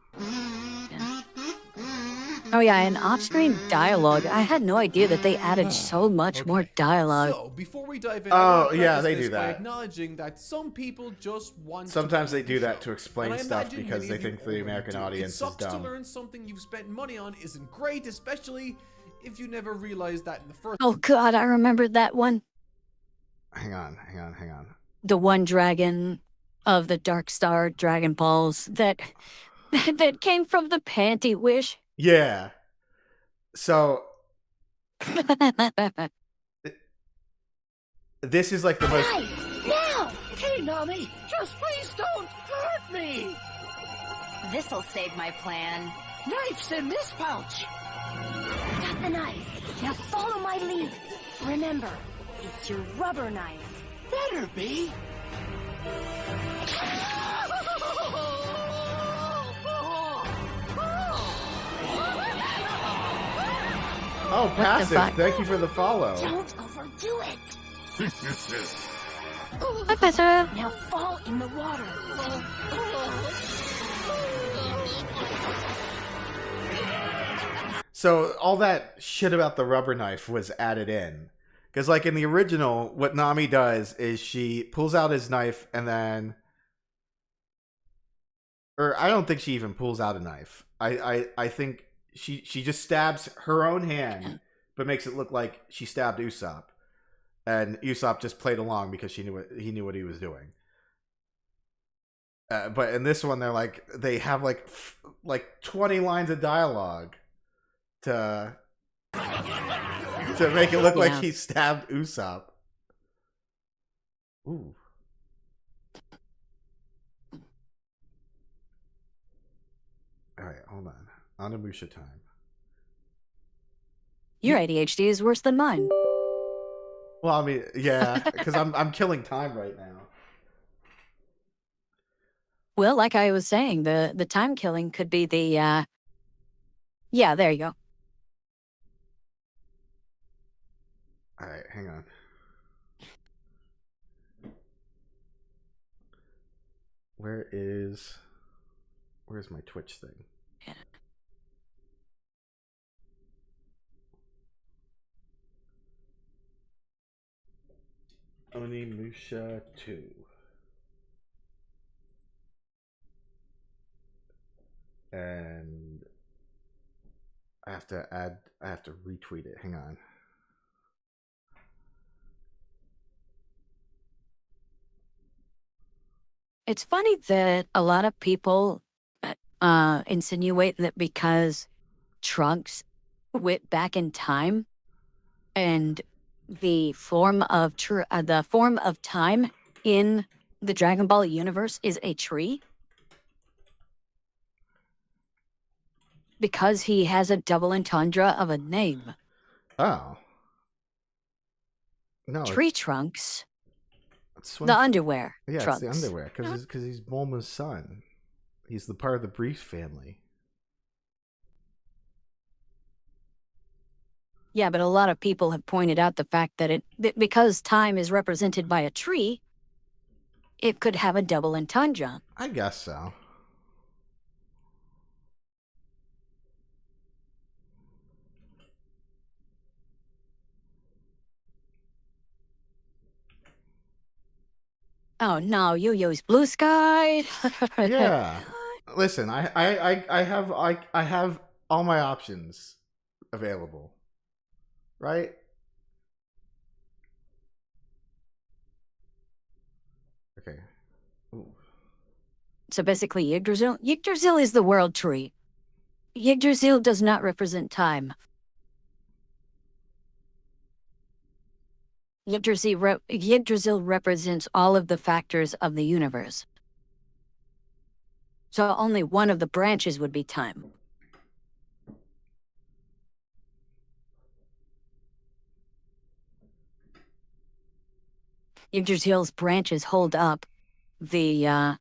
Oh yeah, and off-screen dialogue. I had no idea that they added so much more dialogue. So, before we dive in, Oh, I want to yeah, preface they this do by that. acknowledging that some people just want Sometimes to they do that to explain And I stuff imagine because many they of you think the already American do. audience is It sucks dumb. to learn something you've spent money on isn't great, especially if you never realized that in the first Oh God, I remembered that one. Hang on. The one dragon of the Dark Star Dragon Balls that came from the Panty Wish. Yeah. So this is like the most. Now! Hey, Nami! Just please don't hurt me! This'll save my plan. Knife's in this pouch! Got the knife. Now follow my lead. Remember, it's your rubber knife. Better be! Oh, passive. Thank you for the follow. Don't overdo it! Hi, Pastor. Now fall in the water. So all that shit about the rubber knife was added in. Because like in the original, what Nami does is she pulls out his knife and then... Or I don't think she even pulls out a knife. I think she just stabs her own hand, but makes it look like she stabbed Usopp. And Usopp just played along because he knew what he was doing. But in this one, they have like 20 lines of dialogue to make it look like he stabbed Usopp. Ooh. All right, hold on. Onimusha time. Your ADHD is worse than mine. Well, I mean, yeah, because I'm killing time right now. Well, like I was saying, the time killing could be the yeah, there you go. All right, hang on. Where's my Twitch thing? Yeah. Onimusha 2. And I have to retweet it. Hang on. It's funny that a lot of people insinuate that because Trunks went back in time and the form of time in the Dragon Ball universe is a tree, because he has a double entendre of a name. Oh. No, tree trunks. Swim... The underwear Yeah, trunks. it's the underwear because he's Bulma's son. He's the part of the Brief family. Yeah, but a lot of people have pointed out the fact that because time is represented by a tree, it could have a double entendre. I guess so. Oh no, you use blue sky. Yeah. Listen, I have all my options available. Right? Okay. Ooh. So basically, Yggdrasil is the world tree. Yggdrasil does not represent time. Yggdrasil represents all of the factors of the universe. So only one of the branches would be time. Yggdrasil's branches hold up the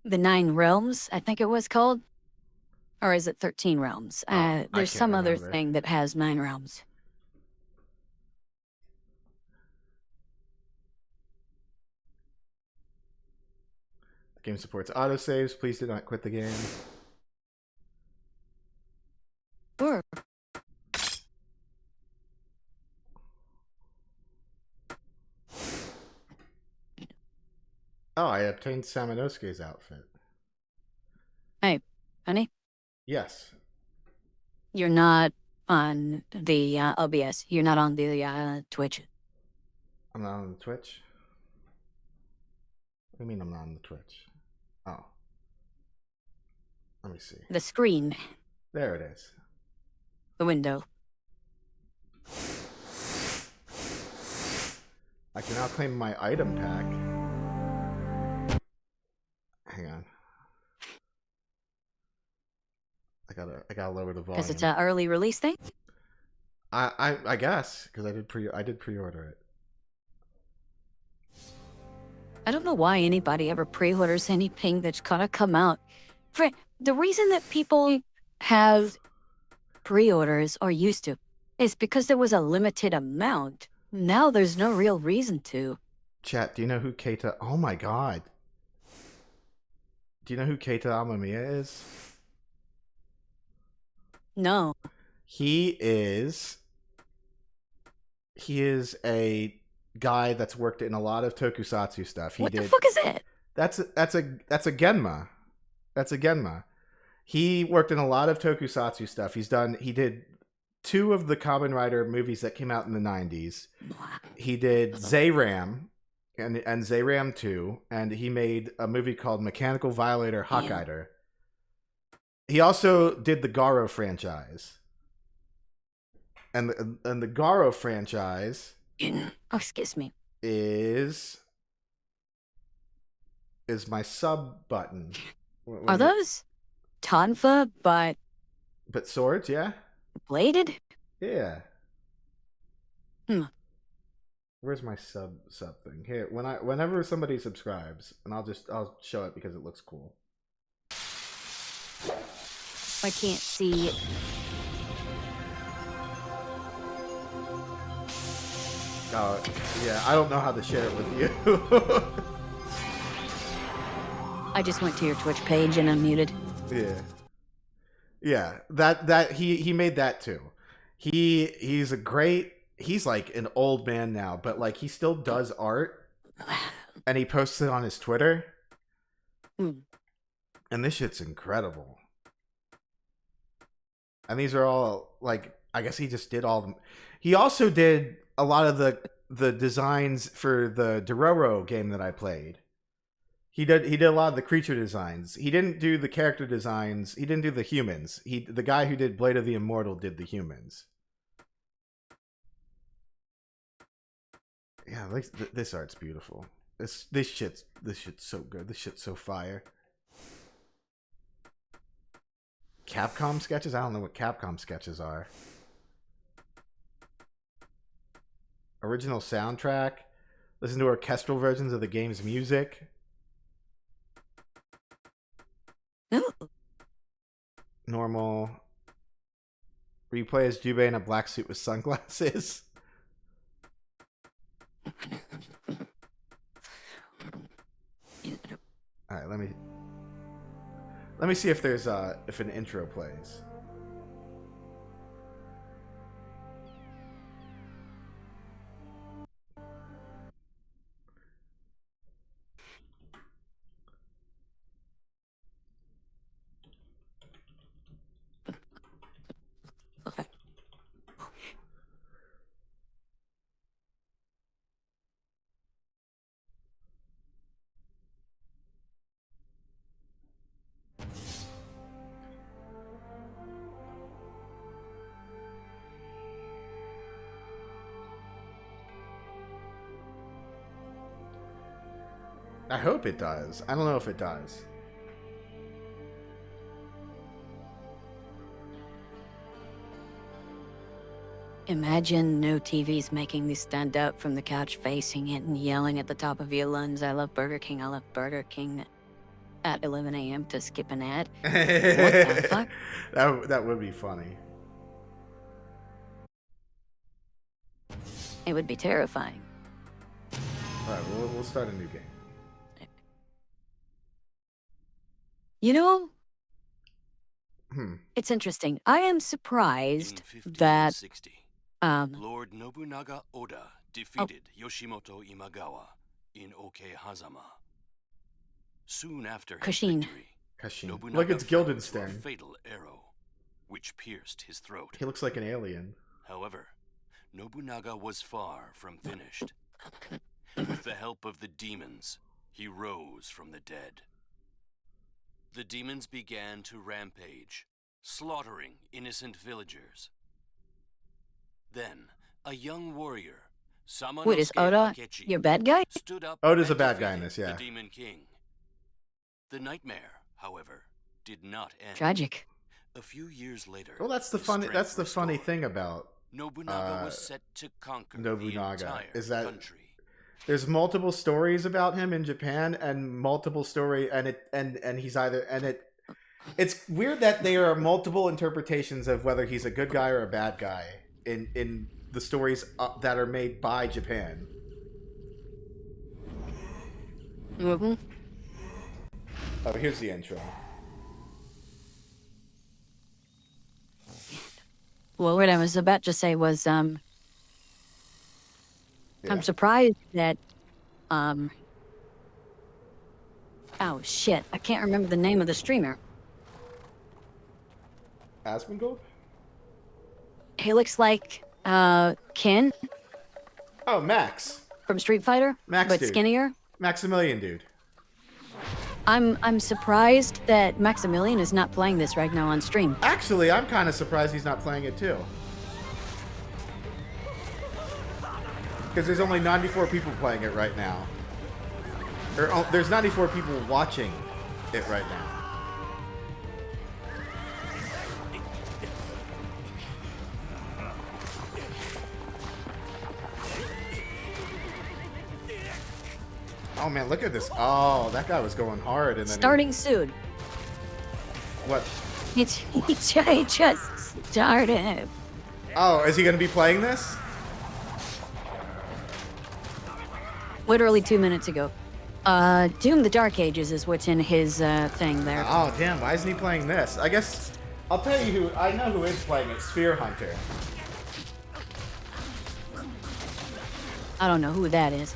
9 realms, I think it was called. Or is it 13 realms? There's some other thing that has 9 realms. The game supports autosaves. Please do not quit the game. Sure. Oh, I obtained Samanosuke's outfit. Hey, honey? Yes. You're not on the OBS. You're not on the Twitch. I'm not on the Twitch? What do you mean I'm not on the Twitch? Oh. Let me see. The screen. There it is. The window. I can now claim my item pack. Hang on. I gotta lower the volume. Because it's an early release thing? I guess, because I did pre-order it. I don't know why anybody ever pre-orders anything that's gonna come out. The reason that people have pre-orders, or used to, is because there was a limited amount. Now there's no real reason to. Chat, do you know who Keita... Oh my god. Do you know who Keita Amamiya is? No. He is a guy that's worked in a lot of tokusatsu stuff. What the fuck is it? That's a Genma. That's a Genma. He worked in a lot of tokusatsu stuff. He did 2 of the Kamen Rider movies that came out in the 90s. He did Zayram and Zayram 2, and he made a movie called Mechanical Violator Hokkaider. He also did the Garo franchise. And the Garo franchise excuse me. is my sub button. Are those Tonfa but swords, yeah? Bladed? Yeah. Where's my sub thing? Here, whenever somebody subscribes, and I'll show it because it looks cool. I can't see it. Oh, yeah, I don't know how to share it with you. I just went to your Twitch page and unmuted. Yeah. Yeah, that he made that too. He's like an old man now, but like he still does art and he posts it on his Twitter. And this shit's incredible. And these are all like, I guess he just did all them. He also did a lot of the designs for the Dororo game that I played. He did a lot of the creature designs. He didn't do the character designs. He didn't do the humans. The guy who did Blade of the Immortal did the humans. Yeah, this art's beautiful. This shit's so good. This shit's so fire. Capcom sketches? I don't know what Capcom sketches are. Original soundtrack. Listen to orchestral versions of the game's music. Normal. Where you play as Jubei in a black suit with sunglasses. Alright, let me see if there's if an intro plays. I hope it does. I don't know if it does. Imagine no TVs making me stand up from the couch facing it and yelling at the top of your lungs, I love Burger King, I love Burger King, at 11 a.m. to skip an ad. What the fuck? That would be funny. It would be terrifying. Alright, we'll start a new game. You know, it's interesting. I am surprised that Lord Nobunaga Oda defeated Yoshimoto Imagawa in Okehazama. Soon after his victory, Nobunaga Look, it's fell to a Guildenstern. fatal arrow, which pierced his throat. He looks like an alien. However, Nobunaga was far from finished. With the help of the demons, he rose from the dead. The demons began to rampage, slaughtering innocent villagers. Then, a young warrior, Wait, is Oda your bad guy? stood up Oda's a and bad guy in defeated this, yeah. the Demon King. The nightmare, however, did not end. A few years later, Well, that's the his funny. strength That's the funny restored. thing about Nobunaga was set to conquer the Nobunaga entire is that country. there's multiple stories about him in Japan, and multiple story, and he's either It's weird that there are multiple interpretations of whether he's a good guy or a bad guy in the stories that are made by Japan. Mm-hmm. Oh, here's the intro. Well, what I was about to say was, I'm surprised that, oh shit, I can't remember the name of the streamer. Asmongold? He looks like, Ken Oh, Max. from Street Fighter, Max but dude. skinnier. Maximilian dude. I'm surprised that Maximilian is not playing this right now on stream. Actually, I'm kind of surprised he's not playing it too. Because there's only 94 people playing it right now. Or there's 94 people watching it right now. Oh man, look at this. Oh, that guy was going hard. And then Starting soon. What? He just started. Oh, is he going to be playing this? Literally 2 minutes ago. Doom the Dark Ages is what's in his thing there. Oh, damn. Why isn't he playing this? I guess I'll tell you who. I know who is playing it. Sphere Hunter. I don't know who that is.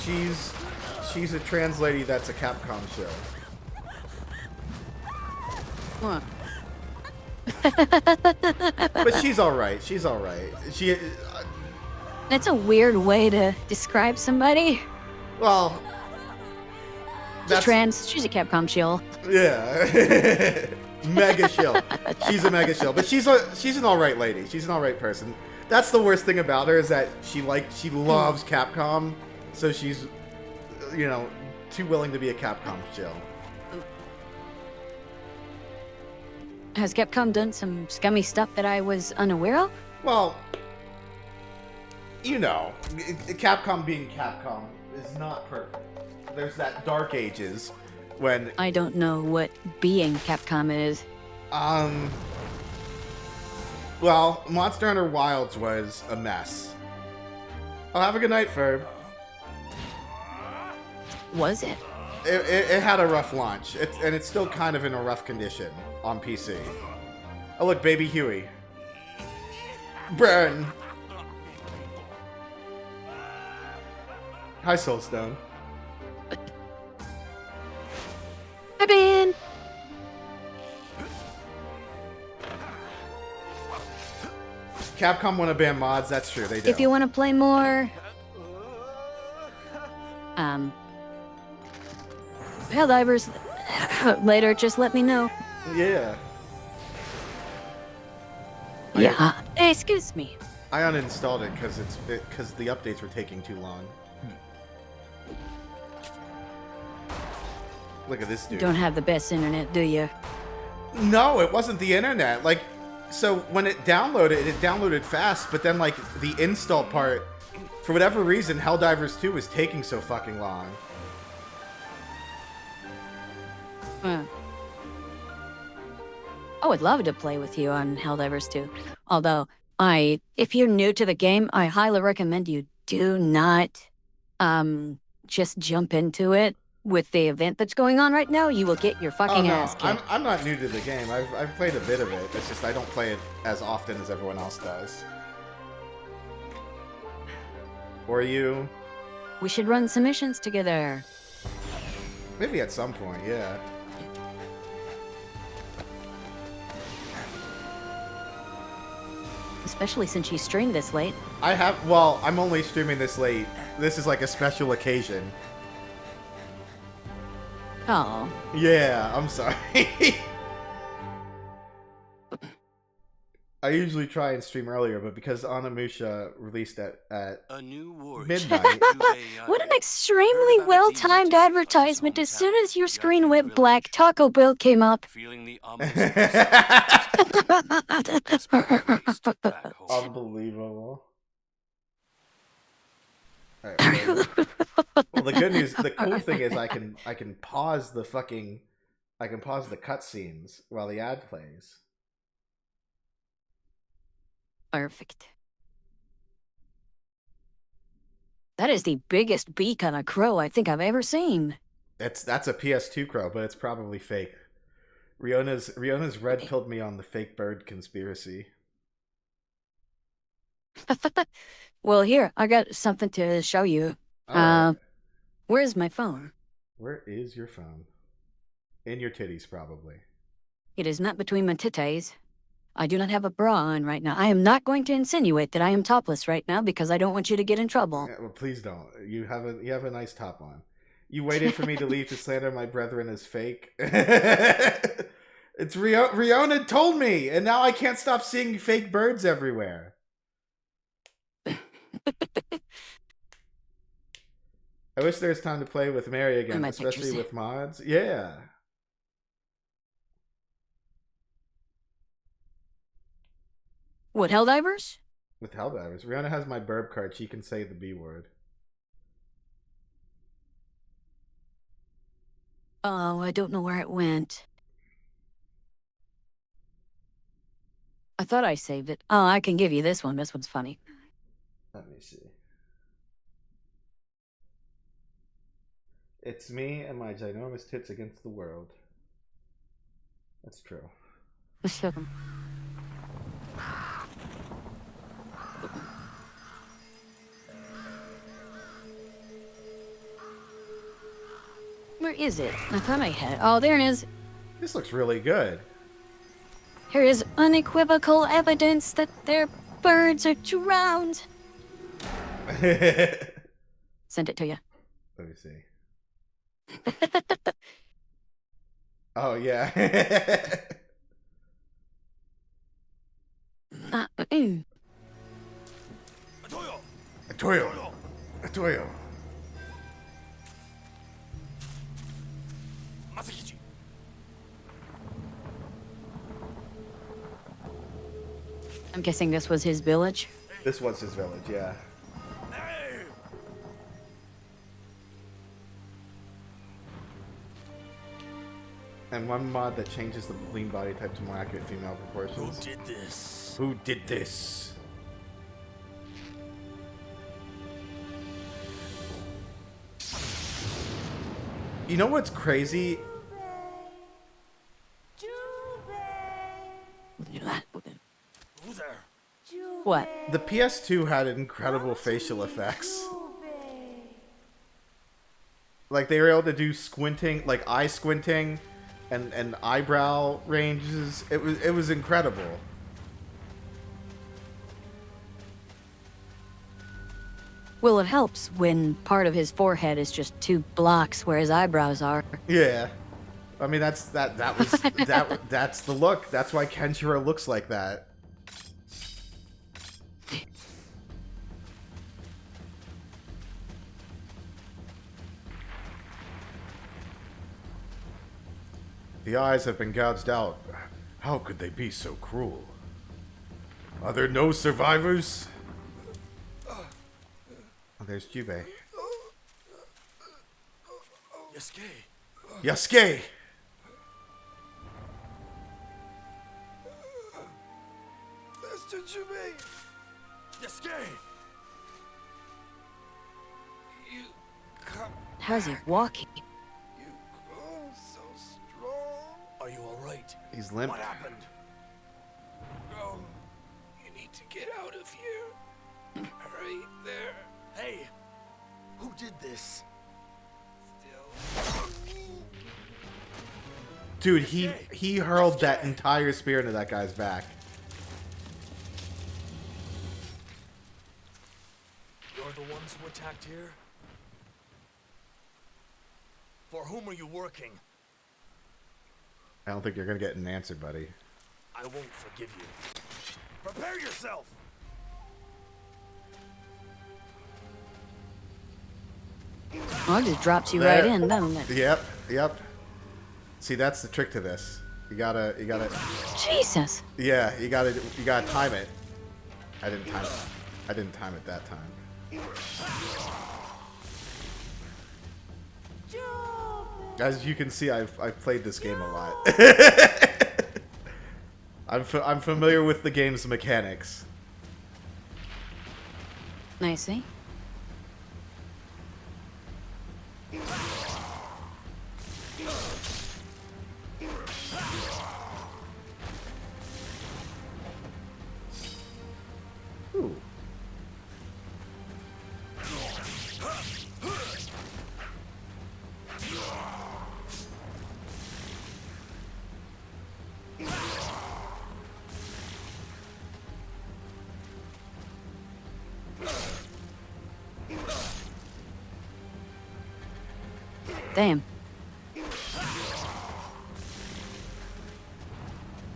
She's a trans lady that's a Capcom show. Huh. But she's all right. She's all right. That's a weird way to describe somebody. Well, she's trans. She's a Capcom shill. Yeah. Mega shill. She's a mega shill. But she's an all right lady. She's an all right person. That's the worst thing about her is that she loves Capcom, so she's, you know, too willing to be a Capcom shill. Has Capcom done some scummy stuff that I was unaware of? Well, you know, Capcom being Capcom is not perfect. There's that Dark Ages when I don't know what being Capcom is. Well, Monster Hunter Wilds was a mess. Oh, have a good night, Ferb. Was it? It had a rough launch, and it's still kind of in a rough condition on PC. Oh, look, Baby Huey. Burn! Hi, Soulstone. Hi, Ben! Capcom want to ban mods, that's true, they do. If you want to play more... Helldivers, later, just let me know. Yeah. Yeah. Excuse me. I uninstalled it because the updates were taking too long. Look at this dude. Don't have the best internet, do you? No, it wasn't the internet. Like, so when it downloaded fast, but then like the install part, for whatever reason, Helldivers 2 was taking so fucking long. I would love to play with you on Helldivers 2. Although, if you're new to the game, I highly recommend you do not just jump into it with the event that's going on right now. You will get your fucking ass kicked. I'm not new to the game. I've played a bit of it. It's just I don't play it as often as everyone else does. Or you? We should run some missions together. Maybe at some point, yeah. Especially since you streamed this late. Well, I'm only streaming this late. This is like a special occasion. Oh. Yeah, I'm sorry. I usually try and stream earlier, but because Onimusha released at midnight. What an extremely well-timed advertisement. As soon as your screen went black, Taco Bell came up. Unbelievable. All right, well, the good news, the cool thing is I can pause the cutscenes while the ad plays. Perfect. That is the biggest beak on a crow I think I've ever seen. That's a PS2 crow, but it's probably fake. Riona's red-pilled me on the fake bird conspiracy. Well, here, I got something to show you. Right. Where's my phone? Where is your phone? In your titties, probably. It is not between my titties. I do not have a bra on right now. I am not going to insinuate that I am topless right now because I don't want you to get in trouble. Yeah, well, please don't. You have a nice top on. You waited for me to leave to slander my brethren as fake. It's Riona told me, and now I can't stop seeing fake birds everywhere. I wish there's time to play with Mary again, especially with mods. Yeah. What, Helldivers? With Helldivers. Rihanna has my burp card. She can say the B word. Oh, I don't know where it went. I thought I saved it. Oh, I can give you this one. This one's funny. Let me see. It's me and my ginormous tits against the world. That's true. Let's show them. Where is it? I thought I had it. Oh, there it is. This looks really good. Here is unequivocal evidence that their birds are drowned. Sent it to you. Let me see. Oh, yeah. Atoyo. I'm guessing this was his village. This was his village, yeah. And one mod that changes the lean body type to more accurate female proportions. Who did this? Who did this? You know what's crazy? Who's there? What? The PS2 had incredible facial effects. Like they were able to do squinting, like eye squinting, and eyebrow ranges. It was incredible. Well, it helps when part of his forehead is just 2 blocks where his eyebrows are. Yeah, I mean that's the look. That's why Kenshiro looks like that. The eyes have been gouged out. How could they be so cruel? Are there no survivors? Oh, there's Jubei. Yasuke. Yasuke! Master Jubei. Yasuke. You come. How's he walking? Are you alright? He's limp. What happened? Go. You need to get out of here. Right there. Hey, who did this? Dude, he hurled that entire spear into that guy's back. You're the ones who attacked here? For whom are you working? I don't think you're gonna get an answer, buddy. I won't forgive you. Prepare yourself! Oh, it just drops you right in, doesn't it? Yep. See, that's the trick to this. You gotta. Jesus. Yeah, you gotta time it. I didn't time it that time. As you can see, I've played this game a lot. I'm familiar with the game's mechanics. I see. Ooh. Damn.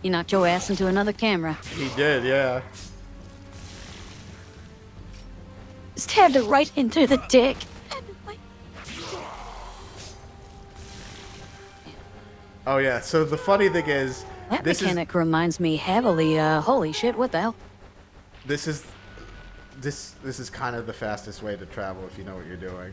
You knocked your ass into another camera. He did, yeah. Stabbed it right into the dick. Oh yeah. So the funny thing is, That mechanic reminds me heavily. Holy shit! What the hell? This is kind of the fastest way to travel if you know what you're doing.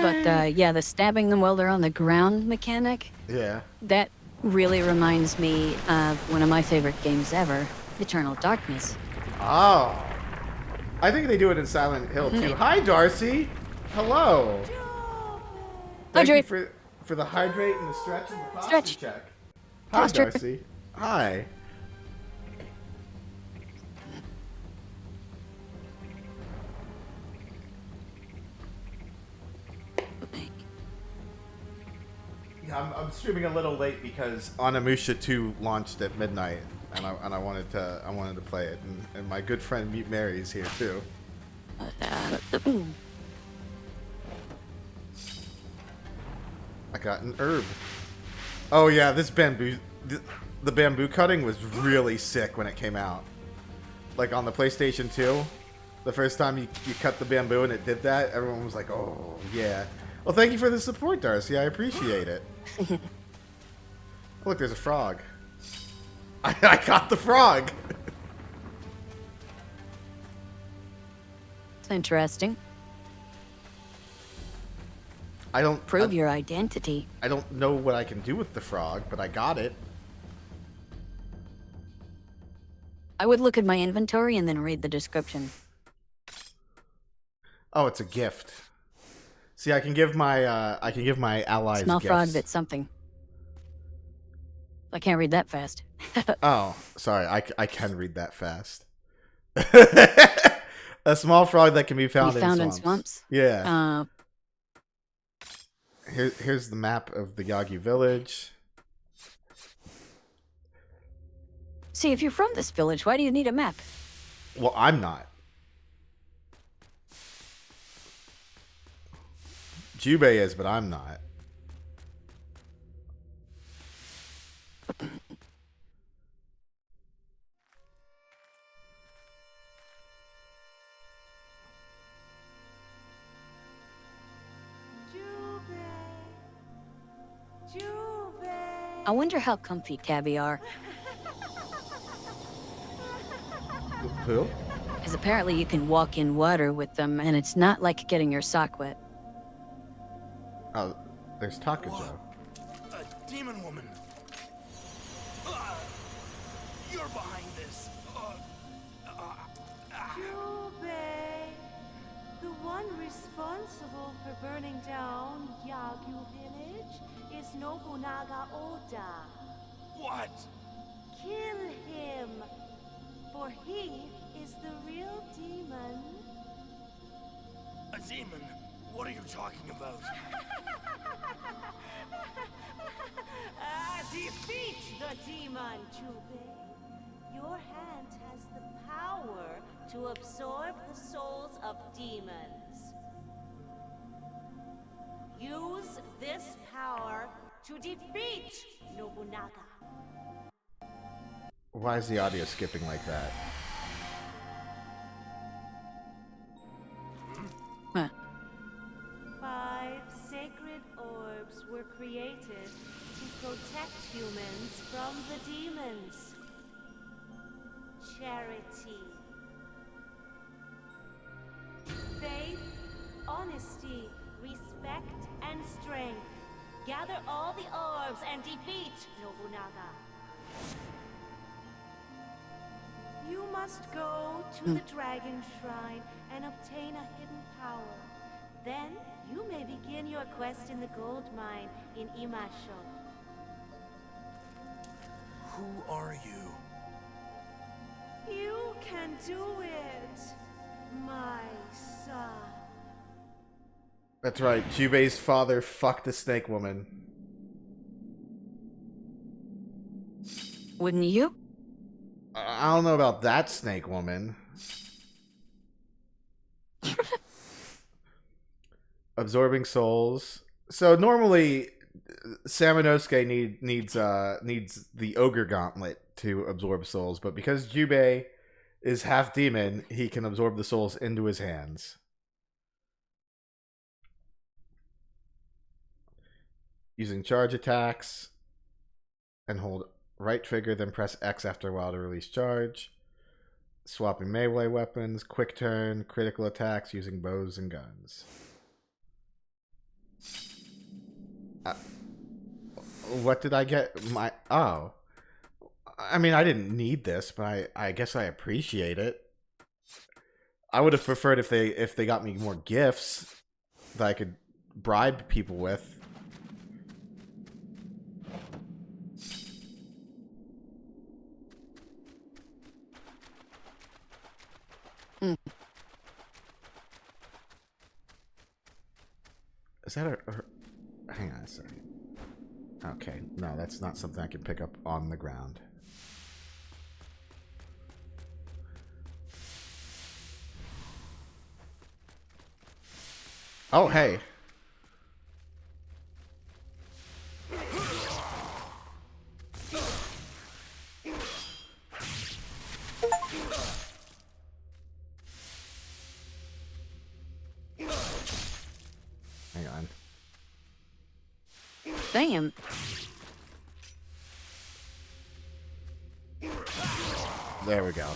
But yeah, the stabbing them while they're on the ground mechanic. Yeah. That really reminds me of one of my favorite games ever, Eternal Darkness. Oh. I think they do it in Silent Hill too. Hi, Darcy. Hello. Thank you for the hydrate and the stretch and the posture check. Hi, Posture. Darcy. Hi. I'm streaming a little late because Onimusha 2 launched at midnight, and I wanted to play it, and my good friend MuteMary is here too. I got an herb. Oh yeah, this bamboo, the bamboo cutting was really sick when it came out. Like on the PlayStation 2, the first time you cut the bamboo and it did that, everyone was like, "Oh yeah." Well, thank you for the support, Darcy. I appreciate it. Look, there's a frog. I got the frog. It's interesting. I don't prove your identity. I don't know what I can do with the frog, but I got it. I would look at my inventory and then read the description. Oh, it's a gift. See, I can give my allies Small gifts. frog that's something. I can't read that fast. Oh, sorry. I can read that fast. A small frog that can be found, in swamps. Yeah. Here's the map of the Yagi village. See, if you're from this village, why do you need a map? Well, I'm not. Jubei is, but I'm not. I wonder how comfy Tabby are. Who? Because apparently you can walk in water with them, and it's not like getting your sock wet. Oh, there's Takajo. A demon woman. You're behind this. Jubei, the one responsible for burning down Yagyu village is Nobunaga Oda. What? Kill him, for he is the real demon. A demon? What are you talking about? Defeat the demon, Jubei. Your hand has the power to absorb the souls of demons. Use this power to defeat Nobunaga. Why is the audio skipping like that? Huh. 5 sacred orbs were created to protect humans from the demons. Charity, faith, honesty, respect, and strength. Gather all the orbs and defeat Nobunaga. You must go to the Dragon Shrine and obtain a hidden power. Then you may begin your quest in the gold mine in Imasho. Who are you? You can do it, my son. That's right. Jubei's father fucked a snake woman. Wouldn't you? I don't know about that snake woman. Absorbing souls. So normally, Samanosuke needs the ogre gauntlet to absorb souls, but because Jubei is half demon, he can absorb the souls into his hands. Using charge attacks and hold right trigger, then press X after a while to release charge. Swapping melee weapons, quick turn, critical attacks using bows and guns. What did I get? Oh. I mean, I didn't need this, but I guess I appreciate it. I would have preferred if they got me more gifts that I could bribe people with. Is that a hang on a second. Okay, no, that's not something I can pick up on the ground. Oh, hey. Hang on. Damn. There we go.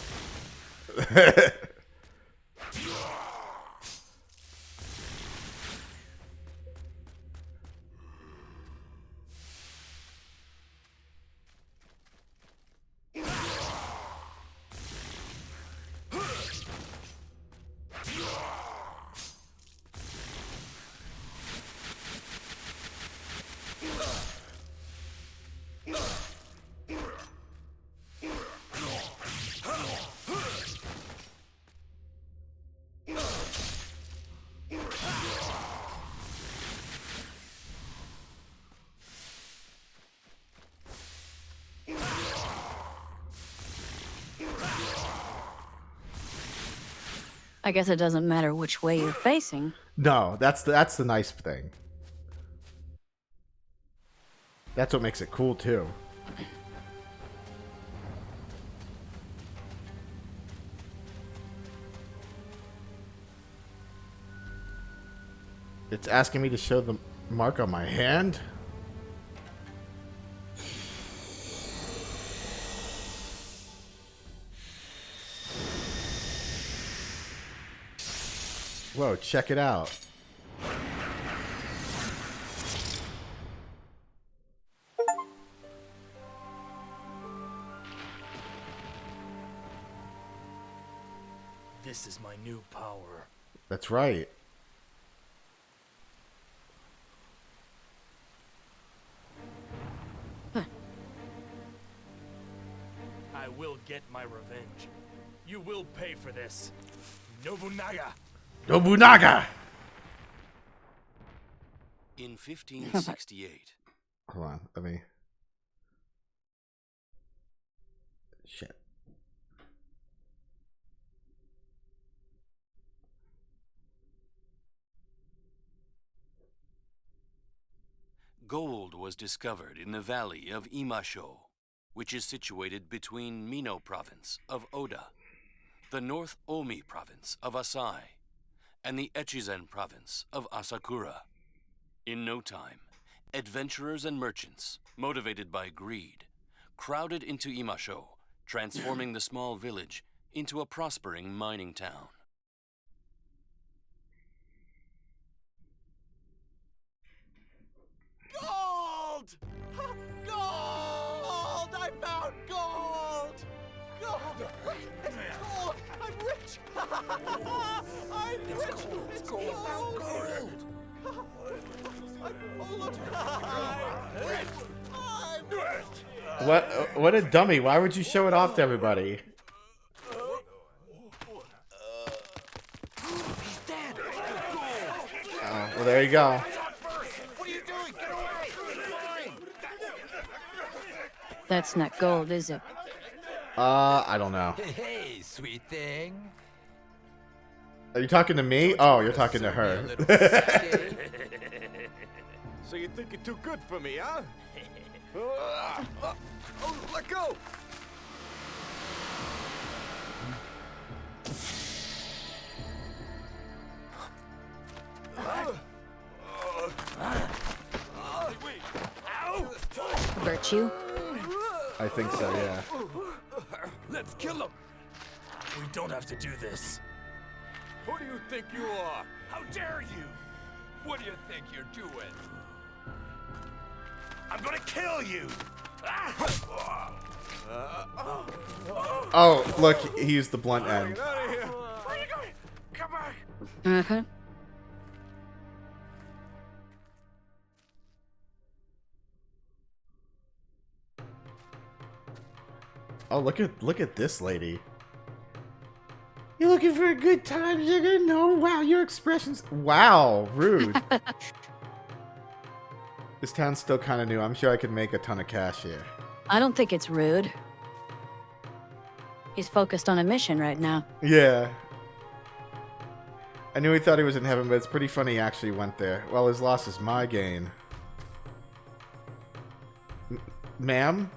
I guess it doesn't matter which way you're facing. No, that's the nice thing. That's what makes it cool too. It's asking me to show the mark on my hand. Whoa, check it out. This is my new power. That's right. I will get my revenge. You will pay for this. Nobunaga. Nobunaga! In 1568. Hold on, let me... Shit. Gold was discovered in the valley of Imasho, which is situated between Mino province of Oda, the North Omi province of Asai, and the Echizen province of Asakura. In no time, adventurers and merchants, motivated by greed, crowded into Imasho, transforming the small village into a prospering mining town. Gold! Gold! I found gold! Gold! Gold! I'm rich! I'm rich! It's gold! Gold! Oh, look! I'm rich! I'm rich! What a dummy. Why would you show it off to everybody? He's dead! Oh, well, there you go. What are you doing? Get away! It's mine! That's not gold, is it? I don't know. Hey, sweet thing. Are you talking to me? Oh, you're talking to her. So you think you're too good for me, huh? Oh, let go! Virtue? I think so, yeah. Let's kill him. We don't have to do this. Who do you think you are? How dare you? What do you think you're doing? I'm gonna kill you. Oh, look, he used the blunt end. Get out of here! Where are you going? Come back. Uh-huh. Oh, look at this lady. You looking for a good time, sugar? No, wow, your expressions. Wow, rude. This town's still kind of new. I'm sure I could make a ton of cash here. I don't think it's rude. He's focused on a mission right now. Yeah. I knew he thought he was in heaven, but it's pretty funny he actually went there. Well, his loss is my gain. Ma'am?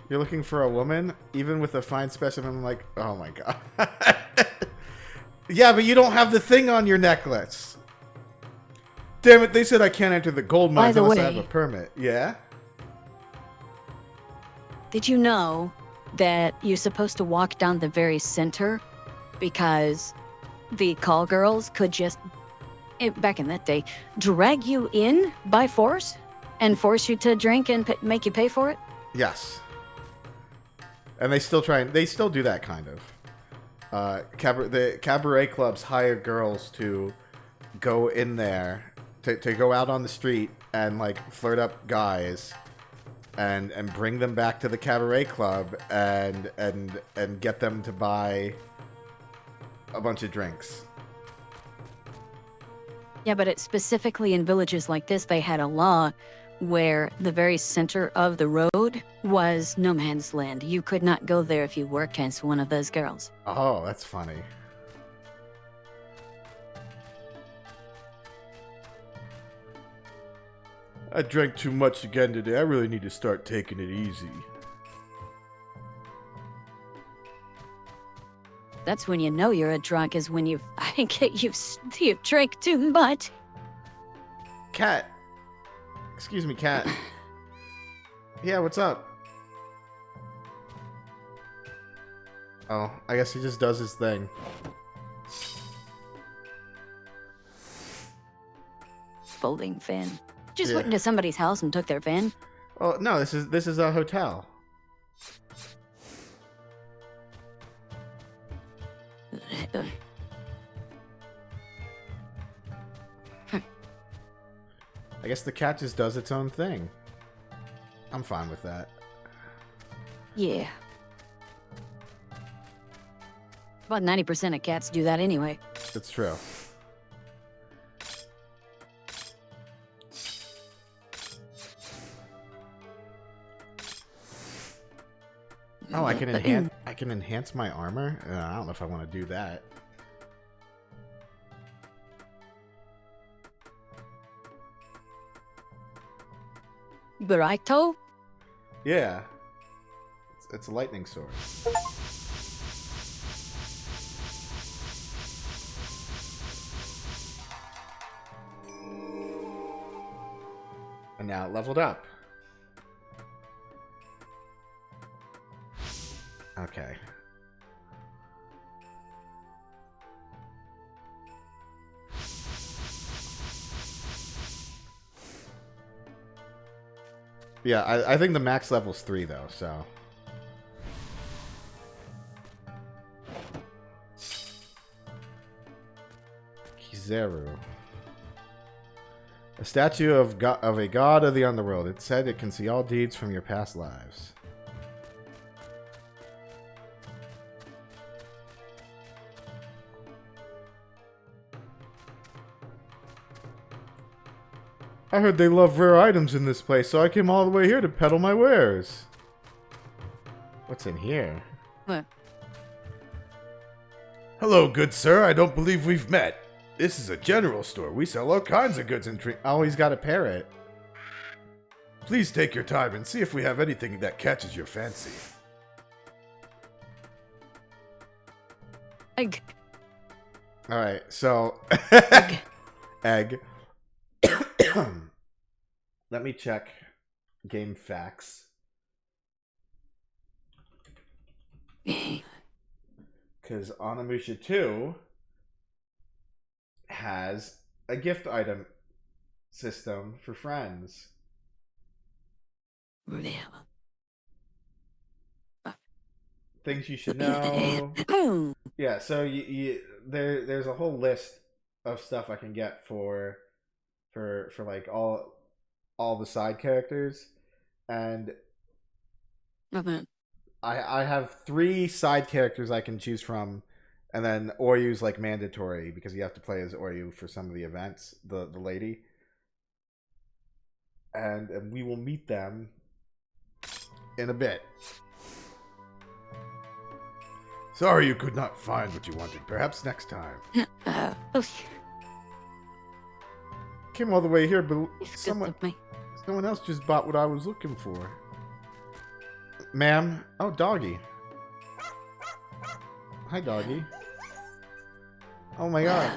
You're looking for a woman? Even with a fine specimen, I'm like, oh my god. Yeah, but you don't have the thing on your necklace. Damn it, they said I can't enter the gold mines unless I have a permit. Yeah? Did you know that you're supposed to walk down the very center because the call girls could just, back in that day, drag you in by force and force you to drink and make you pay for it? Yes. And they still do that kind of. The cabaret clubs hire girls to go in there, to go out on the street and like flirt up guys and bring them back to the cabaret club and get them to buy a bunch of drinks. Yeah, but it specifically in villages like this, they had a law where the very center of the road was no man's land. You could not go there if you worked as one of those girls. Oh, that's funny. I drank too much again today. I really need to start taking it easy. That's when you know you're a drunk, is when you've drank too much. Cat. Excuse me, Cat. Yeah, what's up? Oh, I guess he just does his thing. Folding fan. Just went into somebody's house and took their fan. Oh no, this is a hotel. I guess the cat just does its own thing. I'm fine with that. Yeah. About 90% of cats do that anyway. It's true. Oh, I can enhance my armor? I don't know if I want to do that. Burrito? Yeah. It's a lightning sword. And now it leveled up. Okay. Yeah, I think the max level's 3 though, so. Kizaru. A statue of a god of the underworld. It said it can see all deeds from your past lives. I heard they love rare items in this place, so I came all the way here to peddle my wares. What's in here? What? Hello, good sir. I don't believe we've met. This is a general store. We sell all kinds of goods and drink. Oh, he's got a parrot. Please take your time and see if we have anything that catches your fancy. Egg. All right, so egg. Let me check game facts. Because Onimusha 2 has a gift item system for friends. Things you should know. Yeah, so there's a whole list of stuff I can get for like all the side characters, and I have 3 side characters I can choose from, and then Oryu's like mandatory because you have to play as Oryu for some of the events, the lady, and we will meet them in a bit. Sorry you could not find what you wanted. Perhaps next time. Came all the way here, but someone else just bought what I was looking for. Ma'am? Oh, doggy. Hi, doggy. Oh my god.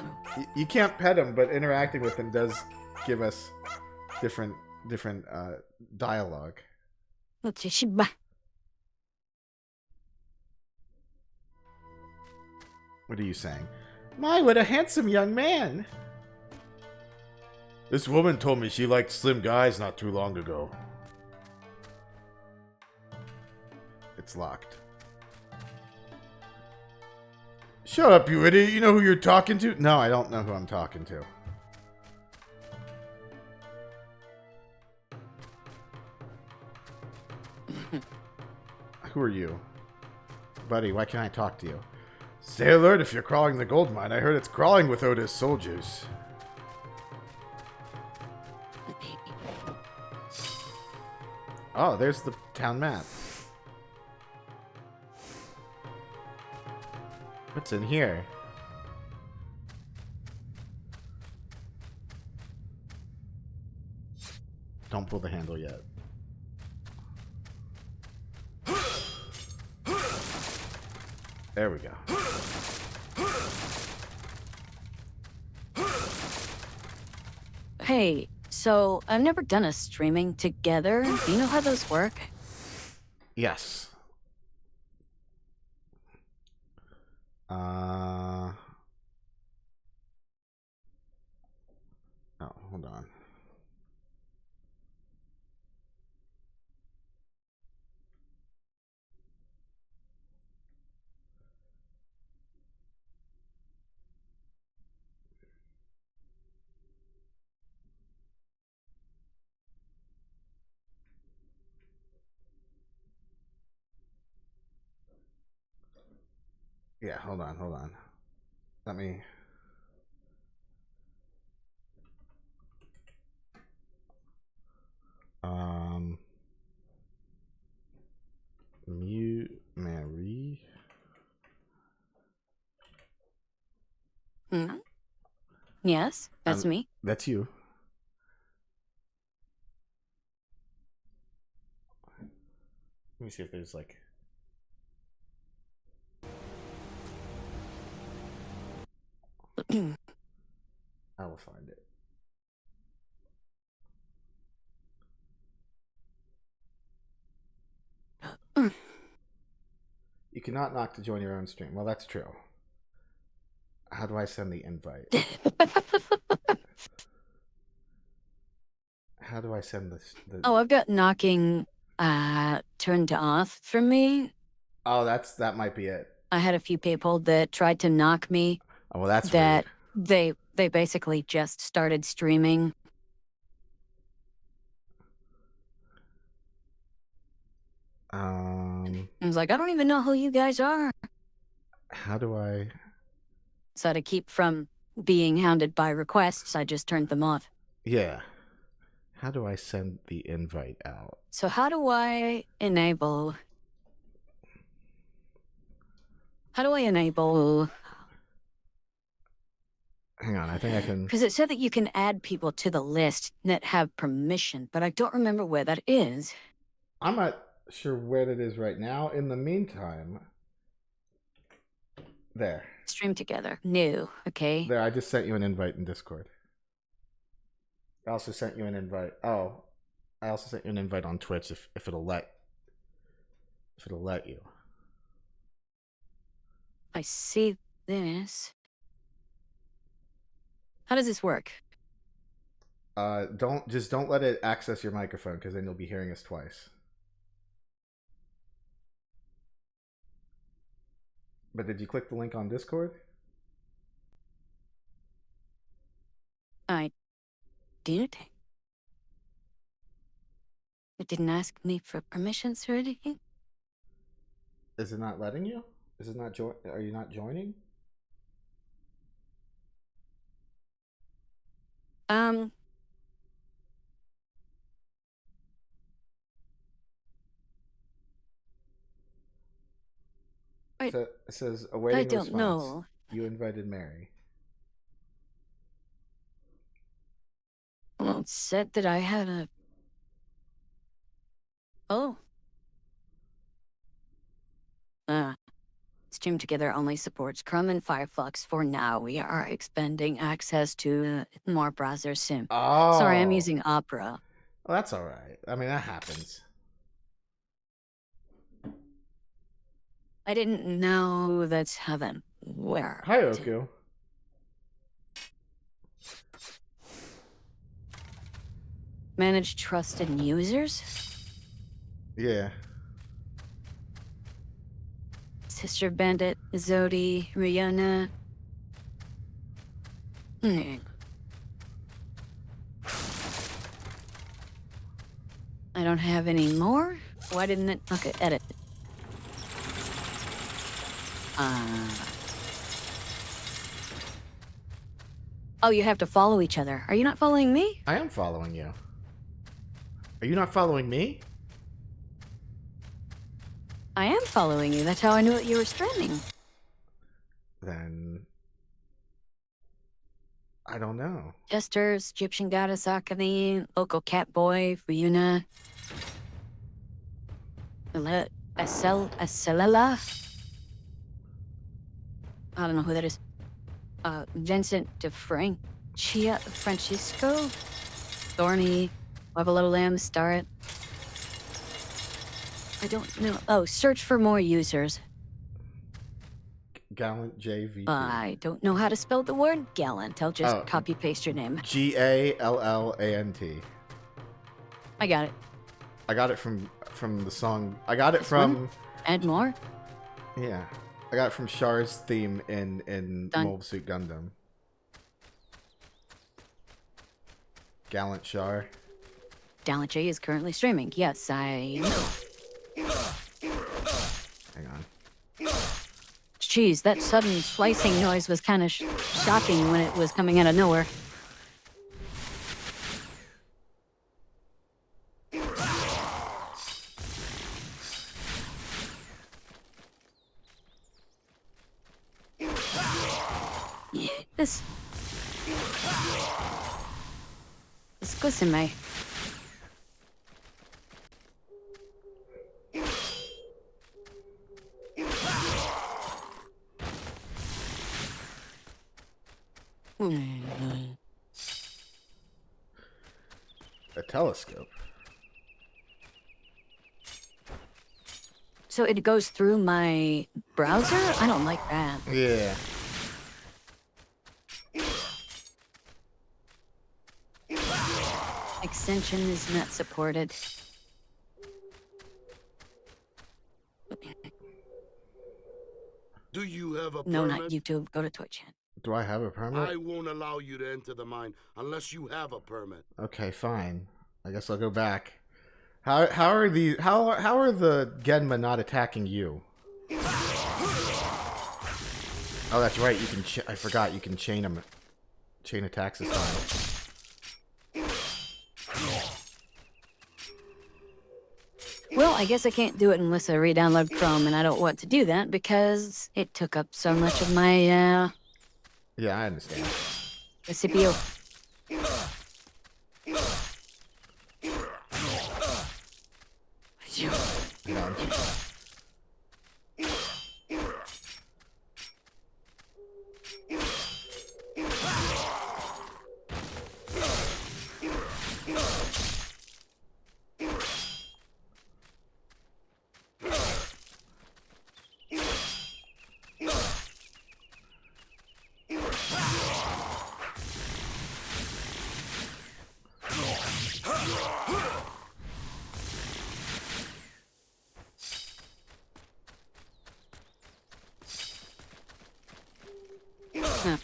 You can't pet him, but interacting with him does give us different dialogue. What are you saying? My, what a handsome young man! This woman told me she liked slim guys not too long ago. It's locked. Shut up, you idiot. You know who you're talking to? No, I don't know who I'm talking to. Who are you? Buddy, why can't I talk to you? Stay alert if you're crawling the gold mine. I heard it's crawling with Oda's soldiers. Oh, there's the town map. What's in here? Don't pull the handle yet. There we go. Hey, so I've never done a streaming together. Do you know how those work? Yes. Oh, hold on. Yeah, hold on. Let me... MuteMary. Hmm? Yes, that's me. That's you. Let me see if there's like... I will find it. You cannot knock to join your own stream. Well, that's true. How do I send the invite? How do I send this? Oh, I've got knocking turned off for me. Oh, that might be it. I had a few people that tried to knock me. Oh, well, that's that rude. they basically just started streaming. I was like, I don't even know who you guys are. How do I... So to keep from being hounded by requests, I just turned them off. Yeah. How do I send the invite out? So how do I enable... How do I enable... Hang on, I think I can... Because it said that you can add people to the list that have permission, but I don't remember where that is. I'm not sure where it is right now. In the meantime... There. Stream together. New. Okay. There, I just sent you an invite in Discord. I also sent you an invite. Oh, I also sent you an invite on Twitch if it'll let you. I see this. How does this work? Don't let it access your microphone because then you'll be hearing us twice. But did you click the link on Discord? I did. It didn't ask me for permissions or anything. Is it not letting you? Is it not Are you not joining? Wait, So, it says awaiting I don't response. know. You invited Mary. Well, it said that I had a... Oh. Stream Together only supports Chrome and Firefox for now. We are expanding access to more browsers soon. Oh. Sorry, I'm using Opera. Well, that's all right. I mean, that happens. I didn't know that's how that Where? Hi, Oku. Manage trusted users? Yeah. Sister Bandit, Zodi, Rihanna. I don't have any more? Why didn't it? Okay, edit. Oh, you have to follow each other. Are you not following me? I am following you. Are you not following me? I am following you. That's how I knew that you were streaming. Then I don't know. Jesters, Egyptian Goddess Akane, Local Cat Boy, Ryuna. Acelela. I don't know who that is. Vincent DeFrank. Chia Francisco. Thorny. Lava Little Lamb, Starret. I don't know. Oh, search for more users. Gallant JV. I don't know how to spell the word gallant. I'll just copy paste your name. GALLANT. I got it. I got it from the song. I got it from. And more. Yeah, I got it from Char's theme in Mobile Suit Gundam. Gallant Char. Gallant J is currently streaming. Yes, I know. Hang on. Jeez, that sudden slicing noise was kind of shocking when it was coming out of nowhere. Yeah, this Escúchame. A telescope. So it goes through my browser? I don't like that. Yeah. Extension is not supported. Do you have a No, permit? not YouTube. Go to Twitch. Do I have a permit? I won't allow you to enter the mine unless you have a permit. Okay, fine. I guess I'll go back. How are the Genma not attacking you? Oh, that's right. You can. I forgot you can chain them. Chain attacks this time. Well, I guess I can't do it unless I re-download Chrome, and I don't want to do that because it took up so much of my Yeah, I understand. the CPU. Hang on. Huh.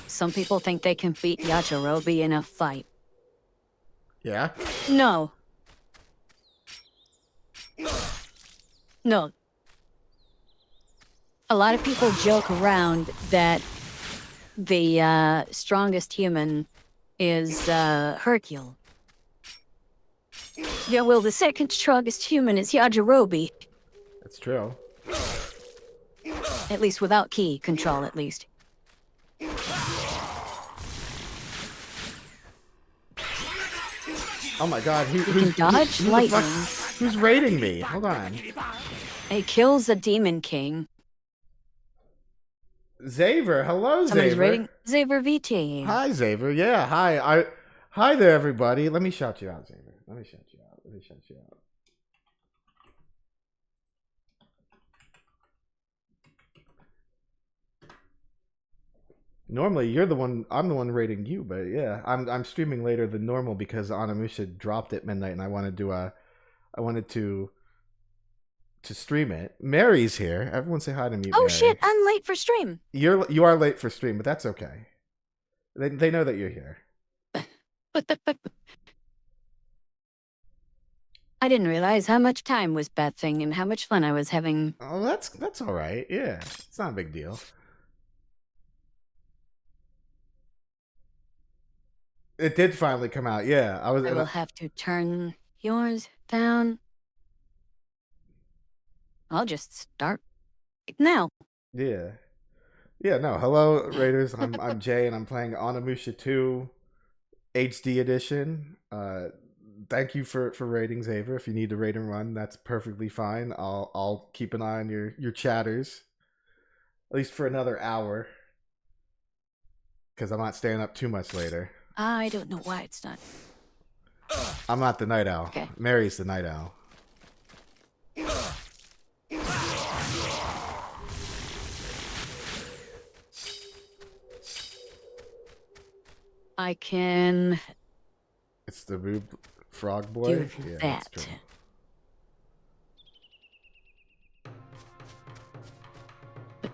Some people think they can beat Yajirobe in a fight. Yeah? No. No. A lot of people joke around that the strongest human is Hercule. Yeah, well, the second strongest human is Yajirobe. That's true. At least without key control, at least. Oh my god, You can dodge who the lightning. fuck- who's raiding me? Hold on. It kills a demon king. Xaver, hello Somebody's Xaver. raiding Xaver VT. Hi Xaver, yeah, hi. Hi there, everybody. Let me shout you out, Xavier. Let me shout you out. Let me shout you out. Normally, you're the one. I'm the one rating you, but yeah, I'm streaming later than normal because Onimusha dropped at midnight, and I wanted to stream it. Mary's here. Everyone say hi to MuteMary. Oh shit! I'm late for stream. You are late for stream, but that's okay. They know that you're here. But I didn't realize how much time was passing and how much fun I was having. Oh, that's all right. Yeah, it's not a big deal. It did finally come out. Yeah, I will have to turn yours down. I'll just start now. Yeah. Yeah, no. Hello, Raiders. I'm Jay, and I'm playing Onimusha 2 HD Edition. Thank you for rating, Xavier. If you need to rate and run, that's perfectly fine. I'll keep an eye on your chatters, at least for another hour, because I'm not staying up too much later. I don't know why it's not. I'm not the night owl. Okay. Mary's the night owl. I can. It's the Rube Frog Boy. Do that's that.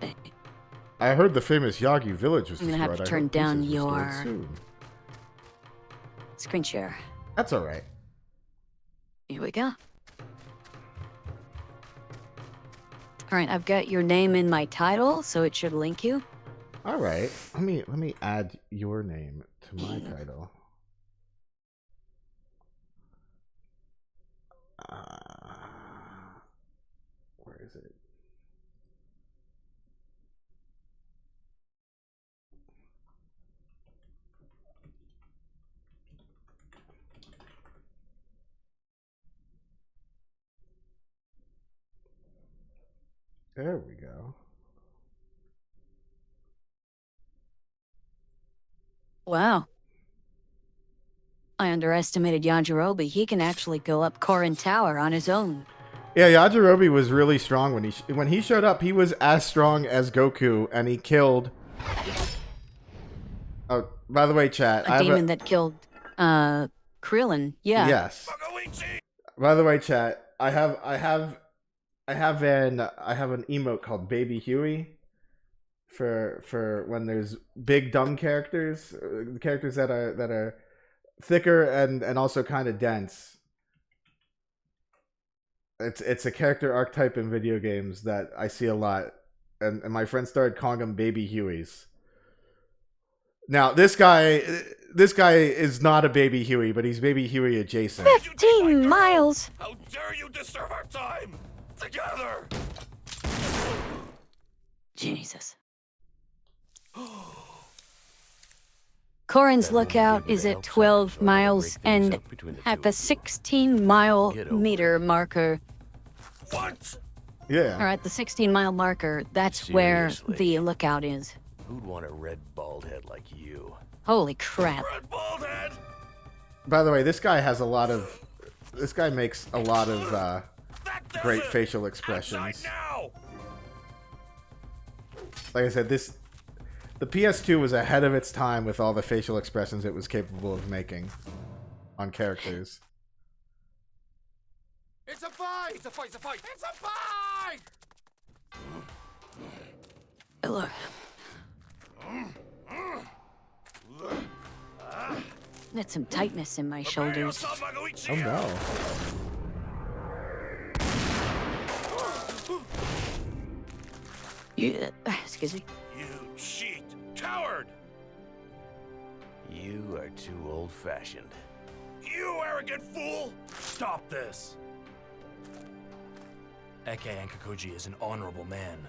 true. I heard the famous Yagi village was I'm destroyed. gonna have to I turn hope this down is restored your soon. screen share. That's all right. Here we go. All right, I've got your name in my title, so it should link you. All right. Let me add your name to my title. Where is it? There we go. Wow. I underestimated Yajirobe. He can actually go up Korin Tower on his own. Yeah, Yajirobe was really strong when he showed up. He was as strong as Goku, and he killed. Oh, by the way, chat. A demon that killed Krillin. Yeah. Yes. By the way, chat. I have an emote called Baby Huey for when there's big dumb characters, characters that are thicker and also kind of dense. It's a character archetype in video games that I see a lot, and my friends started calling them Baby Hueys. Now this guy is not a Baby Huey, but he's Baby Huey adjacent. 15 miles. How dare you disturb our time? Together. Jesus. Korin's lookout is at 12 miles, and at the 16-mile meter marker. What? Yeah. Or at the 16-mile marker, that's where the lookout is. Who'd want a red bald head like you? Holy crap. Red bald head. By the way, this guy makes a lot of great facial expressions. Like I said, the PS2 was ahead of its time with all the facial expressions it was capable of making on characters. It's a fight! It's a fight! It's a fight! It's a fight! Hello. Got some tightness in my shoulders. Oh no. Yeah, excuse me. You cheat, coward! You are too old-fashioned. You arrogant fool! Stop this! Eke Ankakuji is an honorable man.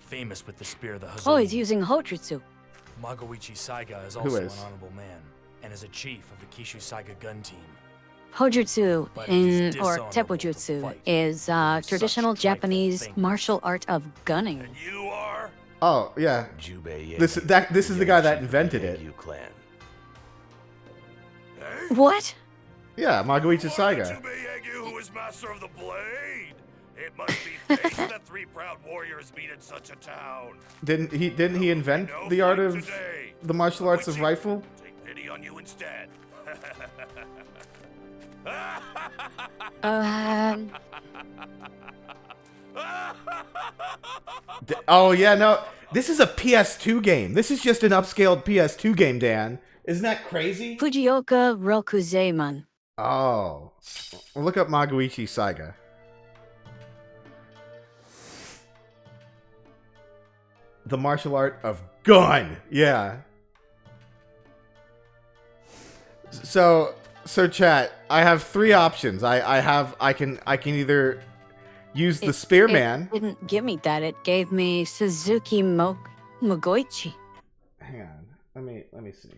Famous with the spear of the Hazomi. Oh, he's using Hojutsu. Magoichi Saiga is Who also is? an honorable man, and is a chief of the Kishu Saiga gun team. Hojutsu But it is or dishonorable Teppujutsu fight. is traditional Japanese martial art of gunning. You are? Oh yeah. This is the guy that invented it. What? Yeah, Magoichi Saiga. Miyagi, who is master of the blade. It must be fate that 3 proud warriors meet in such a town. Didn't he invent the art of the martial arts of rifle? Take pity on you instead. Oh yeah, no. This is a PS2 game. This is just an upscaled PS2 game, Dan. Isn't that crazy? Fujioka Rokuzeiman. Oh. Well, look up Magoichi Saiga. The martial art of gun. Yeah. So chat, I have 3 options. I can either use the Spearman. It didn't give me that. It gave me Suzuki Magoichi. Hang on. Let me see.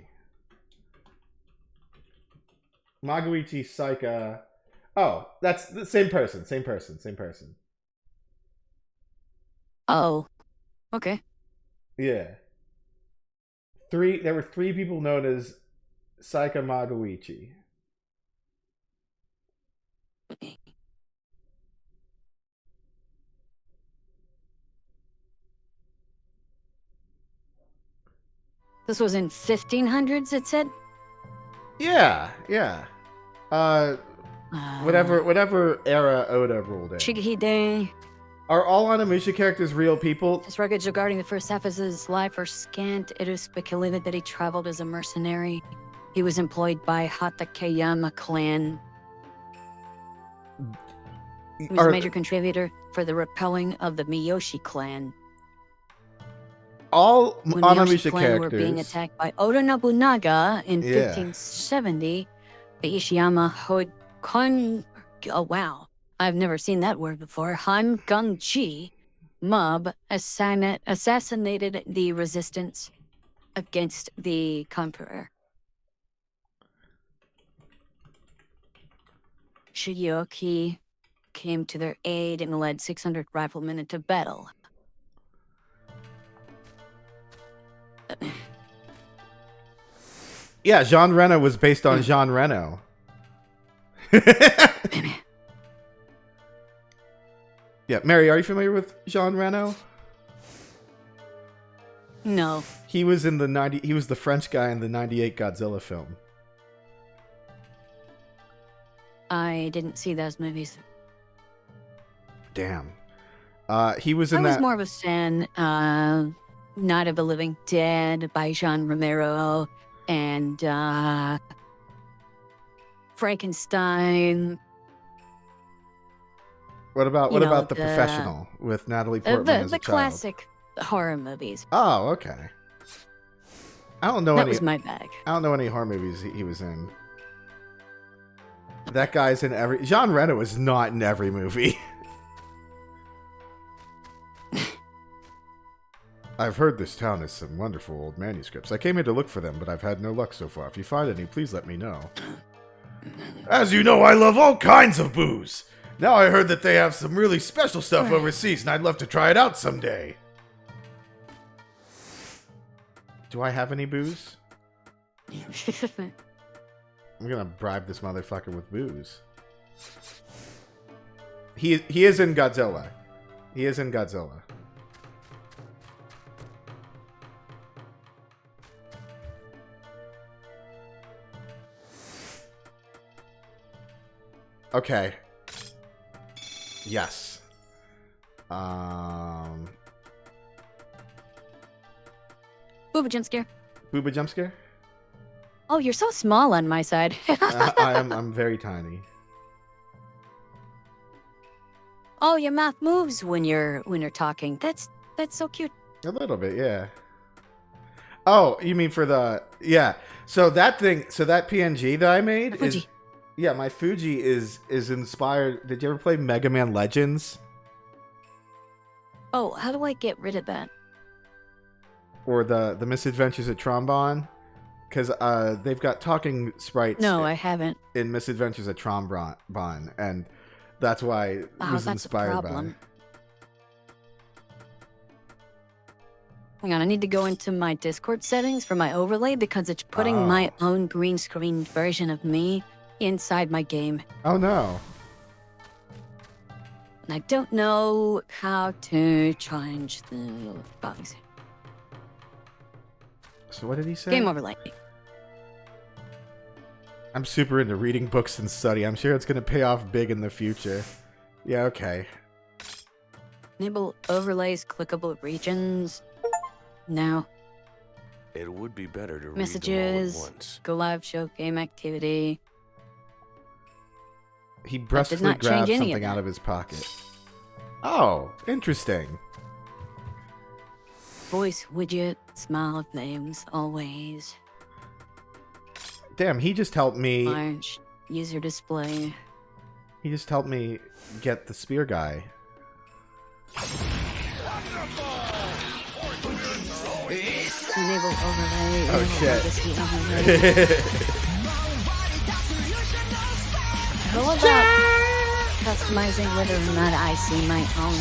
Magoichi Saiga. Oh, that's the same person. Same person. Oh. Okay. Yeah. There were 3 people known as Saiga Magoichi. This was in 1500s, it said? Yeah. Whatever era Oda ruled in. Shigehide. Are all Onimusha characters real people? His records regarding the first half of his life are scant. It is speculated that he traveled as a mercenary. He was employed by Hatakeyama clan. He was a major contributor for the repelling of the Miyoshi clan. All when Onimusha clan characters were being attacked by Oda Nobunaga in 1570, the Ishiyama oh wow, I've never seen that word before. Hangunchi mob assassinated the resistance against the conqueror. Shigeoki came to their aid and led 600 riflemen into battle. Yeah, Jean Reno was based on Jean Reno. Yeah, Mary, are you familiar with Jean Reno? No. He was in the he was the French guy in the 98 Godzilla film. I didn't see those movies. Damn. He was in I that. was more of a fan. Night of the Living Dead by Jean Romero and Frankenstein. What about The Professional with Natalie Portman as a the child? classic horror movies. Oh, okay. I don't know that any. was my bag. I don't know any horror movies he was in. That guy's in every. Jean Reno is not in every movie. I've heard this town has some wonderful old manuscripts. I came here to look for them, but I've had no luck so far. If you find any, please let me know. As you know, I love all kinds of booze. Now I heard that they have some really special stuff overseas, and I'd love to try it out someday. Do I have any booze? I'm gonna bribe this motherfucker with booze. He is in Godzilla. He is in Godzilla. Okay. Yes. Booba jump scare. Booba jump scare? Oh, you're so small on my side. I'm very tiny. Oh, your mouth moves when you're talking. That's so cute. A little bit, yeah. Oh, you mean for the So that PNG that I made is my Fuji is inspired. Did you ever play Mega Man Legends? Oh, how do I get rid of that? Or the Misadventures of Trombone? Because they've got talking sprites. No, I haven't. In Misadventures of Trombone, and that's why it was inspired by. Hang on, I need to go into my Discord settings for my overlay because it's putting my own green screen version of me inside my game. Oh no. And I don't know how to change the bugs. So what did he say? Game overlay. I'm super into reading books and study. I'm sure it's going to pay off big in the future. Yeah, okay. Enable overlays, clickable regions. No. It would be better to Messages, read them all at once. go live, show game activity. He brusquely grabbed something out of his pocket. Oh, interesting. Voice widget, smile of names, always. Damn, he just helped me. Large user display. He just helped me get the spear guy. Enable overlay. Oh shit. How about customizing whether or not I see my own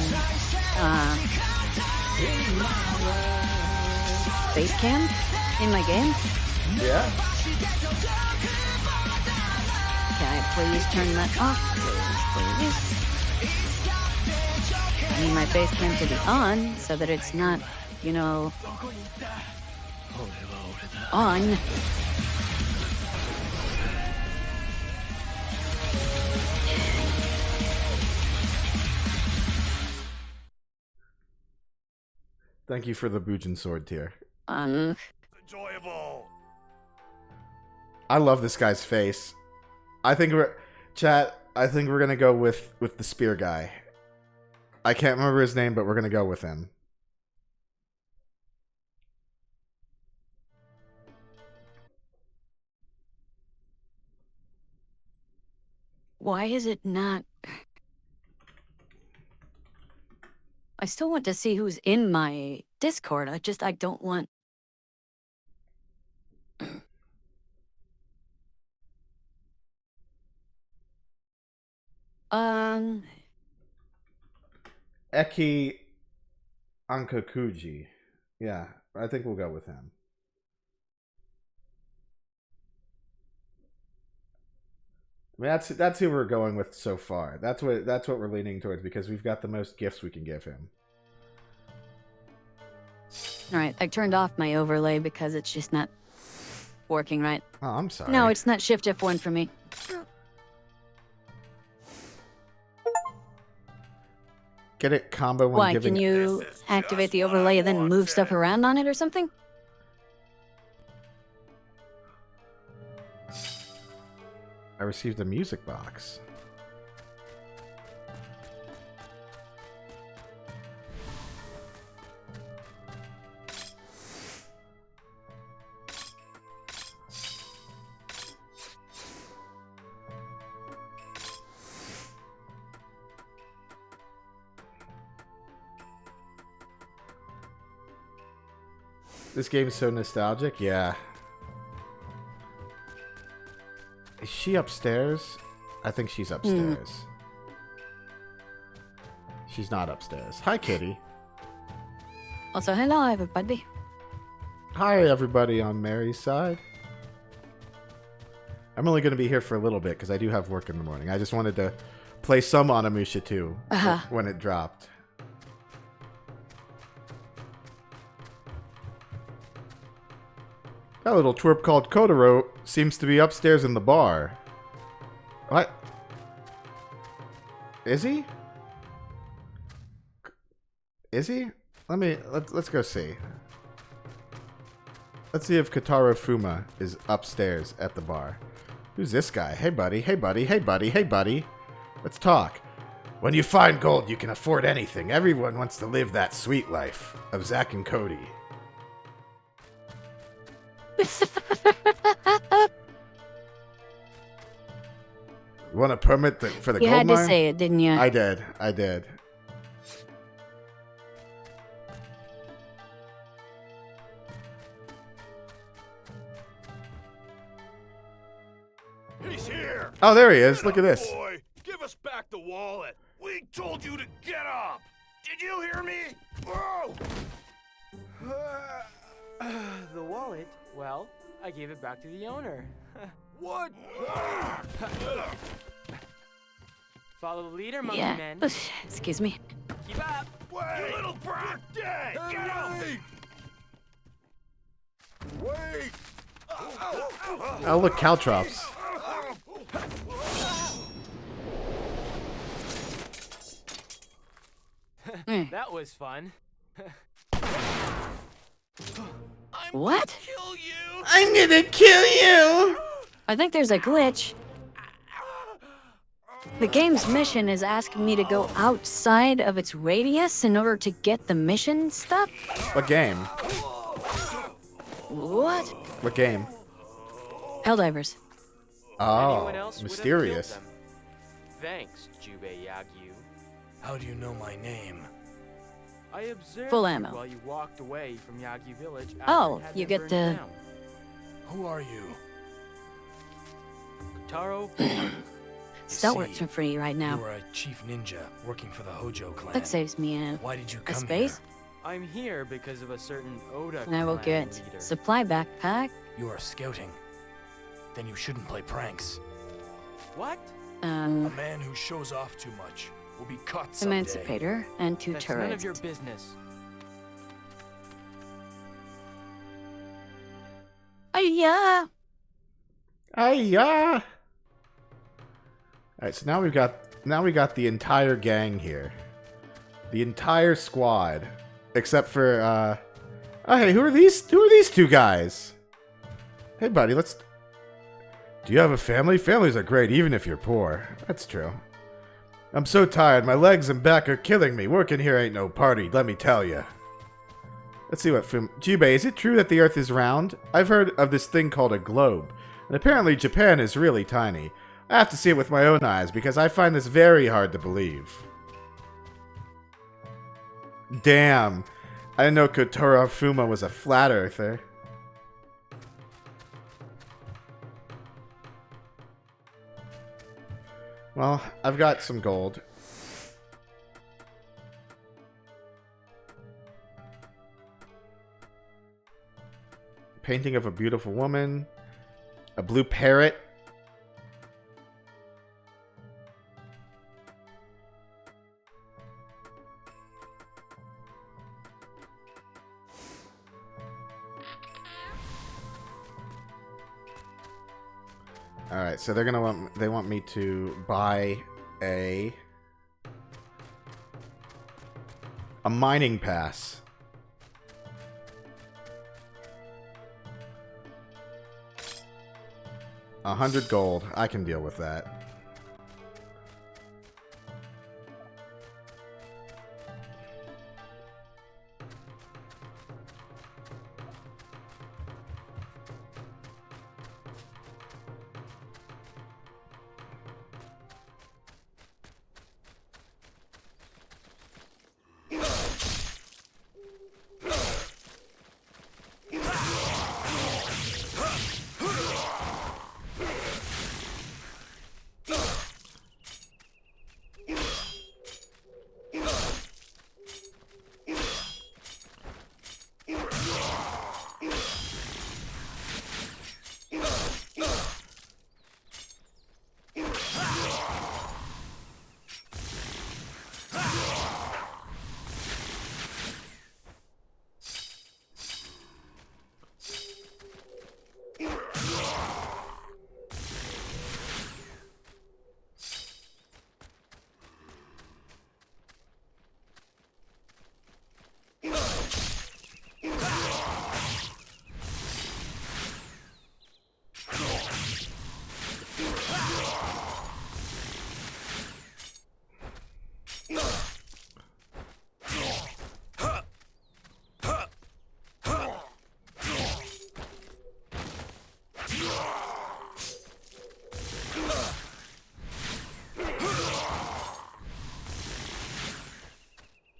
face cam in my game? Yeah. Can I please turn that off? Please. I need my face cam to be on so that it's not, you know, on. Thank you for the Bujin sword tier. Enjoyable. I love this guy's face. I think we're gonna go with the spear guy. I can't remember his name, but we're gonna go with him. Why is it not? I still want to see who's in my Discord. I don't want. Eki Ankakuji. Yeah, I think we'll go with him. I mean, that's who we're going with so far. That's what we're leaning towards because we've got the most gifts we can give him. All right, I turned off my overlay because it's just not working right. Oh, I'm sorry. No, it's not Shift F1 for me. Get it combo when Why, giving. can you activate the overlay and then move stuff around on it or something? I received a music box. This game's so nostalgic, yeah. Is she upstairs? I think she's upstairs. She's not upstairs. Hi, Kitty. Also, hello, everybody. Hi, everybody on Mary's side. I'm only going to be here for a little bit because I do have work in the morning. I just wanted to play some Onimusha 2 when it dropped. That little twerp called Kotaro seems to be upstairs in the bar. What? Is he? Is he? Let's go see. Let's see if Kotaro Fuma is upstairs at the bar. Who's this guy? Hey buddy, hey buddy, hey buddy, hey buddy. Let's talk. When you find gold, you can afford anything. Everyone wants to live that sweet life of Zack and Cody. You want a permit for the gold mine? You had to say it, didn't you? I did. I did. He's here. Oh, there he is. Look at this. Boy, give us back the wallet. We told you to get up. Did you hear me? Whoa. it, well, I gave it back to the owner. What? Follow the leader, monkey Yeah. men. Excuse me. Keep up. Wait! You little brat! Dead! Get out! Wait! Oh, look, caltrops. That was fun. What? I'm gonna kill you! I think there's a glitch. The game's mission is asking me to go outside of its radius in order to get the mission stuff. What game? What? What game? Helldivers. Anyone Oh, else would have mysterious. killed them. Thanks, Jubei Yagyu. How do you know my name? I observed Full you ammo. while you walked away from Yagyu Village. After Oh, it had you been get burned the- down. Who are you? Taro. That works for free right now. You are a chief ninja working for the Hojo clan. That saves me Why did you a come space. I'm here because of a certain Oda And I will clan get leader. supply backpack. here? You are scouting. Then you shouldn't play pranks. What? A man who shows off too much will be caught someday. Emancipator and 2 That's turrets. none of your business. Yeah. Hiya! Alright, so now we got the entire gang here. The entire squad. Except for oh hey, who are these two guys? Hey buddy, let's Do you have a family? Families are great even if you're poor. That's true. I'm so tired, my legs and back are killing me. Working here ain't no party, let me tell you. Let's see what Jubei, is it true that the Earth is round? I've heard of this thing called a globe, and apparently Japan is really tiny. I have to see it with my own eyes, because I find this very hard to believe. Damn. I didn't know Kotaro Fuma was a flat earther. Well, I've got some gold. Painting of a beautiful woman. A blue parrot. All right, so they want me to buy a mining pass. $100 gold. I can deal with that.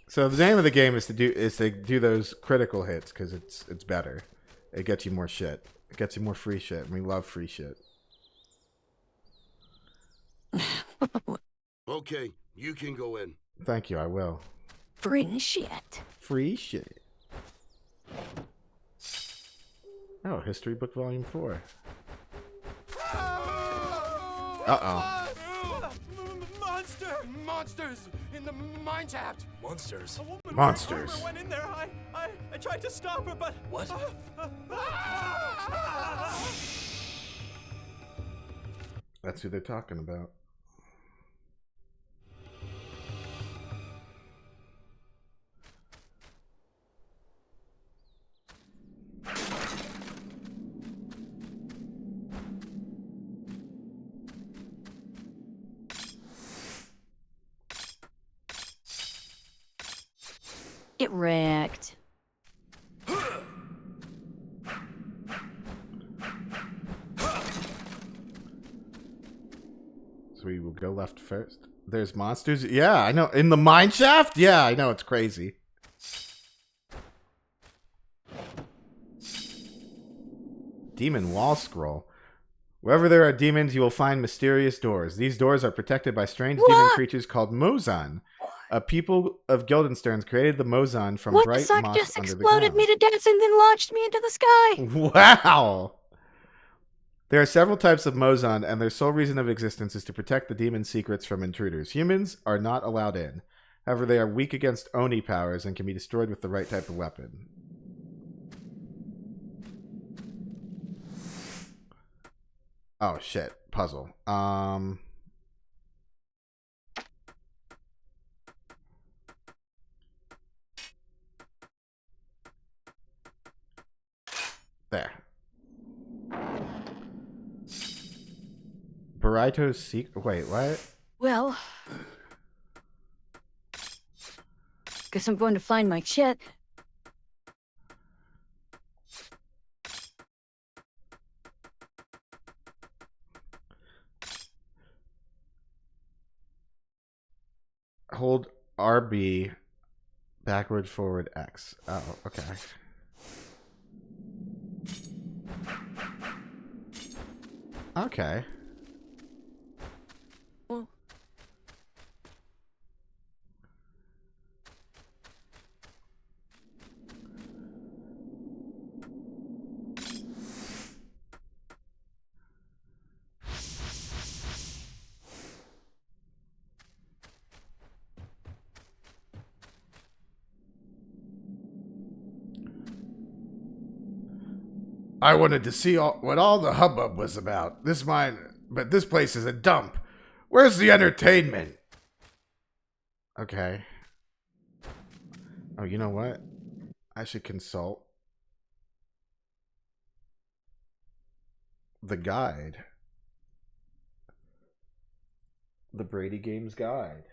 So the name of the game is to do those critical hits because it's better. It gets you more shit. It gets you more free shit. And we love free shit. Okay, you can go in. Thank you. I will. Free shit. Free shit. Oh, History Book Volume 4. Uh-oh. Monsters in the mine shaft. Monsters. Monsters. Went in there. I tried to stop her, but what? That's who they're talking about. Get wrecked. So we will go left first. There's monsters. Yeah, I know. In the mine shaft? Yeah, I know. It's crazy. Demon wall scroll. Wherever there are demons, you will find mysterious doors. These doors are protected by strange demon creatures called Mozan. A people of Guildensterns created the Mozan from What? bright The sock moss just under the exploded ground. me to death and then launched me into the sky. Wow! There are several types of Mozan, and their sole reason of existence is to protect the demon's secrets from intruders. Humans are not allowed in. However, they are weak against Oni powers and can be destroyed with the right type of weapon. Oh, shit. Puzzle. There. Burrito's secret. Wait, what? Well, guess I'm going to find my Chet. Hold RB, backward, forward, X. Oh, okay. Okay. Well. I wanted to see what all the hubbub was about. But this place is a dump. Where's the entertainment? Okay. Oh, you know what? I should consult the guide. The Brady Games guide.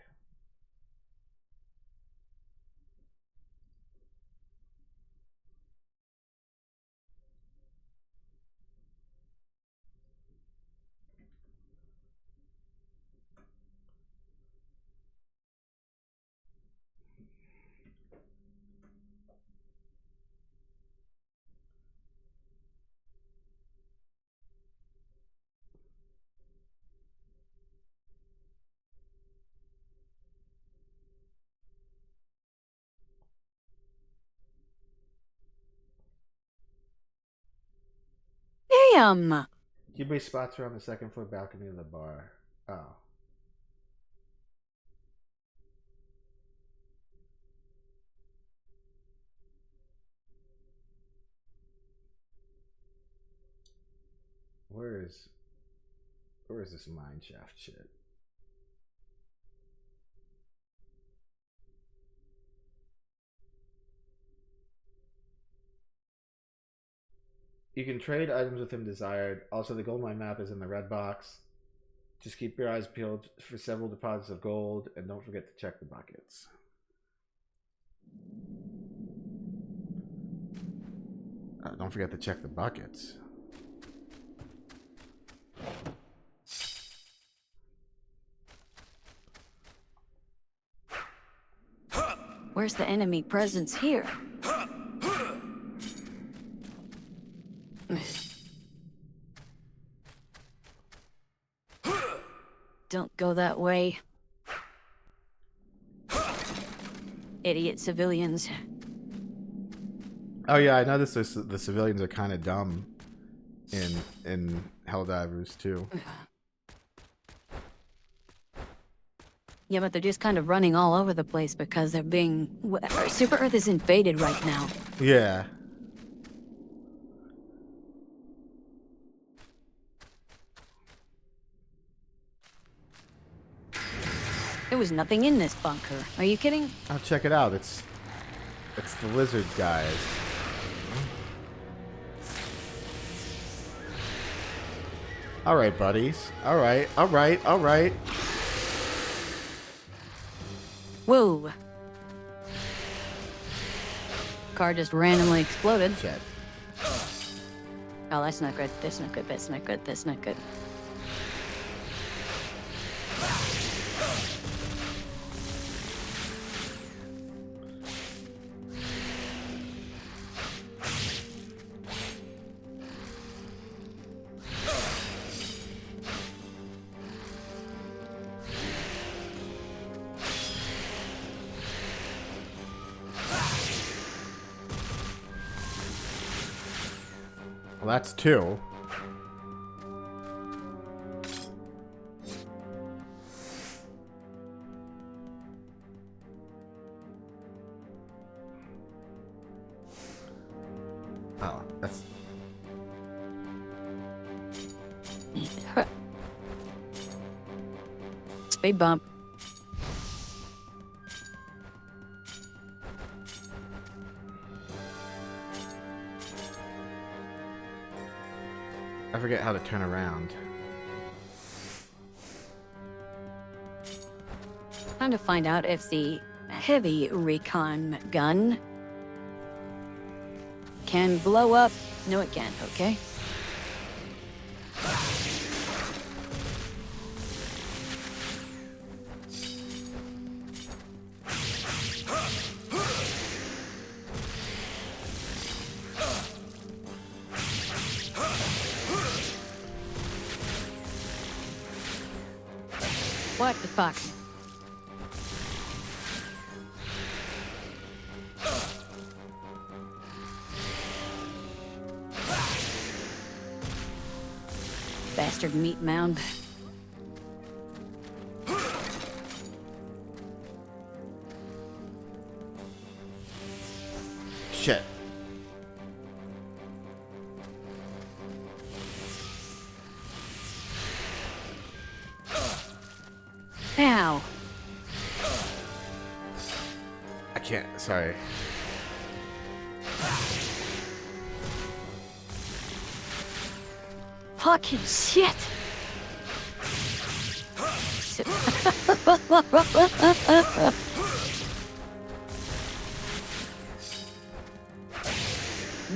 Damn! Give me spots around the second floor balcony of the bar. Oh. Where is this mine shaft shit? You can trade items with him desired. Also, the gold mine map is in the red box. Just keep your eyes peeled for several deposits of gold, and don't forget to check the buckets. Don't forget to check the buckets. Where's the enemy presence here? Don't go that way. Idiot civilians. Oh yeah, I noticed the civilians are kind of dumb in Helldivers too. Yeah, but they're just kind of running all over the place because they're being... Super Earth is invaded right now. Yeah. There was nothing in this bunker. Are you kidding? Oh, check it out. It's the lizard guys. All right, buddies. All right. Whoa. Car just randomly exploded. Shit. Oh, that's not good. That's not good. That's not good. That's not good. Well, that's two. Oh, that's... Speed bump. I forget how to turn around. Time to find out if the heavy recon gun can blow up. No, it can't, okay? What the fuck? Bastard meat mound. Shit. Ow. I can't. Sorry. Fucking shit.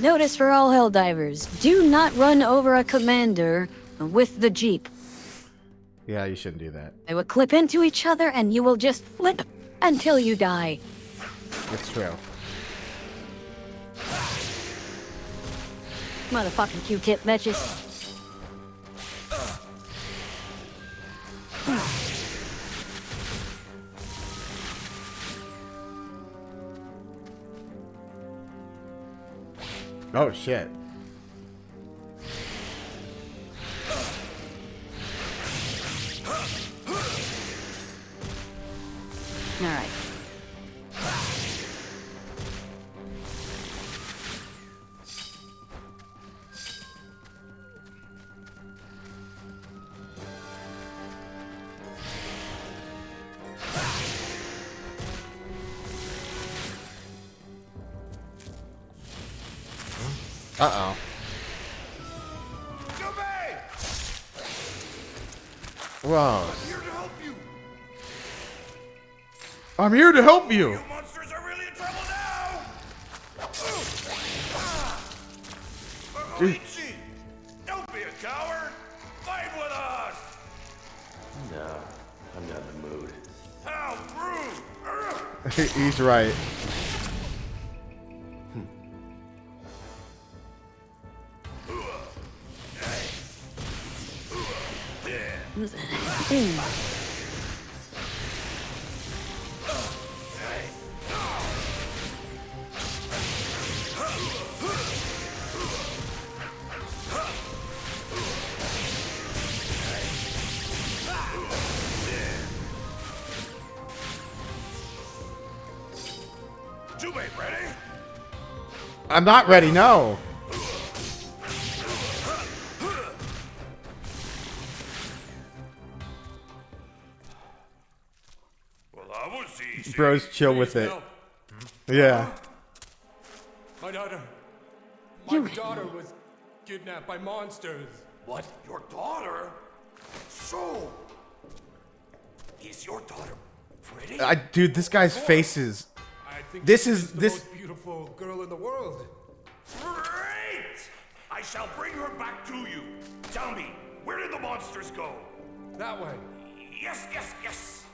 Notice for all Helldivers, do not run over a commander with the Jeep. Yeah, you shouldn't do that. They will clip into each other and you will just flip until you die. It's true. Motherfucking Q-tip bitches. Oh shit. All right. Uh-oh. Whoa. I'm here to help you. You monsters are really in trouble now. Koichi, don't be a coward. Fight with us. No, I'm not in the mood. How rude. He's right. I'm not ready. No. Well, that was easy. Bros, chill with it. Yeah. My daughter was kidnapped by monsters. What? Your daughter? So, is your daughter pretty? Dude, this guy's face is. I think This she's is the this. most beautiful girl in the world. Great! I shall bring her back to you. Tell me, where did the monsters go? That way. Yes, yes, yes.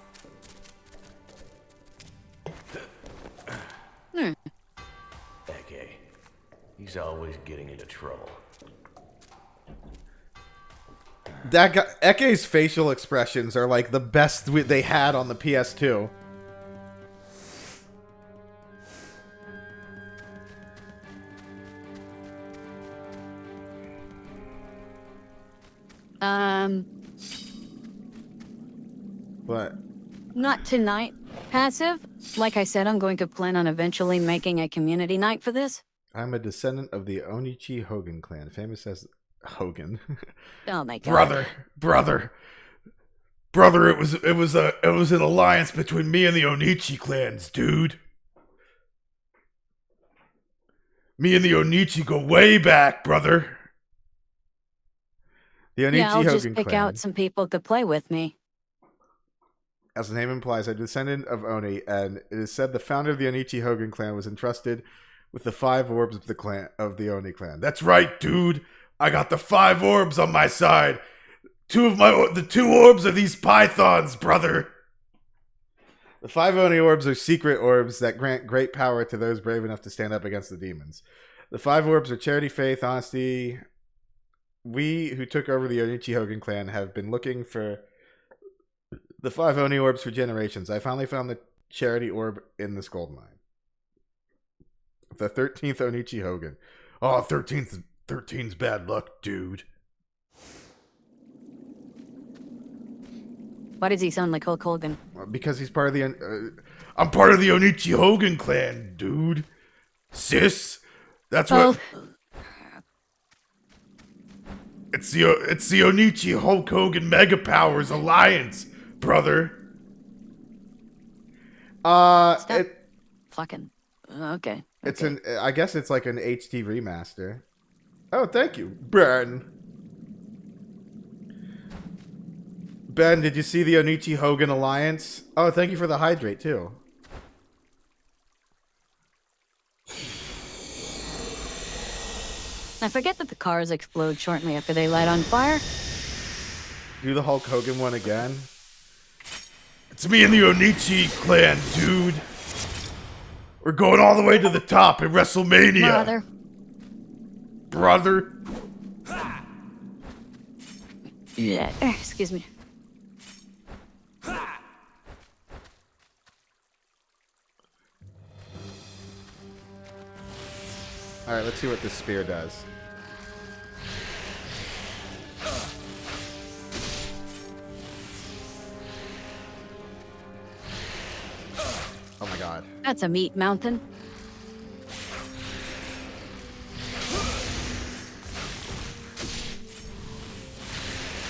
Eke. He's always getting into trouble. That guy, Eke's facial expressions are like the best they had on the PS2. What? Not tonight. Passive. Like I said, I'm going to plan on eventually making a community night for this. I'm a descendant of the Onichi Hogan clan, famous as Hogan. Oh my god. Brother, it was an alliance between me and the Onichi clans, dude. Me and the Onichi go way back, brother. The Onichi Yeah, I'll Hogan just pick clan. out some people to play with me. As the name implies, a descendant of Oni, and it is said the founder of the Onichi Hogan clan was entrusted with the 5 orbs of the Oni clan. That's right, dude. I got the 5 orbs on my side. The 2 orbs are these pythons, brother. The 5 Oni orbs are secret orbs that grant great power to those brave enough to stand up against the demons. The 5 orbs are charity, faith, honesty. We who took over the Onichi Hogan clan have been looking for the 5 Oni orbs for generations. I finally found the charity orb in this gold mine. The 13th Onichi Hogan. Oh, 13's bad luck, dude. Why does he sound like Hulk Hogan? Because he's part of the... I'm part of the Onichi Hogan clan, dude. Sis. That's what... It's the Onichi Hulk Hogan Mega Powers Alliance, brother. Stop. Fucking. Okay. It's I guess it's like an HD remaster. Oh, thank you, Ben. Ben, did you see the Onichi Hogan Alliance? Oh, thank you for the hydrate too. I forget that the cars explode shortly after they light on fire. Do the Hulk Hogan one again. It's me and the Onichi clan, dude. We're going all the way to the top in WrestleMania. Brother. Yeah, excuse me. Alright, let's see what this spear does. Oh my god. That's a meat mountain.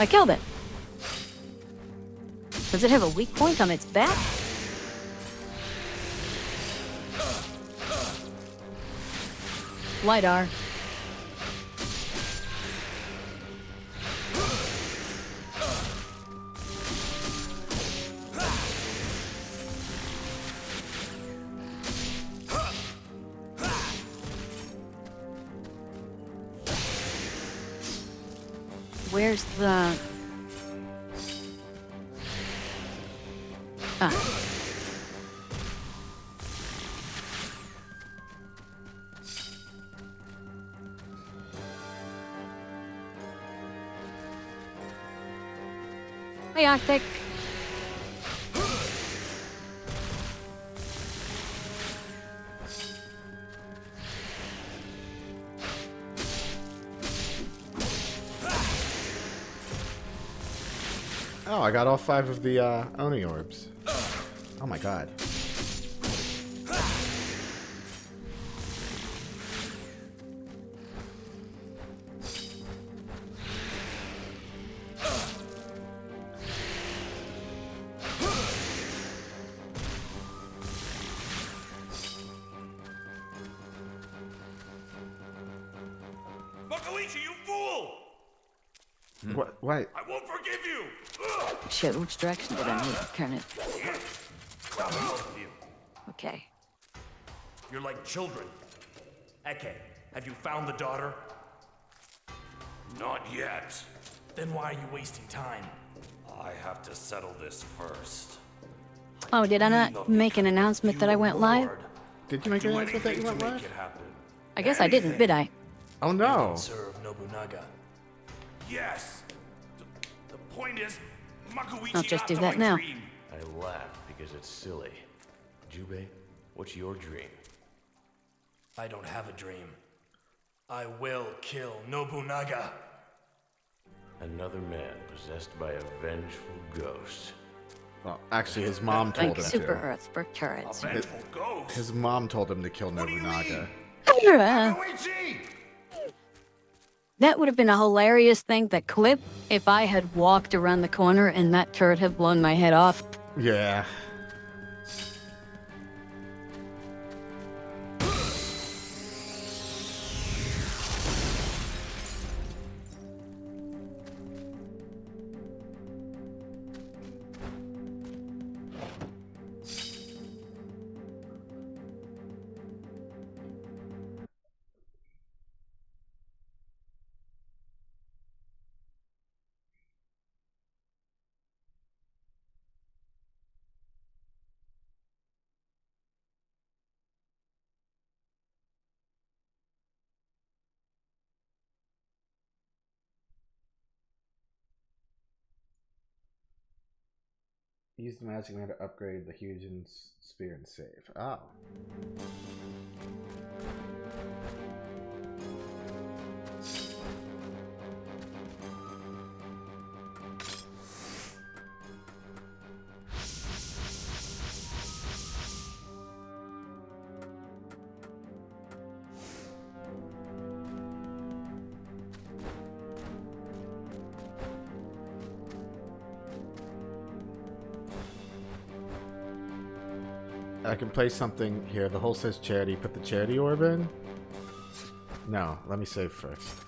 I killed it. Does it have a weak point on its back? LiDAR. Where's the... Ah. Hey, Arctic. Oh, I got all 5 of the Oni orbs. Oh my god. Makoichi, you fool! What? Wait. I won't forgive you! Shit, which direction did I need to turn it? Stop both of you. Okay. You're like children. Eke, have you found the daughter? Not yet. Then why are you wasting time? I have to settle this first. Oh, did I not make an announcement that I went live? Did you make an announcement that you went live? I guess I didn't, did I? Oh no. Serve Nobunaga. Yes. The point is, Makoichi I'll just got do to that my now. dream. I laugh because it's silly. Jubei, what's your dream? I don't have a dream. I will kill Nobunaga. Another man possessed by a vengeful ghost. Well, actually, his mom told Like him Super to. Earth for turrets. His mom told him to kill Nobunaga. That would have been a hilarious thing, that clip, if I had walked around the corner and that turret had blown my head off. Yeah. Use the magic man to upgrade the Hyujin's spear and save. Oh. I can place something here. The hole says charity. Put the charity orb in? No, let me save first.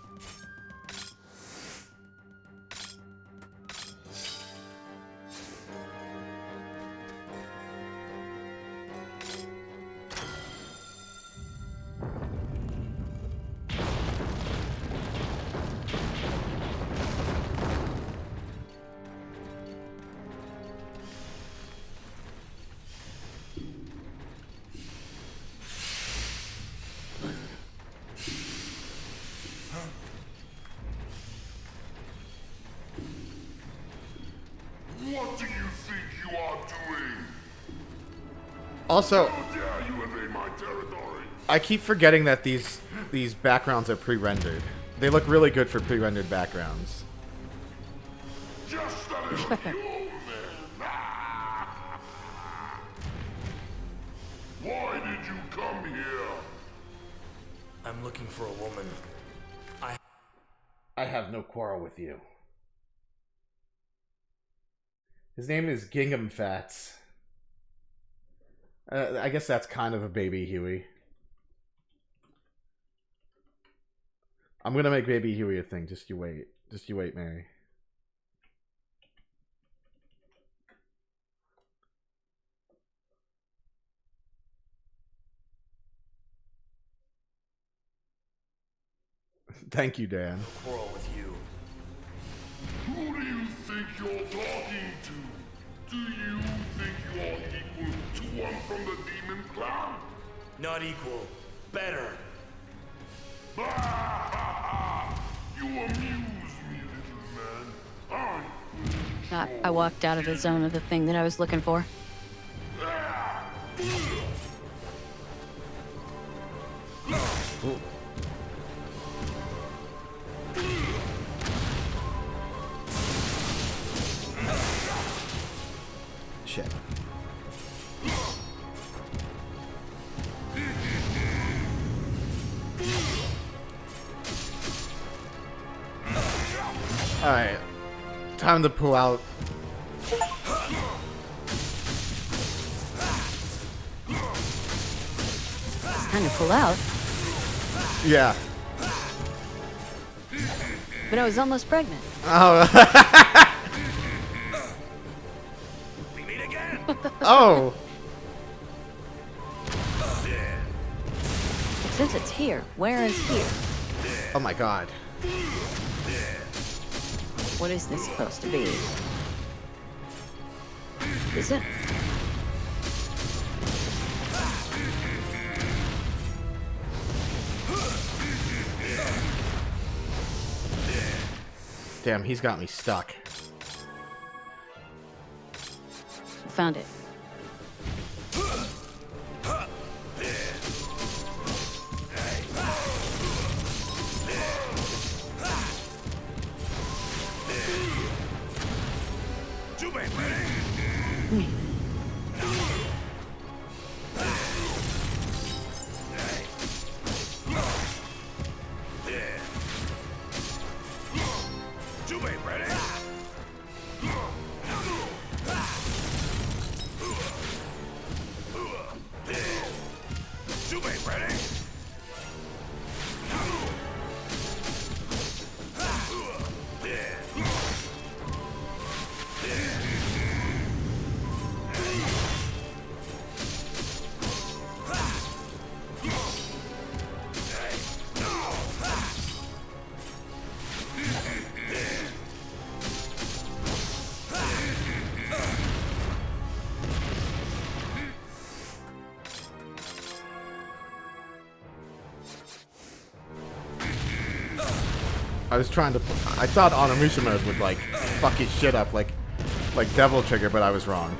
What do you think you are doing? Also, How dare you invade my territory? I keep forgetting that these backgrounds are pre-rendered. They look really good for pre-rendered backgrounds. Just a little human. Why did you come here? I'm looking for a woman. I have no quarrel with you. His name is Gingham Fats. I guess that's kind of a baby Huey. I'm gonna make baby Huey a thing. Just you wait. Just you wait, Mary. Thank you, Dan. Quarrel with you. Who do you think you're talking to? Do you think you're equal to one from the demon clown? Not equal. Better. You amuse me, little man. I walked out of the zone of the thing that I was looking for. Ooh. Shit. Alright. Time to pull out. It's time to pull out. Yeah. But I was almost pregnant. Oh. We meet again. Oh. Since it's here, where is here? Oh my god. What is this supposed to be? Is it? Damn, he's got me stuck. Found it. I was trying to. I thought Onimusha mode would like fuck his shit up like Devil Trigger, but I was wrong.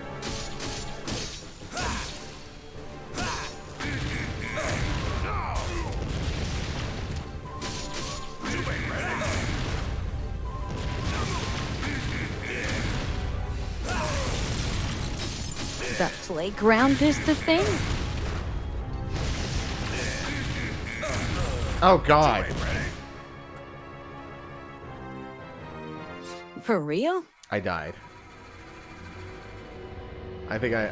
The playground is the thing? Oh god. For real? I died. I think I...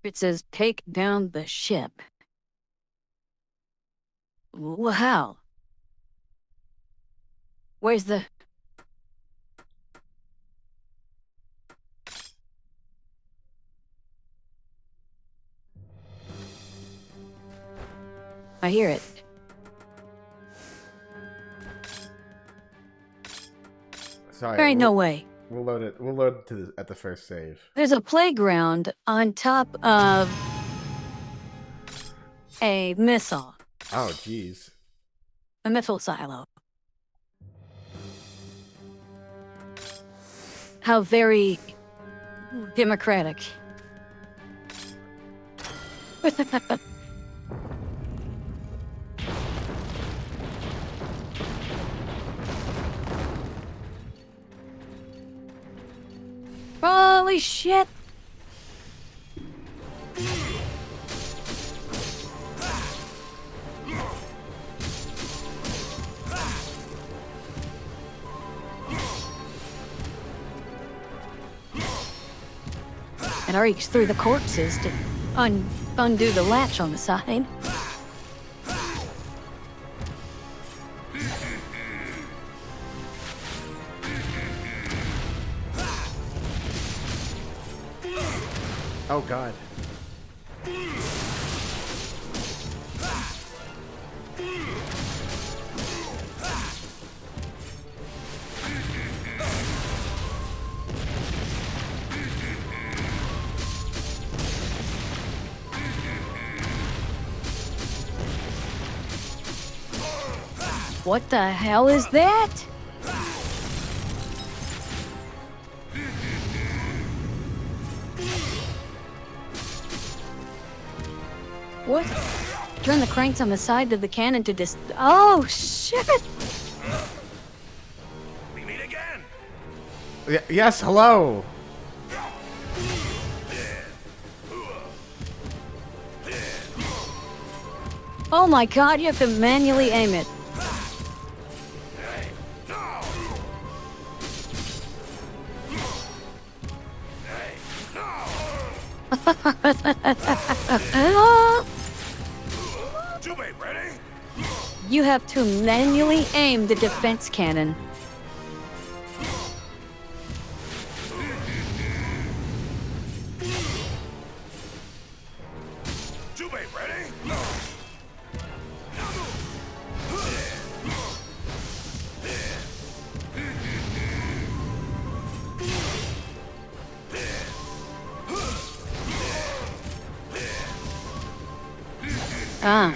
It says take down the ship. Wow. Where's the... I hear it. Sorry. There ain't no way. We'll load it. We'll load to at the first save. There's a playground on top of a missile. Oh, jeez. A missile silo. How very democratic. Holy shit! And I reached through the corpses to undo the latch on the side. Oh god. What the hell is that? What? Turn the cranks on the side of the cannon to Oh, shit! We meet again. Yes, hello. Oh my god, you have to manually aim it. Jubei, ready? You have to manually aim the defense cannon. Jubei, ready? Ah.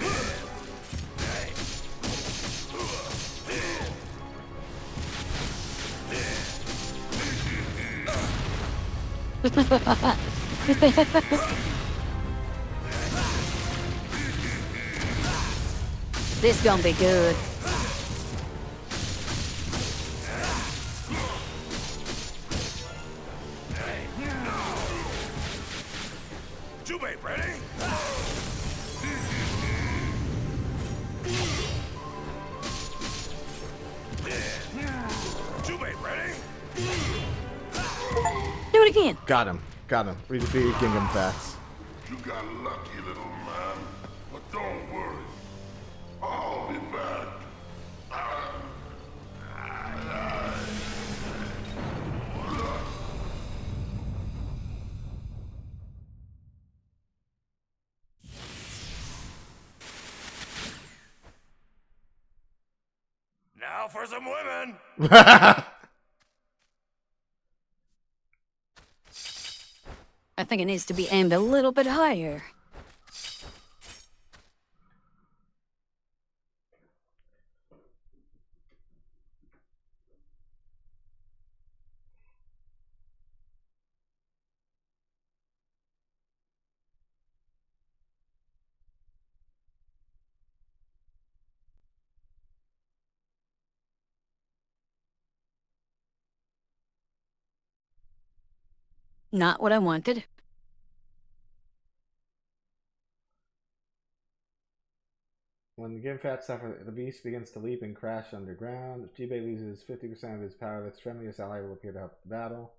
This gonna be good. Jubei, ready? Jubei, ready? Do it again. Got him. Got him. We defeated Gingham Fats. You got lucky, little man. But don't worry. I'll be back. Now for some women. I think it needs to be aimed a little bit higher. Not what I wanted. When the Gingham Fats suffer, the beast begins to leap and crash underground. If Jubei loses 50% of his power, its friendliest ally will appear to help the battle.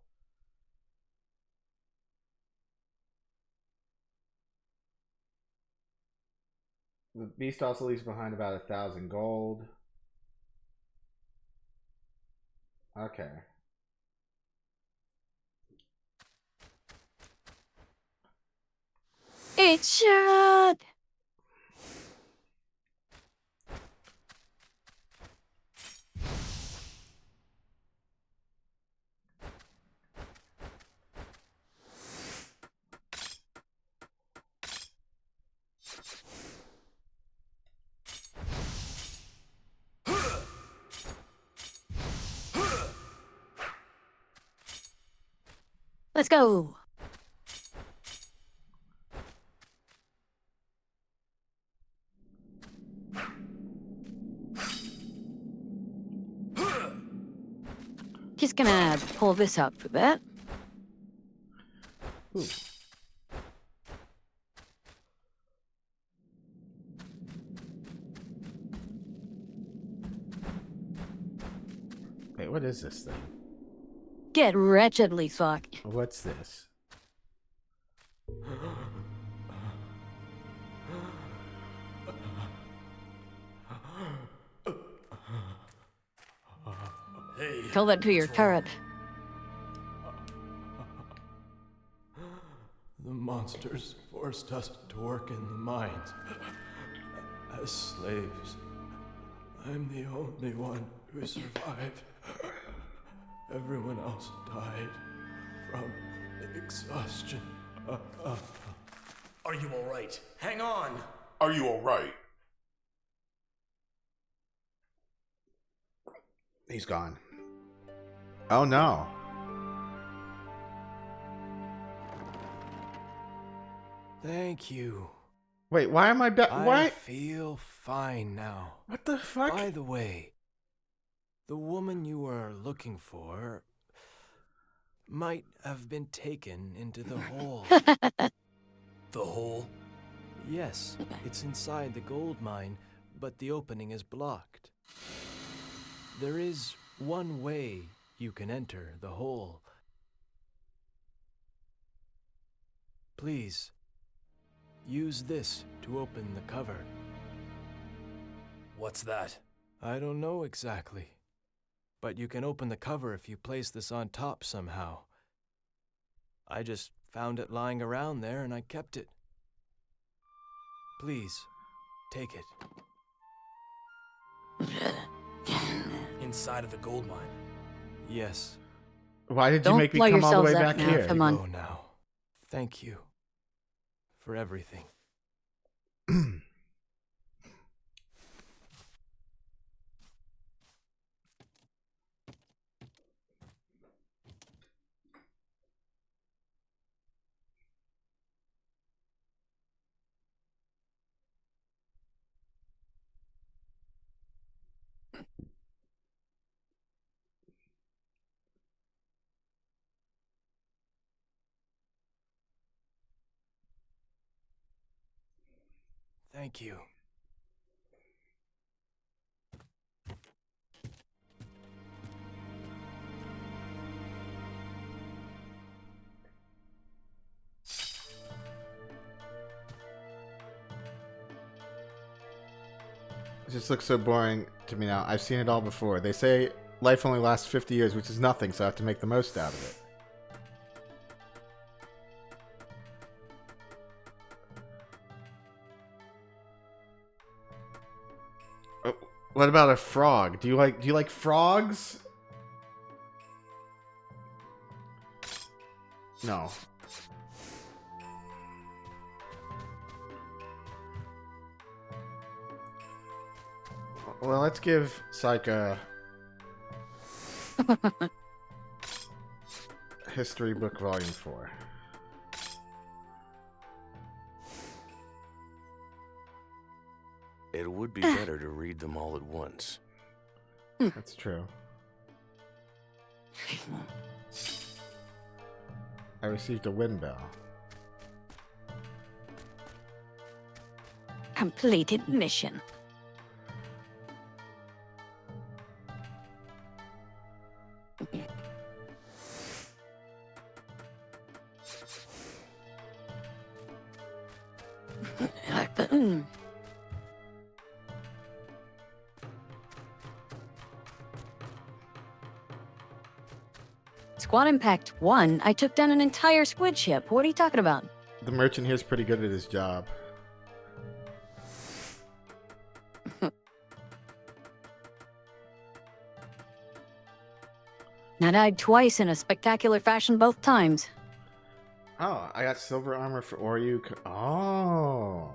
The beast also leaves behind about 1,000 gold. Okay. It's shot. Let's go. Just gonna pull this up for that. Ooh. Wait, what is this thing? Get wretchedly fucked. What's this? Hey. Tell that to your turret. The monsters forced us to work in the mines as slaves. I'm the only one who survived. Everyone else died from exhaustion. Are you all right? Hang on. Are you alright? He's gone. Oh no. Thank you. Wait, why am I back? I feel fine now. What the fuck? By the way, the woman you were looking for might have been taken into the hole. The hole? Yes, it's inside the gold mine, but the opening is blocked. There is one way you can enter the hole. Please, use this to open the cover. What's that? I don't know exactly, but you can open the cover if you place this on top somehow. I just found it lying around there and I kept it. Please, take it. Inside of the gold mine. Yes. Why did you Don't make me blow come all the way yourselves back up now, here? come on. Go now. Thank you for everything. Thank you. It just looks so boring to me now. I've seen it all before. They say life only lasts 50 years, which is nothing, so I have to make the most out of it. Oh, what about a frog? Do you like frogs? No. Well, let's give Saika History Book Volume 4. It would be better to read them all at once. That's true. I received a wind bell. Completed mission. Squad Impact 1? I took down an entire squid ship. What are you talking about? The merchant here's pretty good at his job. I died twice in a spectacular fashion both times. Oh, I got silver armor for Oryu. Oh.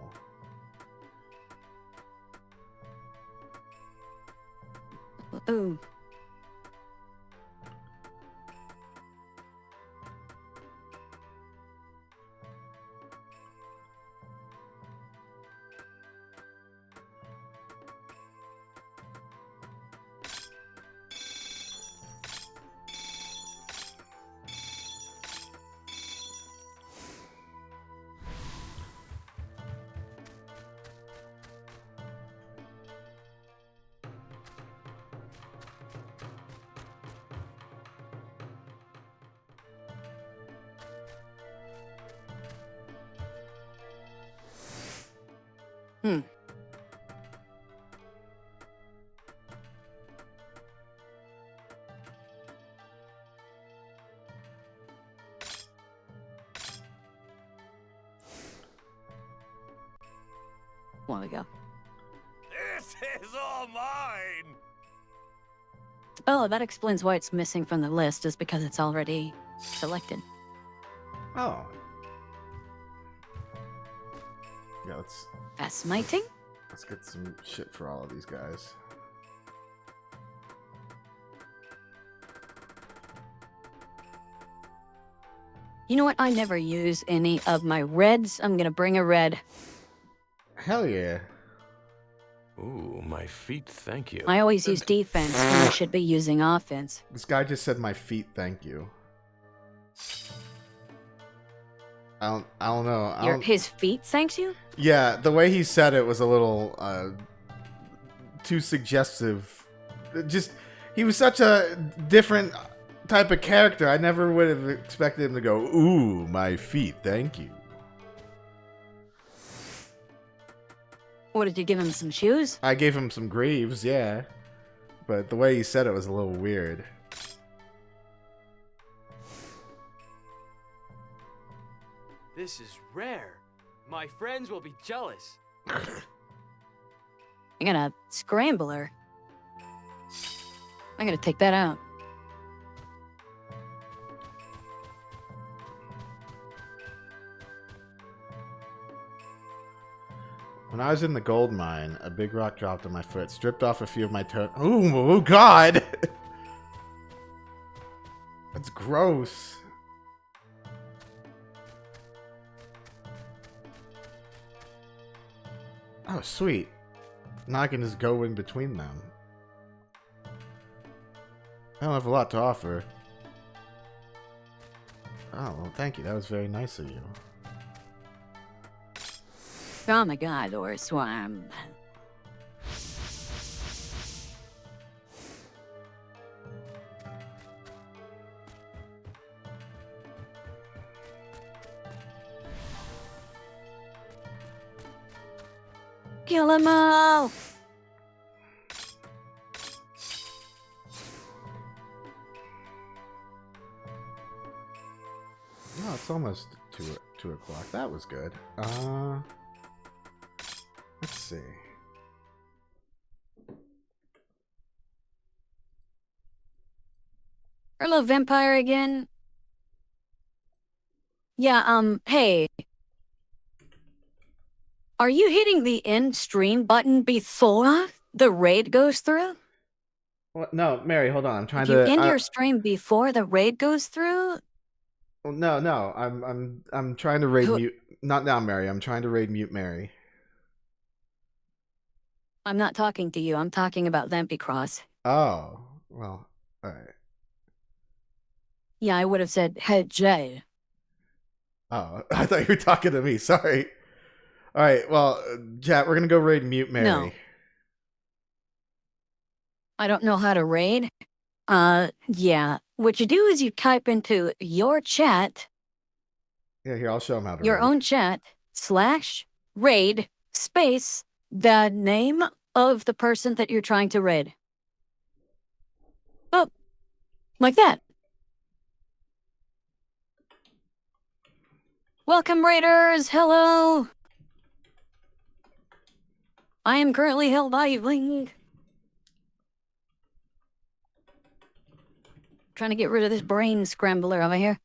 Ooh. There we go. This is all mine! Oh, that explains why it's missing from the list, is because it's already selected. Oh. Yeah, let's Fascinating. let's get some shit for all of these guys. You know what? I never use any of my reds. I'm gonna bring a red. Hell yeah. Ooh, my feet, thank you. I always use defense when I should be using offense. This guy just said my feet, thank you. I don't know. His feet thanks you? Yeah, the way he said it was a little too suggestive. He was such a different type of character. I never would have expected him to go, "Ooh, my feet, thank you." What, did you give him some shoes? I gave him some greaves, yeah. But the way he said it was a little weird. This is rare. My friends will be jealous. I got a scrambler. I gotta take that out. When I was in the gold mine, a big rock dropped on my foot, stripped off a few of my toes. Oh God! That's gross. Oh, sweet. Now I can just go in between them. I don't have a lot to offer. Oh, well, thank you. That was very nice of you. Oh my God, or swam. Kill them all! No, it's almost 2 o'clock. That was good. Let's see. Hello, vampire again. Yeah, hey. Are you hitting the end stream button before the raid goes through? What? No, Mary, hold on. I'm trying You to. end your stream before the raid goes through? Well, no. I'm trying to raid mute. Not now, Mary. I'm trying to raid MuteMary. I'm not talking to you. I'm talking about Lampy Cross. Oh, well, all right. Yeah, I would have said, hey, Jay. Oh, I thought you were talking to me. Sorry. All right, well, chat, we're going to go raid MuteMary. No. I don't know how to raid. Yeah. What you do is you type into your chat. Yeah, here, I'll show him how to your raid. own chat /raid space the name of the person that you're trying to raid. Oh, like that. Welcome, raiders. Hello. I am currently held idling. Trying to get rid of this brain scrambler over here.